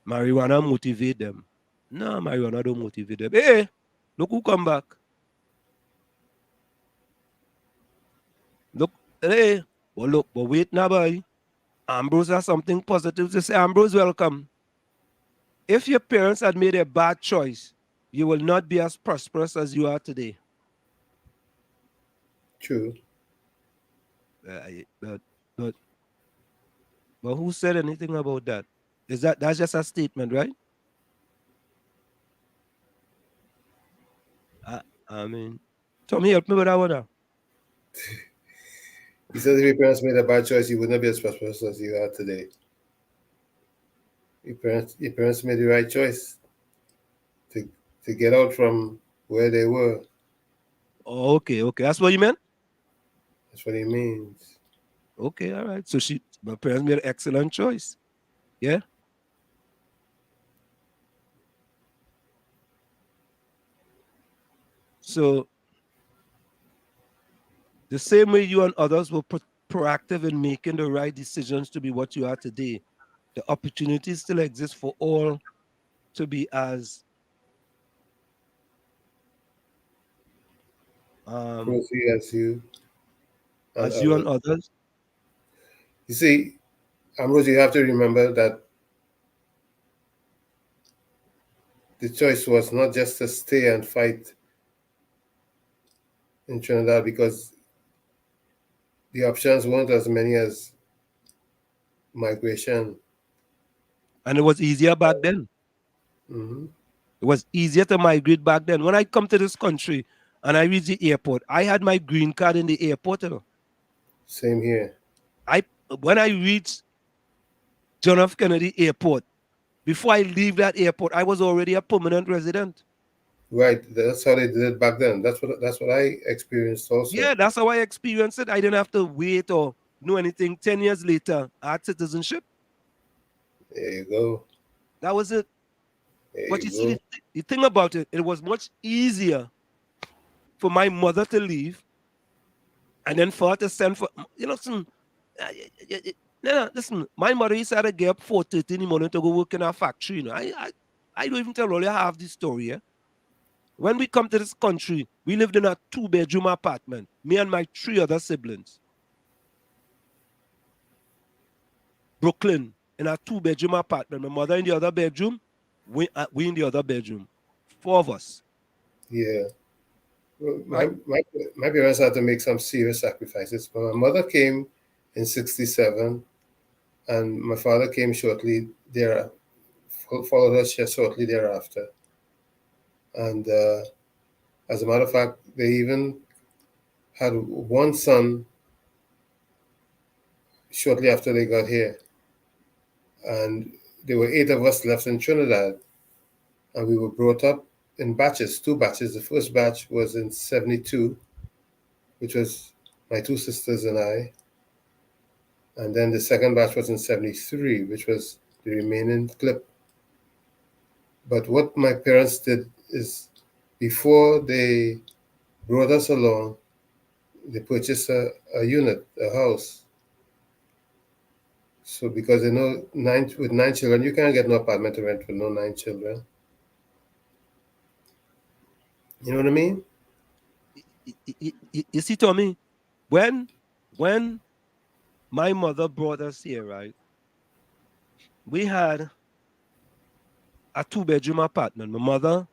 Marijuana motivate them. No, marijuana don't motivate them. Hey, look who come back. Look, hey, but wait now, boy. Ambrose has something positive to say. Ambrose, welcome. If your parents had made a bad choice, you will not be as prosperous as you are today. True. But who said anything about that? That's just a statement, right? I mean, Tommy, help me with that one. He says if your parents made a bad choice, you would not be as prosperous as you are today. Your parents made the right choice to get out from where they were. Oh, okay. That's what you meant? That's what he means. Okay, all right. So my parents made an excellent choice. Yeah? So the same way you and others were proactive in making the right decisions to be what you are today, the opportunities still exist for all to be as closely as you and others. You see, Ambrose, you have to remember that the choice was not just to stay and fight in Trinidad, because the options weren't as many as migration. And it was easier back then. Mm-hmm. It was easier to migrate back then. When I come to this country and I reach the airport, I had my green card in the airport. You know? Same here. When I reached John F. Kennedy Airport, before I leave that airport, I was already a permanent resident. Right, that's how they did it back then. That's what I experienced also. Yeah, that's how I experienced it. I didn't have to wait or know anything. 10 years later, I had citizenship. There you go. That was it. There But you you see, go. the thing about it, it was much easier for my mother to leave and then for her to send for, listen, listen, my mother used to have to get up 4:30 in the morning to go work in a factory. I don't even tell all you half the story. Yeah? When we come to this country, we lived in a 2-bedroom apartment, me and my 3 other siblings. Brooklyn, in a 2-bedroom apartment. My mother in the other bedroom, we in the other bedroom. 4 of us. Yeah. Well, my parents had to make some serious sacrifices. But my mother came in 1967, and my father came shortly there, followed us shortly thereafter. And as a matter of fact, they even had one son shortly after they got here. And there were 8 of us left in Trinidad. And we were brought up in batches, 2 batches. The first batch was in 1972, which was my 2 sisters and I. And then the second batch was in 1973, which was the remaining clip. But what my parents did is, before they brought us along, they purchased a unit, a house. So because they know with 9 children, you can't get no apartment to rent with no 9 children. You know what I mean? You see, Tommy, when my mother brought us here, right? We had a 2-bedroom apartment. My mother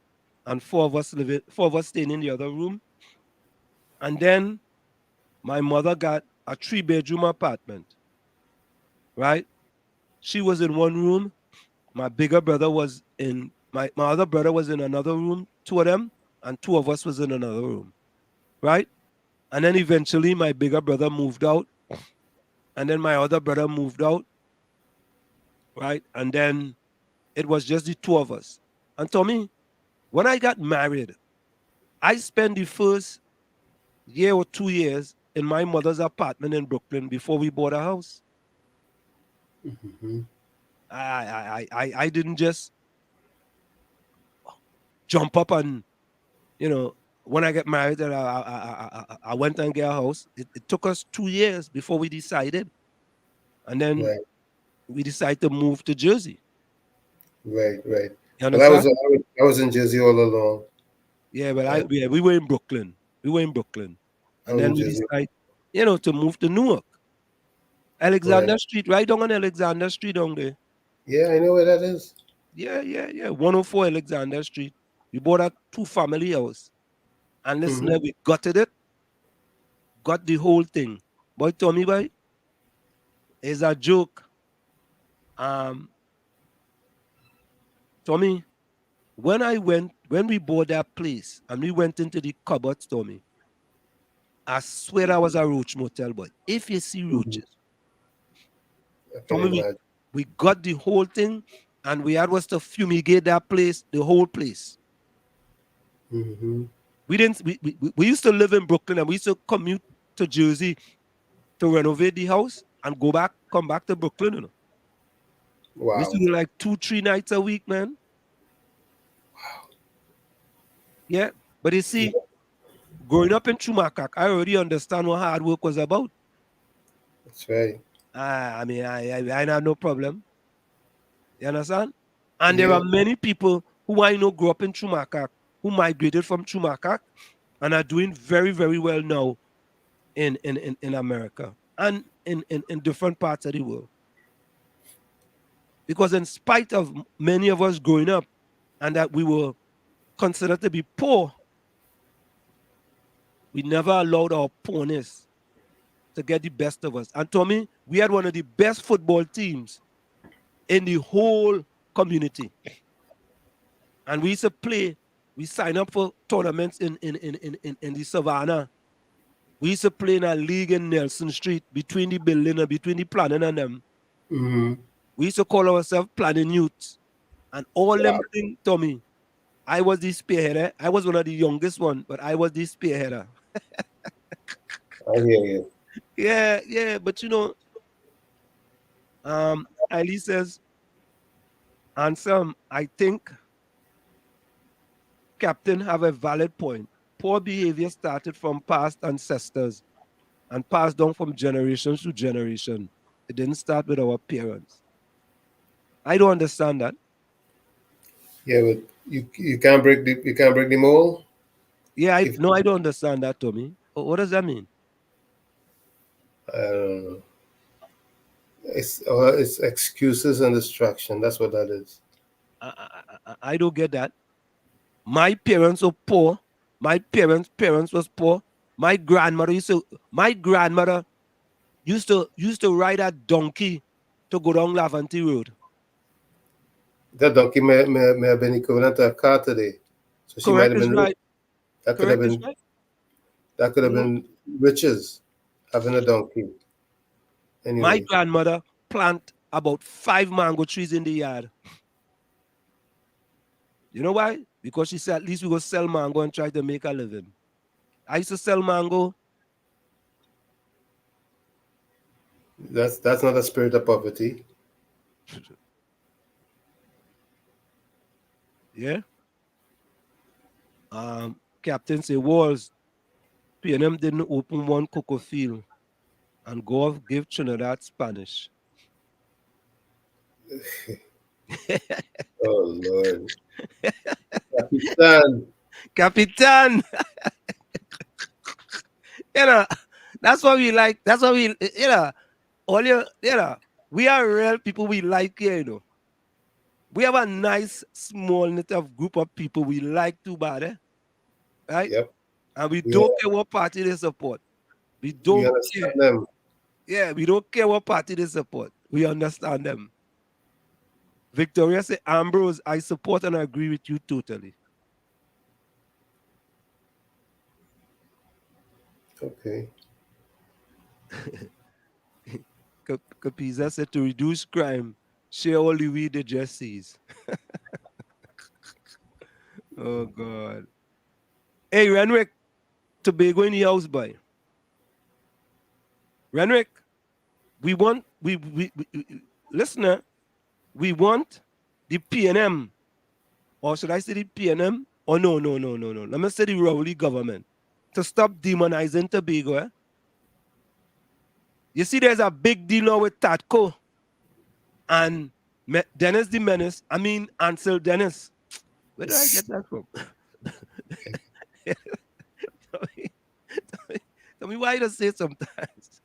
and 4 of us staying in the other room. And then my mother got a 3-bedroom apartment. Right? She was in one room. My bigger brother was in my other brother was in another room, 2 of them, and 2 of us was in another room. Right? And then eventually my bigger brother moved out. And then my other brother moved out. Right? And then it was just the 2 of us. And Tommy, when I got married, I spent the first year or 2 years in my mother's apartment in Brooklyn before we bought a house. Mm-hmm. I didn't just jump up and, when I get married, I went and get a house. It took us 2 years before we decided. And then we decided to move to Jersey. Right. You But I was in Jersey all along. Yeah, but we were in Brooklyn. And then we decided, to move to Newark. Alexander Street, right down on Alexander Street down there. Yeah, I know where that is. Yeah. 104 Alexander Street. We bought a 2-family house. And listen, we gutted it. Got the whole thing. Boy, Tommy, boy, is a joke. Tommy, when we bought that place and we went into the cupboards, Tommy, I swear I was a roach motel, boy. If you see roaches, Tommy, we got the whole thing, and we had was to fumigate that place, the whole place. Mm-hmm. We used to live in Brooklyn, and we used to commute to Jersey to renovate the house and come back to Brooklyn. Wow. We used to do like 2-3 nights a week, man. Wow. Yeah, but you see, growing up in Chumakak, I already understand what hard work was about. That's right. I mean, I have no problem. You understand? And there are many people who I know grew up in Chumakak, who migrated from Chumakak, and are doing very, very well now in America and in different parts of the world. Because in spite of many of us growing up and that we were considered to be poor, we never allowed our poorness to get the best of us. And Tommy, we had one of the best football teams in the whole community. And we used to play, we signed up for tournaments in the Savannah. We used to play in a league in Nelson Street between the building and between the planning and them. Mm-hmm. We used to call ourselves planning youths. And all them thing, Tommy, I was the spearheader. I was one of the youngest one, but I was the spearheader. I hear you. Yeah, but you know, Ali says, Ansem, I think Captain have a valid point. Poor behavior started from past ancestors and passed down from generation to generation. It didn't start with our parents. I don't understand that. Yeah, but you can't break the mold. Yeah, I don't understand that, Tommy. What does that mean? I don't know. It's excuses and distraction. That's what that is. I don't get that. My parents were poor. My parents was poor. My grandmother used to ride a donkey to go down Laventry Road. That donkey may have been equivalent to a car today. So she might Correct have is been right. that could have been Right. that could have been riches having a donkey. Anyway. My grandmother plant about 5 mango trees in the yard. You know why? Because she said at least we go sell mango and try to make a living. I used to sell mango. That's not a spirit of poverty. Yeah. Captain say Walls, PNM didn't open one cocoa field and Gulf give Trinidad Spanish. Oh Lord. Capitan. You know, that's what we like. That's what we, we are real people we like here, you know. We have a nice small knit of group of people we like too bad, right? Yep. And we don't care what party they support. We don't care. Them. Yeah, we don't care what party they support. We understand them. Victoria said, Ambrose, I support and agree with you totally. Okay. Capiza said to reduce crime, share all the weed they just sees. Oh God. Hey, Renwick, Tobago in the house, boy. Renwick, we listener, we want the PNM, or should I say the PNM? Oh no. Let me say the Rowley government to stop demonizing Tobago. Eh? You see, there's a big deal now with Tatco and Dennis the Menace. I mean, Ansel Dennis. Where did I get that from? Tell me why you don't say it sometimes.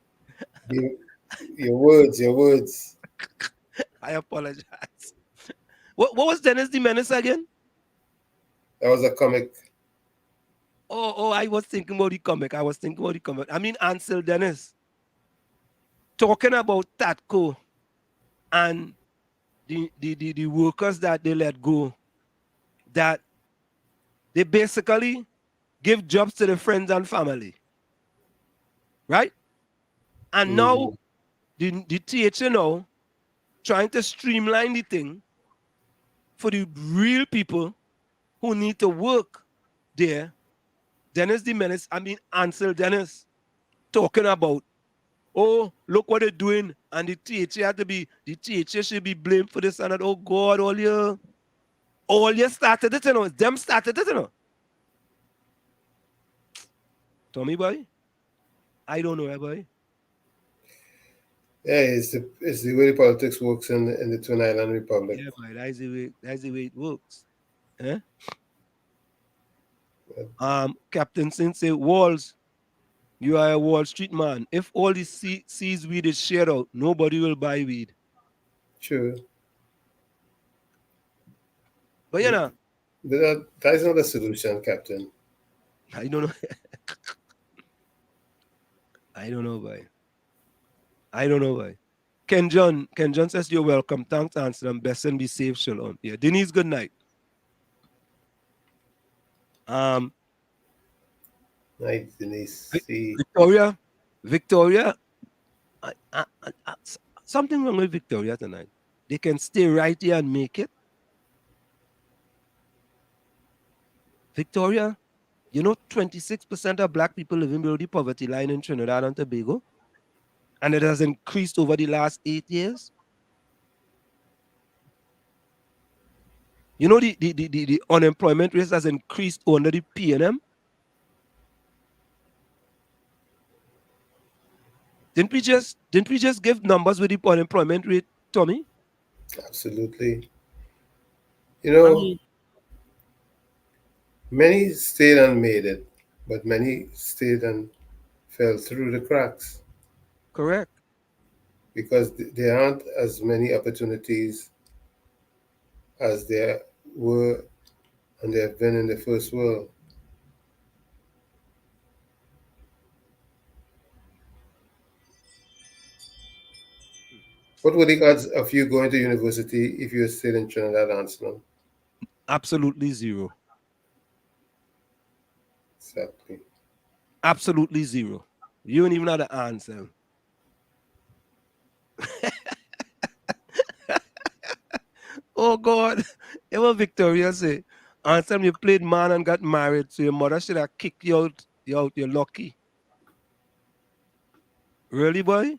Your words. I apologize. What was Dennis the Menace again? That was a comic. Oh, I was thinking about the comic. I mean, Ansel Dennis. Talking about Tatco and the workers that they let go, that they basically give jobs to their friends and family. Right? And now the TH now trying to streamline the thing for the real people who need to work there. Dennis the Menace, Ansel Dennis, talking about, oh, look what they're doing, and the THA should be blamed for this and that. Oh God, all you started it, you know. Them started it, you know. Tommy boy, I don't know, boy. Yeah, it's the way politics works in the Twin Island Republic. Yeah, boy, that's the way it works. Eh? Captain Sin say, Walls, you are a Wall Street man. If all the seas weed is shared out, nobody will buy weed. True. But you know, that is not a solution, Captain. I don't know. I don't know, boy. Ken John says you're welcome. Thanks, answer and best and be safe, shalom. Yeah, Denise, good night. Night, Denise. Victoria, something wrong with Victoria tonight. They can stay right here and make it. Victoria, you know 26% of black people living below the poverty line in Trinidad and Tobago? And it has increased over the last 8 years. You know the unemployment rate has increased under the PNM. Didn't we just give numbers with the unemployment rate, Tommy? Absolutely. You know, many stayed and made it, but many stayed and fell through the cracks. Correct. Because there aren't as many opportunities as there were and there have been in the first world. What were the odds of you going to university if you were still in Trinidad, Anselm? Absolutely zero. Exactly. Absolutely zero. You don't even have the answer. Oh God. It was Victoria say, Anselm, you played man and got married, so your mother should have kicked you out. You're lucky. Really, boy?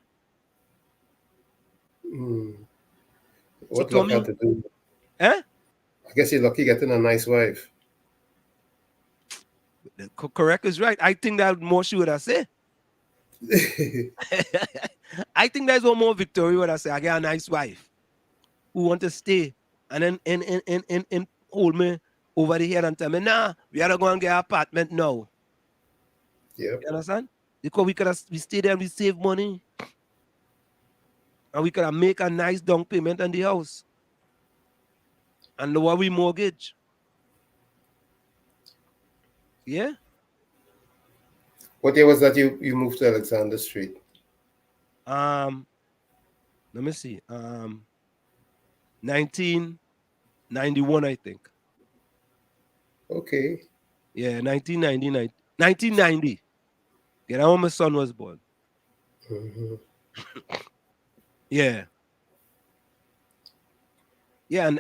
What So luck had Tommy, to do? eh? I guess you're lucky getting a nice wife. Correct is right. I think that more she would have said. I think that's what more Victoria would have said. I get a nice wife who want to stay and then in hold me over the head and tell me, nah, we gotta go and get an apartment now. Yeah. You understand? Because we stay there and we save money. And we could have make a nice down payment on the house. And lower we mortgage. Yeah? What year was that you moved to Alexander Street? Let me see. 1991, I think. Okay. Yeah, 1990. Yeah, that's when my son was born. Mm-hmm. Yeah. Yeah, and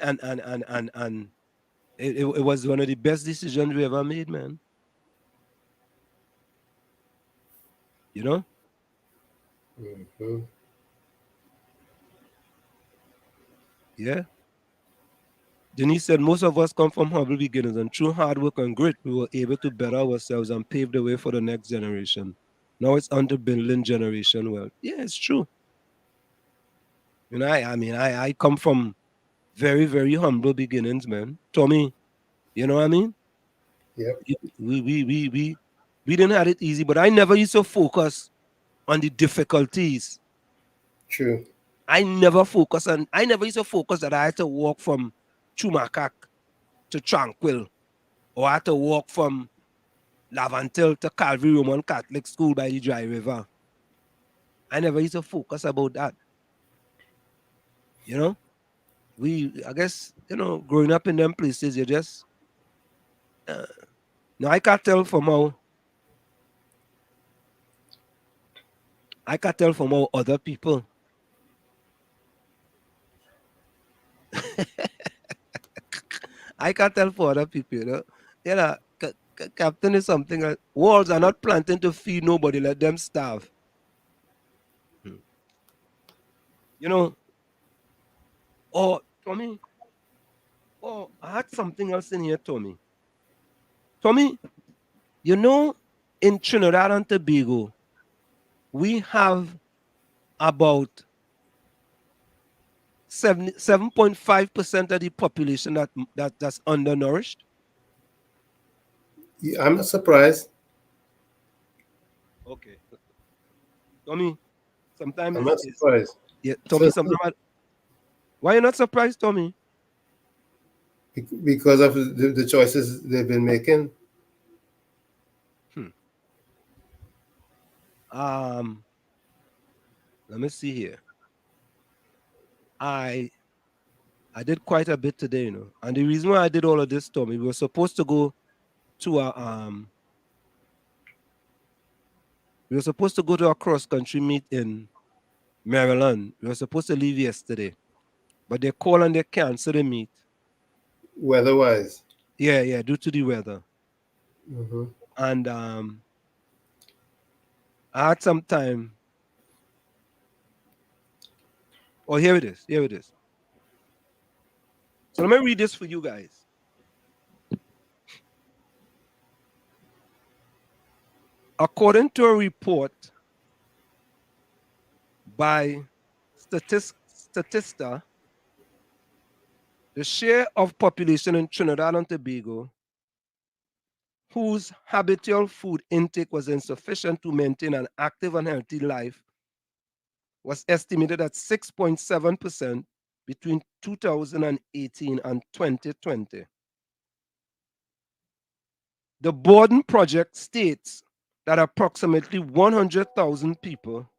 it was one of the best decisions we ever made, man. You know? Mm-hmm. Yeah. Denise said, most of us come from humble beginnings, and through hard work and grit, we were able to better ourselves and pave the way for the next generation. Now it's under building generation wealth. Yeah, it's true. You know, I come from very, very humble beginnings, man. Tommy, you know what I mean? Yep. We didn't have it easy, but I never used to focus on the difficulties. True. I never used to focus that I had to walk from Chumakak to Tranquil, or I had to walk from Lavantil to Calvary Roman Catholic School by the Dry River. I never used to focus about that. You know? I guess, growing up in them places, you just, now I can't tell from how other people. I can't tell for other people, Captain is something. Walls are not planted to feed nobody. Let them starve. You know. Oh, Tommy. Oh, I had something else in here, Tommy. Tommy, in Trinidad and Tobago, we have about 7.5% of the population that's undernourished. Yeah, I'm not surprised. Okay. Tommy, sometimes I'm not surprised. Yeah, Tommy, sometimes. Why are you not surprised, Tommy? Because of the choices they've been making. Let me see here. I did quite a bit today, and the reason why I did all of this, Tommy, we were supposed to go to a cross-country meet in Maryland. We were supposed to leave yesterday, but they called and they canceled the meet. Weather-wise. Yeah, due to the weather. Mm-hmm. And I had some time. Oh, here it is. Here it is. So let me read this for you guys. According to a report by Statista, the share of population in Trinidad and Tobago whose habitual food intake was insufficient to maintain an active and healthy life was estimated at 6.7% between 2018 and 2020. The Borden project states that approximately 100,000 people,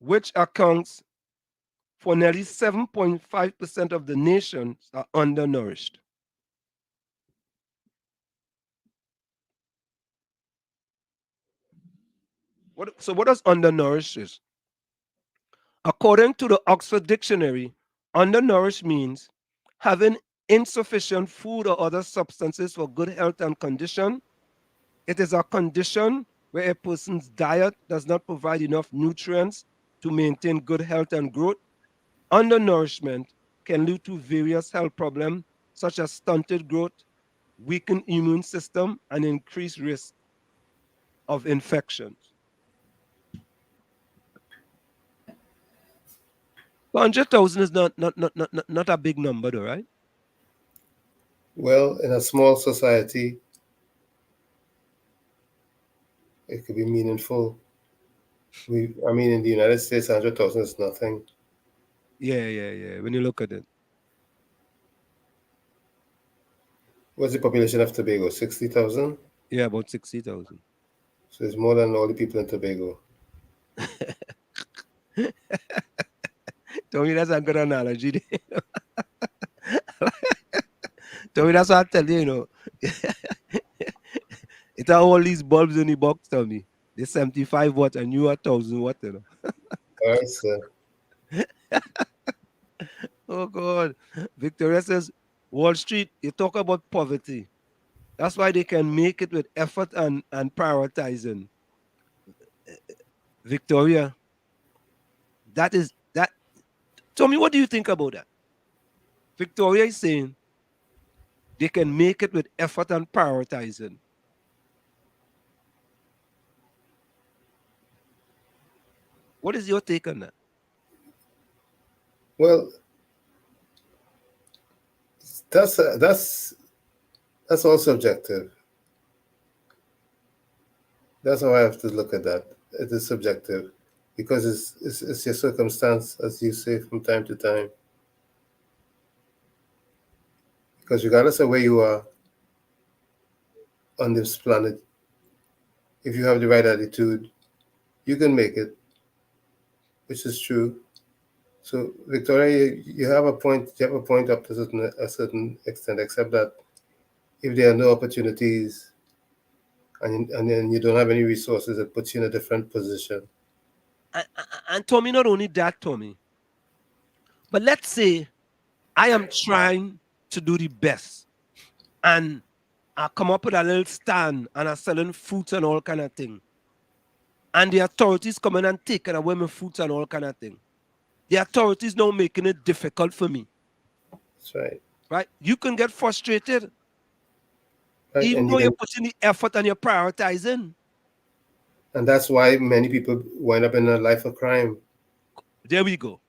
which accounts for nearly 7.5% of the nation, are undernourished. So what does undernourished is? According to the Oxford Dictionary, undernourished means having insufficient food or other substances for good health and condition. It is a condition where a person's diet does not provide enough nutrients to maintain good health and growth. Undernourishment can lead to various health problems such as stunted growth, weakened immune system, and increased risk of infections. 100,000 is not a big number, though, right? Well, in a small society, it could be meaningful. I mean, in the United States, 100,000 is nothing. Yeah. When you look at it. What's the population of Tobago? 60,000? Yeah, about 60,000. So it's more than all the people in Tobago. Tommy, that's a good analogy. Tommy, that's what I tell you, It's all these bulbs in the box, Tommy. They're 75 watt and you are 1,000 watt, All right, sir. Oh, God. Victoria says, Wall Street, you talk about poverty. That's why they can make it with effort and prioritizing. Victoria, that. Tommy, what do you think about that? Victoria is saying they can make it with effort and prioritizing. What is your take on that? Well, that's all subjective. That's how I have to look at that. It is subjective because it's your circumstance, as you say, from time to time. Because regardless of where you are on this planet, if you have the right attitude, you can make it, which is true. So, Victoria, you have a point. You have a point up to a certain extent, except that if there are no opportunities and then you don't have any resources, it puts you in a different position. And Tommy, not only that, Tommy, but let's say I am trying to do the best and I come up with a little stand and I'm selling fruits and all kind of thing. And the authorities come in and taking away my fruits and all kind of thing. The authorities now making it difficult for me. That's right. Right? You can get frustrated. Right. Even though you're putting the effort and you're prioritizing. And that's why many people wind up in a life of crime. There we go.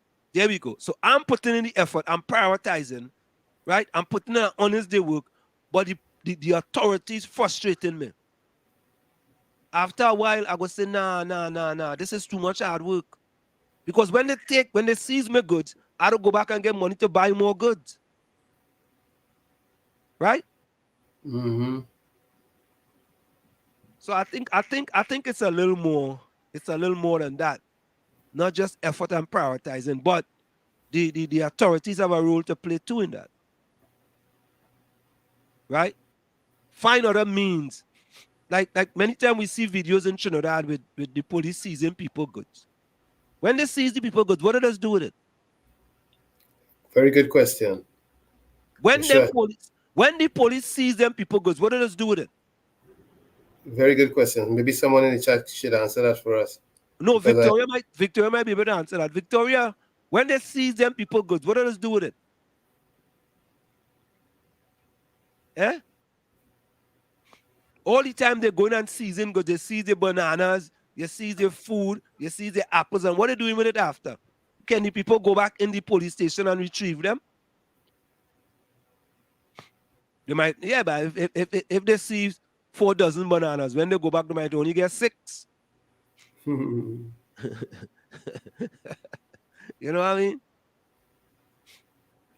So I'm putting in the effort, I'm prioritizing, right? I'm putting in an honest day work, but the authorities frustrating me. After a while, I go say, nah, this is too much hard work. Because when they seize my goods, I don't go back and get money to buy more goods. Right? Mm-hmm. So I think it's a little more than that. Not just effort and prioritizing, but the authorities have a role to play too in that. Right? Find other means. Like many times we see videos in Trinidad with the police seizing people goods. When they seize the people goods, what do they do with it? Very good question. When When the police sees them people goods, what do they do with it? Very good question. Maybe someone in the chat should answer that for us. No, Because Victoria might be able to answer that. Victoria, when they seize them people goods, what do they do with it? Eh? All the time they're going and seizing goods, they seize the bananas, you seize the food, you seize the apples, and what are they doing with it after? Can the people go back in the police station and retrieve them? They might, yeah, but if they seize 4 dozen bananas, when they go back, they might only get 6. You know what I mean?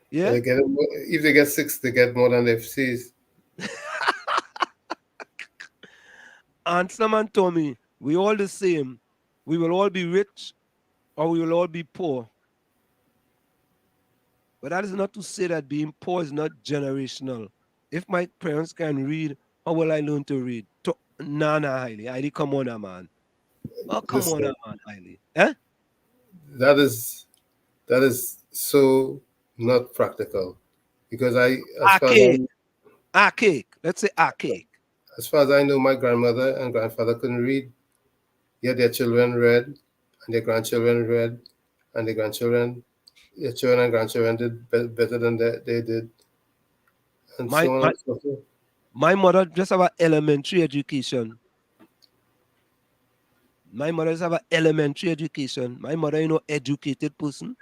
Yeah. If they get 6, they get more than they've seized. And someone told me, we all the same. We will all be rich or we will all be poor. But that is not to say that being poor is not generational. If my parents can read, how will I learn to read? Nah, Hailey. Hailey, come on, man. Oh, come on, man, Hailey. Eh? That is so not practical. Because archaic. Let's say archaic. As far as I know, my grandmother and grandfather couldn't read. Yet their children read, and their grandchildren read, and their children and grandchildren did better than they did. And so on and so forth. My mother just have an elementary education. My mother just have an elementary education. My mother, educated person.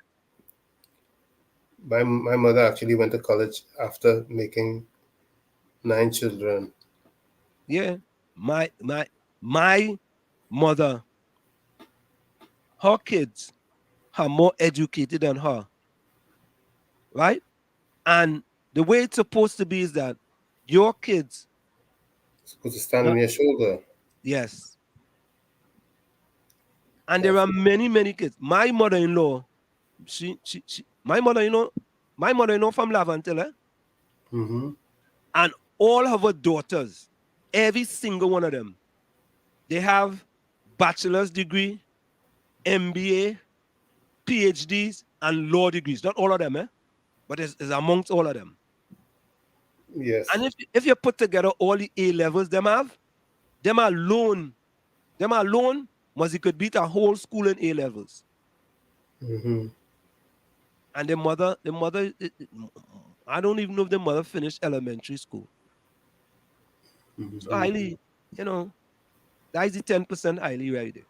My mother actually went to college after making 9 children. Yeah. My mother, her kids are more educated than her. Right? And the way it's supposed to be is that your kids supposed to stand on your shoulder. Yes. And there are many kids. My mother-in-law, my mother-in-law from Laventille, and all of her daughters, every single one of them, they have bachelor's degree, MBA, PhDs, and law degrees. Not all of them, but it's amongst all of them. Yes. And if you put together all the A levels them alone must could beat a whole school in A levels. And the mother, I don't even know if the mother finished elementary school. So highly, that is the 10% highly right there.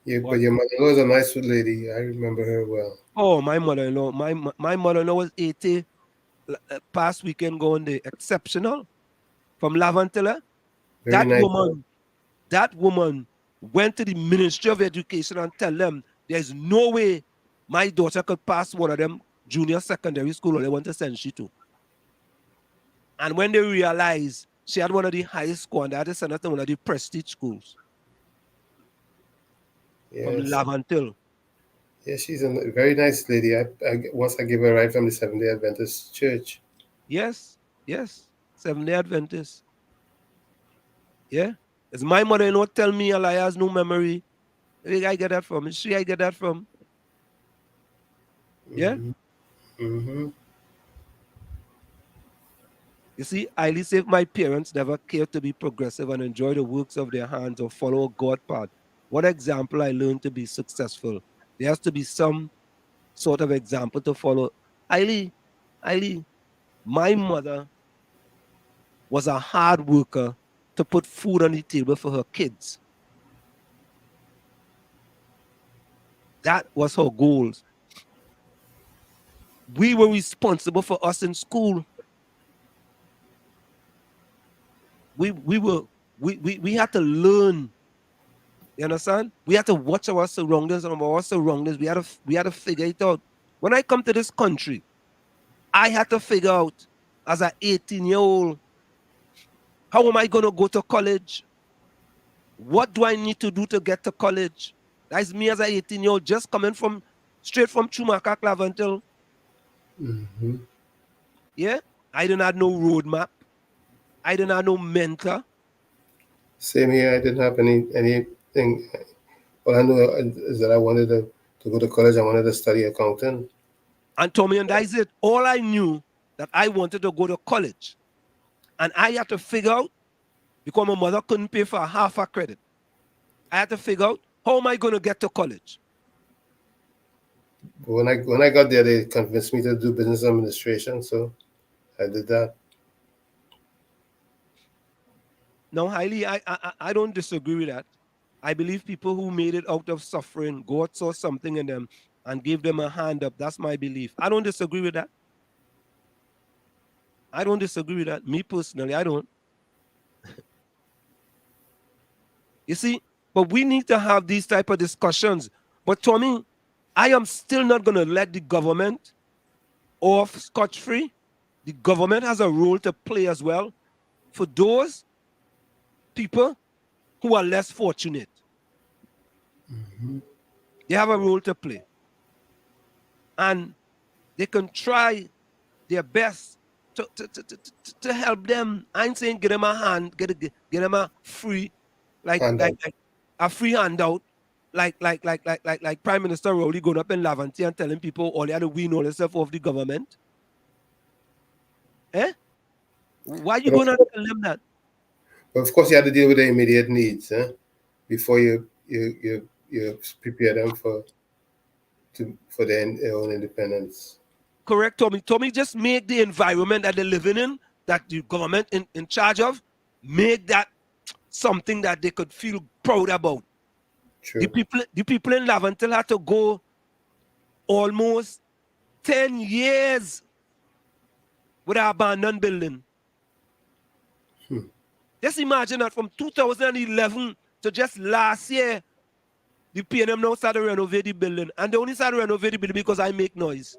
Yeah, but your mother-in-law was a nice lady. I remember her well. Oh, my mother-in-law. My mother-in-law was 80 past weekend going there. Exceptional. From Laventille. Very nice. That woman went to the Ministry of Education and tell them there's no way my daughter could pass one of them junior secondary school or they want to send she to. And when they realized she had one of the highest scores, and they had to send her to one of the prestige schools. Yes. From Laventille. Yeah, she's a very nice lady. Once I gave her a ride from the Seventh-day Adventist church. Yes. Seventh-day Adventist. Yeah. As my mother-in-law tell me a lie has no memory. Where I get that from? Is she I get that from? Yeah? You see, I at least if my parents never cared to be progressive and enjoy the works of their hands or follow a God path, what example I learned to be successful? There has to be some sort of example to follow. Ailey, my mother was a hard worker to put food on the table for her kids. That was her goals. We were responsible for us in school. We had to learn. You understand? We had to watch our surroundings and our surroundings. We had to figure it out. When I come to this country, I had to figure out as an 18-year-old, how am I going to go to college? What do I need to do to get to college? That's me as an 18-year-old just coming straight from Chumaka, Laventille. Yeah? I didn't have no roadmap. I didn't have no mentor. Same here. I didn't have anything. All I know is that I wanted to go to college. I wanted to study accounting. And Tommy, and that is it. All I knew that I wanted to go to college. And I had to figure out, because my mother couldn't pay for half a credit, I had to figure out, how am I going to get to college? But when I got there, they convinced me to do business administration, so I did that. Now, highly, I don't disagree with that. I believe people who made it out of suffering, God saw something in them and gave them a hand up. That's my belief. I don't disagree with that. I don't disagree with that. Me personally, I don't. You see, but we need to have these type of discussions. But Tommy, I am still not going to let the government off scotch-free. The government has a role to play as well for those people who are less fortunate. They have a role to play. And they can try their best to help them. I ain't saying get them a hand, get them a free, like a free handout, like Prime Minister Rowley going up in Laventille and telling people all they had to win all themselves off the government. Eh? Why you going to tell them that? But of course, you have to deal with the immediate needs before you prepare them for their own independence. Correct, Tommy. Tommy, just make the environment that they're living in, that the government in charge of, make that something that they could feel proud about. True. The people in Laventille had to go almost 10 years with an abandoned building. Just imagine that from 2011 to just last year, the PNM now started to renovate the building. And they only started to renovate the building because I make noise.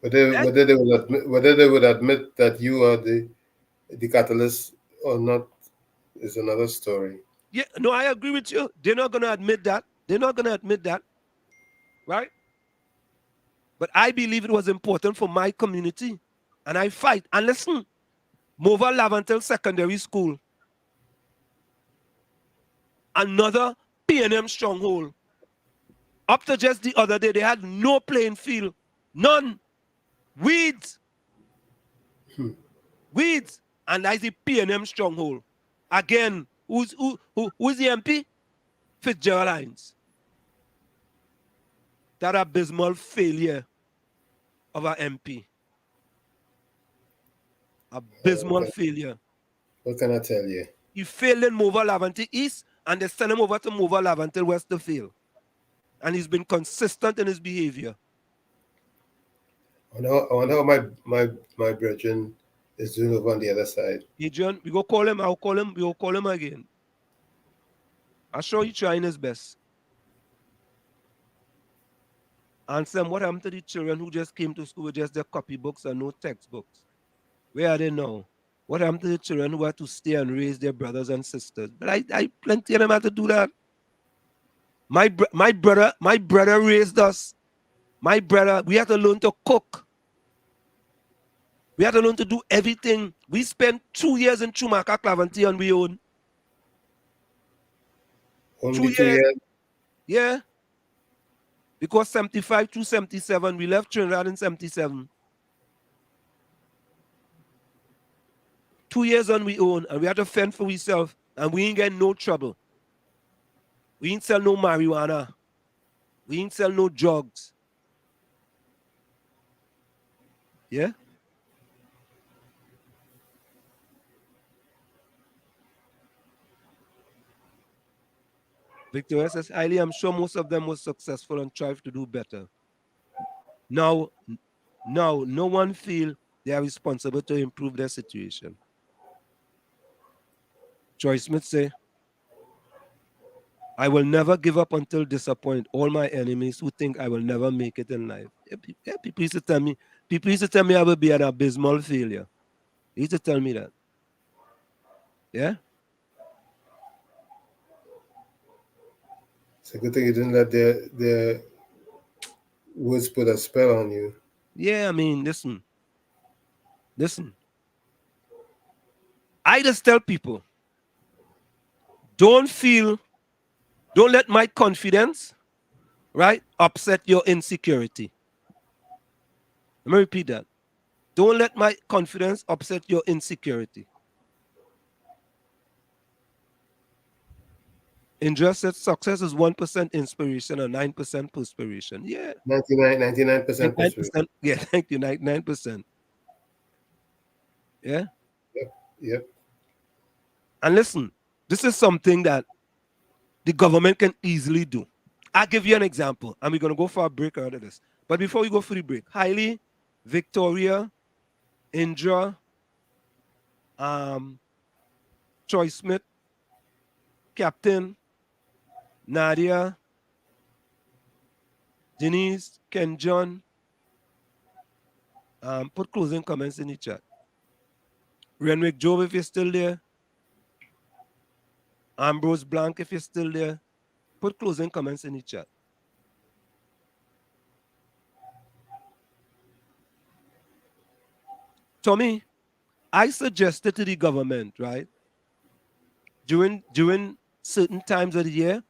Whether they would admit that you are the catalyst or not is another story. Yeah, no, I agree with you. They're not going to admit that. They're not going to admit that. Right? But I believe it was important for my community. And I fight. And listen, Mova Laventille Secondary School, another PNM stronghold. Up to just the other day, they had no playing field. None. Weeds. Weeds. And that's the PNM stronghold. Again, who's the MP? Fitzgerald Hines. That abysmal failure of our MP. Abysmal failure. What can I tell you? He failed in Mova Laventille East, and they sent him over to Mova Laventille West to fail. And he's been consistent in his behavior. I wonder how my brethren is doing over on the other side. Adrian, we go call him. I'll call him. We will call him again. I'm sure he's trying his best. Answer him, what happened to the children who just came to school with just their copybooks and no textbooks? Where are they now? What happened to the children who had to stay and raise their brothers and sisters? But I plenty of them had to do that. My brother raised us. My brother, we had to learn to cook. We had to learn to do everything. We spent 2 years in Chumaka Claventi on we own. Only 2 years? Yeah. Because 75 to 77, we left Trinidad in 77. 2 years on we own, and we had to fend for ourselves, and we ain't get no trouble. We ain't sell no marijuana. We ain't sell no drugs. Yeah? Victoria says, Hailey, I'm sure most of them were successful and tried to do better. Now, no one feel they are responsible to improve their situation. Joy Smith say, I will never give up until disappoint all my enemies who think I will never make it in life. Yeah, people used to tell me I will be an abysmal failure. They used to tell me that. Yeah? It's a good thing you didn't let their words put a spell on you. Yeah, I mean, listen. I just tell people, don't let my confidence, right, upset your insecurity. Let me repeat that. Don't let my confidence upset your insecurity. Indra said success is 1% inspiration and 9% perspiration. Yeah. 99% perspiration. 9%. Yeah, thank you. 99%. Yeah. Yep. And listen, this is something that the government can easily do. I'll give you an example, and we're going to go for a break out of this. But before we go for the break, Hailey, Victoria, Indra, Troy Smith, Captain, Nadia, Denise, Ken John, put closing comments in the chat. Renwick Job, if you're still there. Ambrose Blanc, if you're still there. Put closing comments in the chat. Tommy, I suggested to the government, right, during certain times of the year,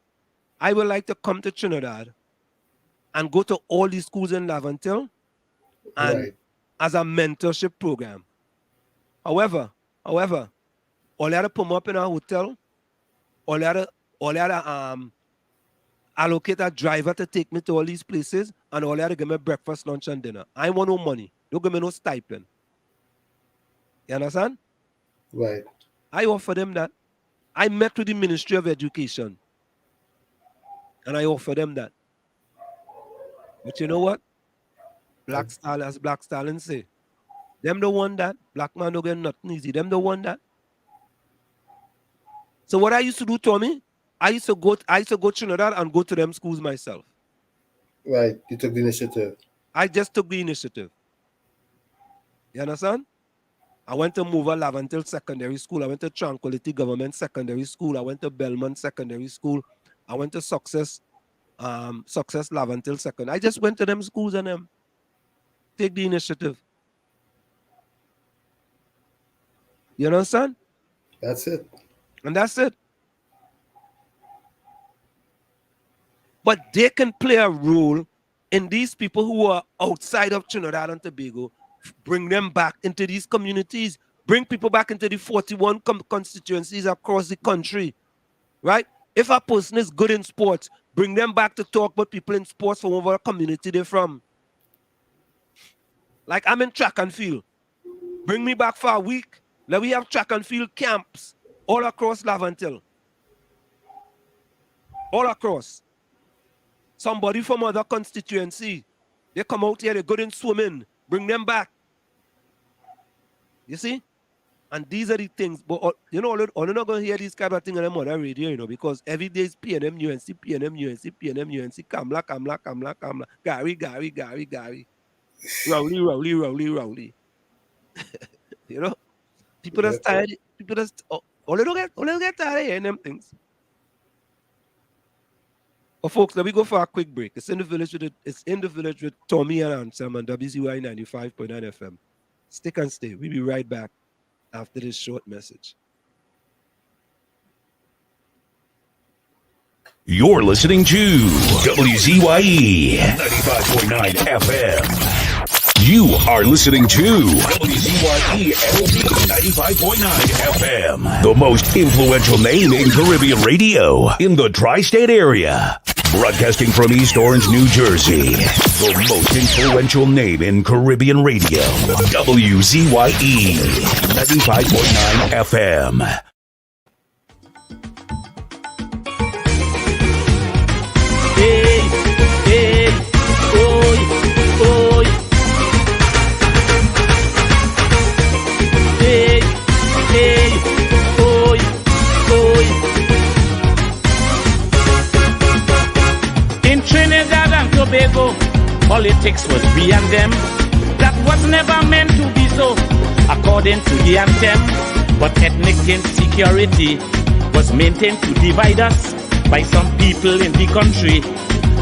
I would like to come to Trinidad and go to all these schools in Laventille and as a mentorship program. However, all you had to put me up in a hotel, all you had to allocate a driver to take me to all these places, and all you had to give me breakfast, lunch, and dinner. I want no money. Don't give me no stipend. You understand? Right. I offer them that. I met with the Ministry of Education, and I offer them that. But you know what? Black Stallion, as Black Stallion say, them don't want that. Black man don't get nothing easy. Them don't want that. So what I used to do, Tommy, I used to go Trinidad and go to them schools myself. Right. You took the initiative. I just took the initiative. You understand? I went to Mover Laventille Secondary School. I went to Tranquility Government Secondary School. I went to Belmont Secondary School. I went to Success Laventille Second. I just went to them schools and them take the initiative. You understand? That's it. And that's it. But they can play a role in these people who are outside of Trinidad and Tobago. Bring them back into these communities. Bring people back into the 41 constituencies across the country. Right? If a person is good in sports, bring them back to talk about people in sports from whatever community they're from. Like I'm in track and field. Bring me back for a week. Now we have track and field camps all across Laventille. All across. Somebody from other constituency, they come out here, they're good in swimming. Bring them back. You see? And these are the things. But, you know, you're not going to hear these kind of things on the other radio, you know, because every day is PNM, UNC, PNM, UNC, PNM, UNC, Kamla, Gary. Rowley. You know? People that's tired, people that's, all they don't get tired of hearing them things. But folks, let me go for a quick break. It's in the village with Tommy and Ansem on WZYE 95.9 FM. Stick and stay. We'll be right back after this short message. You're listening to WZYE 95.9 FM. You are listening to WZYE 95.9 FM, the most influential name in Caribbean radio in the tri-state area. Broadcasting from East Orange, New Jersey, the most influential name in Caribbean radio, WZYE 95.9 FM. Tobago, politics was we and them. That was never meant to be so, according to the anthem. But ethnic insecurity was maintained to divide us by some people in the country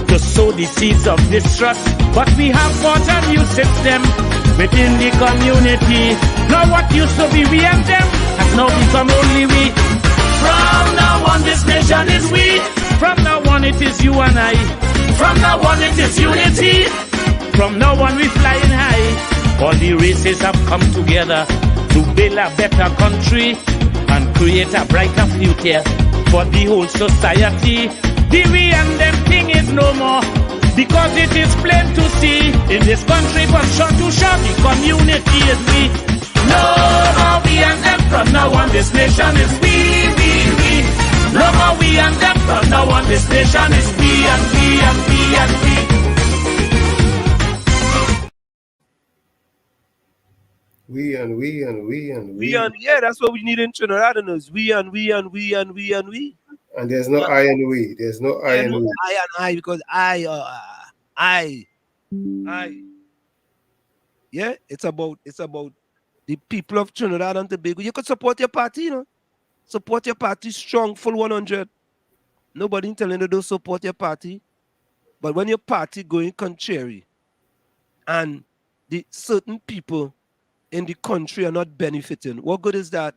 to sow the seeds of distrust. But we have fought a new system within the community. Now what used to be we and them has now become only we. From now on this nation is we. From now on it is you and I. From now on it is unity. From now on we flying high. All the races have come together to build a better country and create a brighter future for the whole society. The we and them thing is no more, because it is plain to see in this country from shore to shore the community is we. No more we and them, from now on this nation is we. No more we and them, from now on this nation is we and we and we and we. We and we and we and we. We and yeah, that's what we need in Trinidad. And it's we and we and we and we and we. And there's no I and we. There's no I and we. I and I, because I. Yeah, it's about the people of Trinidad and Tobago. You could support your party, you know. Support your party strong, full 100. Nobody telling you don't support your party. But when your party going contrary and the certain people in the country are not benefiting, what good is that?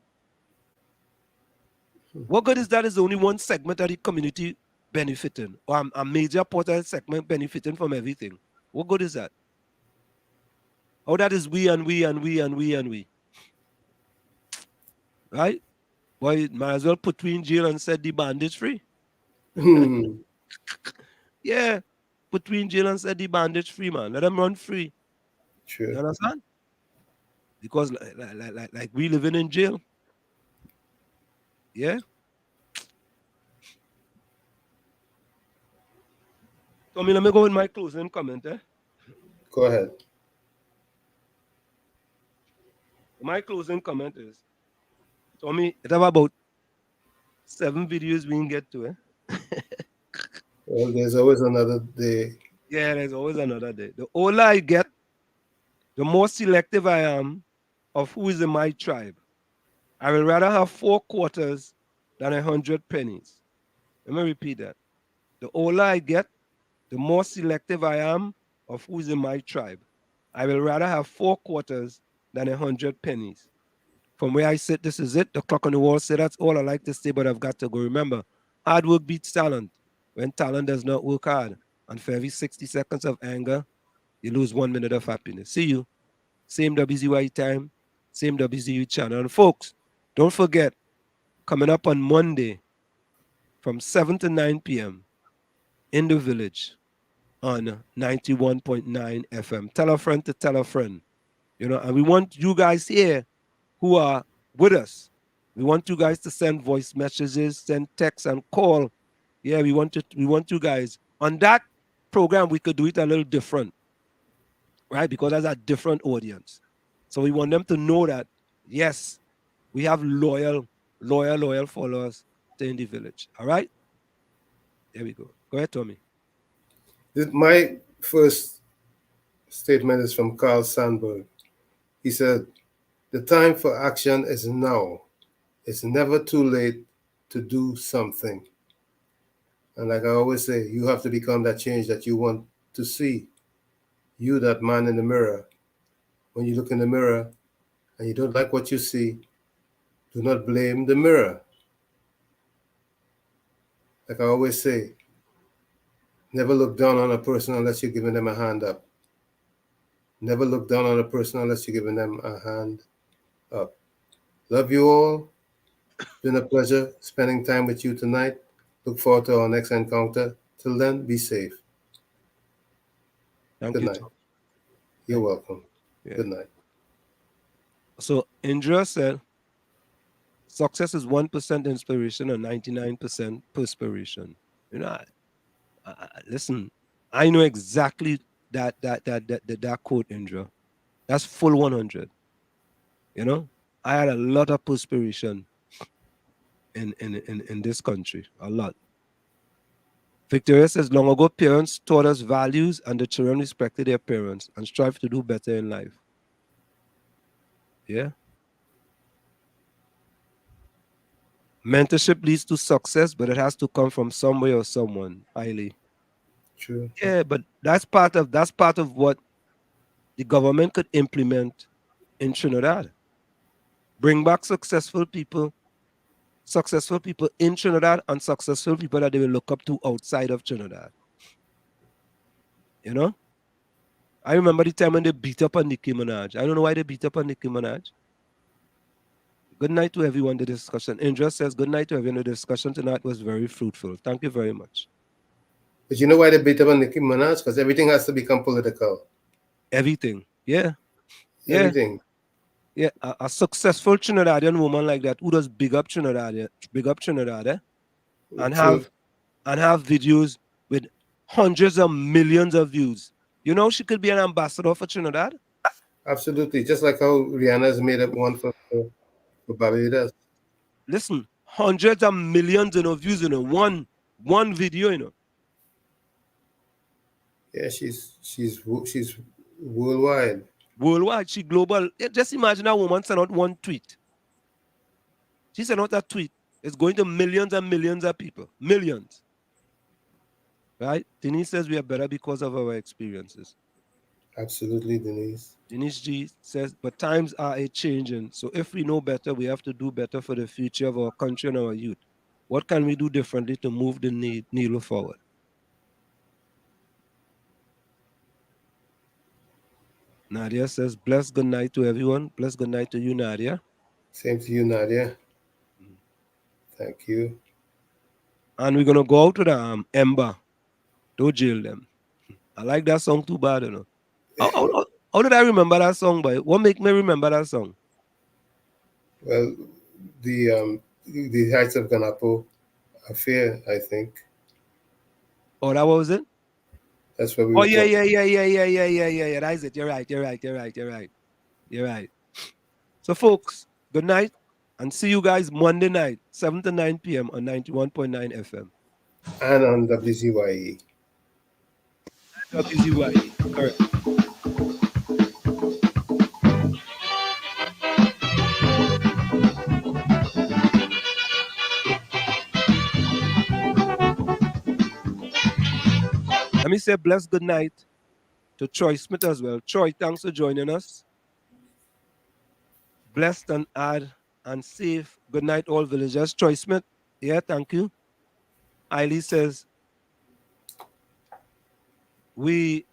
What good is that? Is only one segment of the community benefiting, or a major part of the segment benefiting from everything. What good is that? How that is we and we and we and we and we. Right? Boy, might as well put you in jail and set the bandits free. Yeah, put you in jail and set the bandits free, man. Let them run free. Sure. You understand? Because like we living in jail. Yeah. Tommy, let me go with my closing comment, eh? Go ahead. My closing comment is, Tommy, it have about 7 videos we can get to, eh? Well, there's always another day. Yeah, there's always another day. The older I get, the more selective I am of who is in my tribe. I would rather have 4 quarters than 100 pennies. Let me repeat that. The older I get, the more selective I am of who's in my tribe. I will rather have 4 quarters than 100 pennies. From where I sit, this is it. The clock on the wall said that's all I like to say, but I've got to go. Remember, hard work beats talent when talent does not work hard. And for every 60 seconds of anger, you lose 1 minute of happiness. See you. Same WZYE time, same WZYE channel. And folks, don't forget, coming up on Monday from 7 to 9 p.m. in the village on 91.9 FM. Tell a friend to tell a friend. You know, and we want you guys here who are with us. We want you guys to send voice messages, send texts, and call. Yeah, we want you guys. On that program, we could do it a little different, right? Because that's a different audience. So we want them to know that, yes, we have loyal followers in the village. All right? There we go. Go ahead, Tommy. My first statement is from Carl Sandburg. He said, "The time for action is now. It's never too late to do something." And like I always say, you have to become that change that you want to see. You, that man in the mirror. When you look in the mirror and you don't like what you see, do not blame the mirror. Like I always say, never look down on a person unless you're giving them a hand up. Never look down on a person unless you're giving them a hand up. Love you all. It's been a pleasure spending time with you tonight. Look forward to our next encounter. Till then, be safe. Good night. You're welcome. Yeah. Good night. So Indra said, success is 1% inspiration and 99% perspiration. You know, listen, I know exactly that quote, Indra. That's full 100. You know, I had a lot of perspiration in this country, a lot. Victoria says, long ago, parents taught us values and the children respected their parents and strive to do better in life. Yeah. Mentorship leads to success, but it has to come from somewhere or someone, highly. True. Yeah, but that's part of what the government could implement in Trinidad. Bring back successful people in Trinidad and successful people that they will look up to outside of Trinidad. You know? I remember the time when they beat up on Nicki Minaj. I don't know why they beat up on Nicki Minaj. Good night to everyone. The discussion. Indra says, good night to everyone. The discussion tonight was very fruitful. Thank you very much. But you know why they beat up on Nicki Minaj? Because everything has to become political. Everything. Yeah. Yeah. Everything. Yeah. A successful Trinidadian woman like that who does big up Trinidad, and have videos with hundreds of millions of views. You know, she could be an ambassador for Trinidad. Absolutely. Just like how Rihanna's made up one for Barbados. Listen, hundreds of millions of views in one video, you know. Yeah, she's worldwide. Worldwide, she global. Just imagine a woman send out one tweet. She sent out a tweet. It's going to millions and millions of people. Millions. Right? Denise says we are better because of our experiences. Absolutely, Denise. Denise G says, but times are a-changing. So if we know better, we have to do better for the future of our country and our youth. What can we do differently to move the needle forward? Nadia says, bless good night to everyone. Bless good night to you, Nadia. Same to you, Nadia. Thank you. And we're going to go out with Ember. Don't jail them. I like that song too bad, you know. How did I remember that song, boy? What make me remember that song? Well, the Heights of Ganapo affair, I think. Oh, that was it? That's what we were yeah. That is it. You're right. So, folks, good night, and see you guys Monday night, 7 to 9 p.m. on 91.9 FM. And on WZYE. WZYE, correct. Let me say blessed good night to Troy Smith as well. Troy, thanks for joining us. Blessed and add and safe. Good night, all villagers. Troy Smith, yeah, thank you. Eileen says, we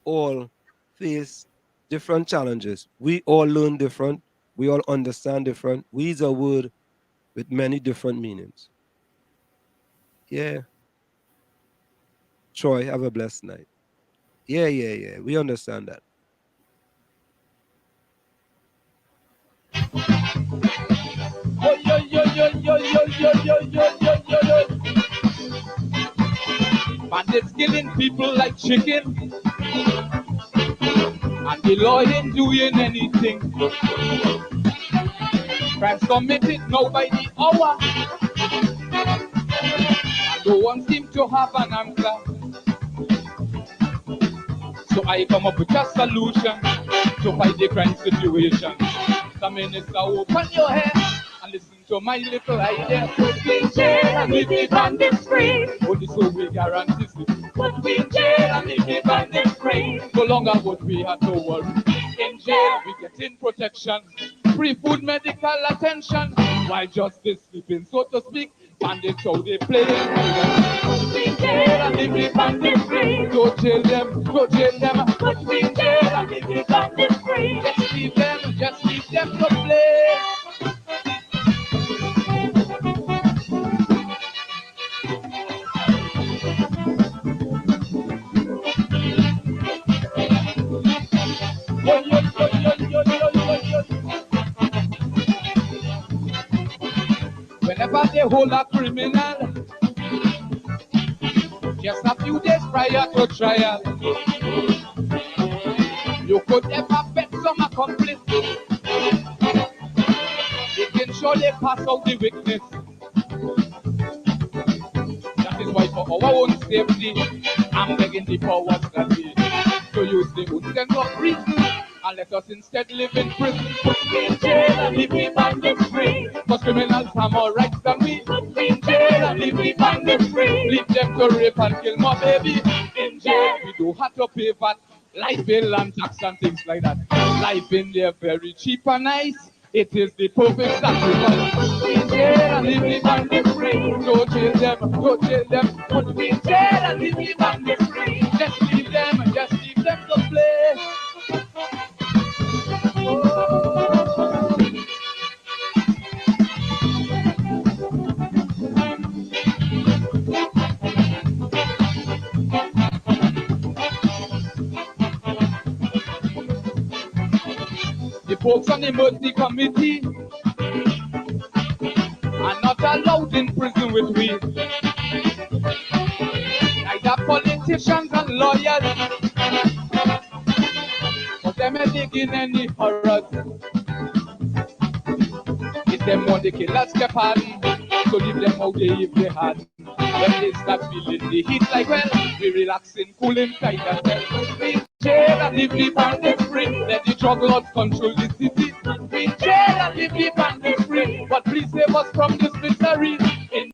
all face different challenges. We all learn different. We all understand different. We is a word with many different meanings. Yeah. Troy, have a blessed night. Yeah. We understand that. Bandits killing people like chicken, and the law ain't doing anything. Crimes committed now by the hour, and no one seems to have an answer. So I come up with a solution to fight the crime situation. The minister, open your head and listen to my little idea. Put me in jail and leave the bandits free. Only so we guarantee it. Put me in jail and leave the bandits free. No longer would we have to worry. In jail we get in protection, free food, medical attention, while justice sleeping, so to speak. Bandits how they play. Put me in jail and leave the bandits free. Go jail them. Put me in jail and leave the bandits free. Just leave them to play. Whenever they hold a criminal, just a few days prior to trial, you could never bet some accomplice. They can surely pass out the witness. That is why for our own safety, I'm begging the powers that be to use the old sense of reason and let us instead live in prison. Put me in jail and leave me bandits free. Cause criminals have more rights than we. Put me in jail and leave me bandits free. Leave them to rape and kill my baby. In jail we do have to pay VAT, life bill and tax and things like that. Life in there very cheap and nice. It is the perfect sacrifice. Put me in jail and leave me bandits free. Go jail them. Put me in jail and leave me bandits free. folks on the mercy committee are not allowed in prison with we. Neither politicians and lawyers, but them ain't digging any horrors. If them want the killers get pardon, so leave them out there if they had. When they start feeling the heat like well, we relaxing, cooling tight ourselves. We jail and leave the bandits free. Let the drug lords control the city. We jail and leave the bandits free. But please save us from this misery. In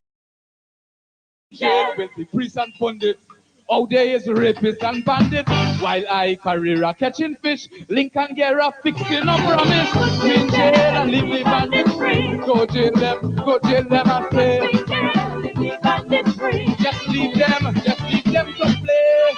jail with the priests and pundits. Out there is rapists and bandits. While I Carrera catching fish, Lincoln Guerra fixing a promise. We in jail and leave the bandits free. Go jail them I say. We in jail and leave the bandits free. Just leave them to play.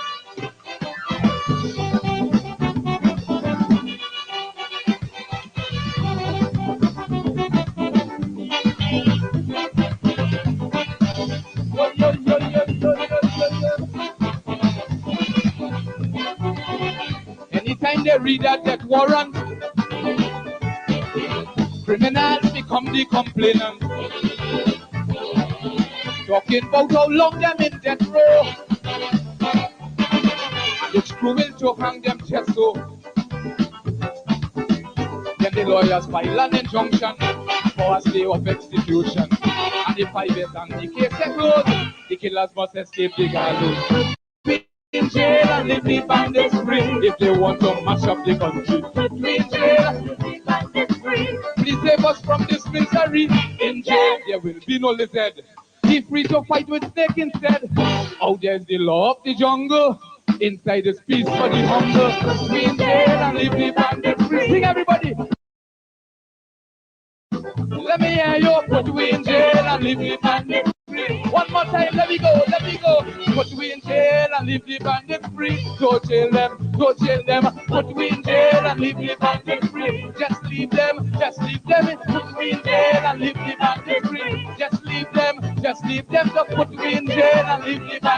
Anytime they read a death warrant, criminals become the complainant. Talking about how long them in death row, and it's cruel to hang them chest so. Then the lawyers file an injunction for a stay of execution. And if 5 years and the case is closed, the killers must escape the gallows. In jail and leave the bandits free if they want to mash up the country. In jail and leave the bandits free. Please save us from this misery. In jail there will be no lizard. Be free to fight with snake instead. Out there's the law of the jungle. Inside is peace for the humble. We in jail and leave the bandits free. Sing everybody. Let me hear you. Put we in jail and leave the bandits free. One more time, let me go. Put we in jail and leave the bandits free. Go jail them. Put we in jail and leave the bandits free. Just leave them. Put we in jail and leave the bandits free. Just leave them. Put we in jail and leave the bandits free.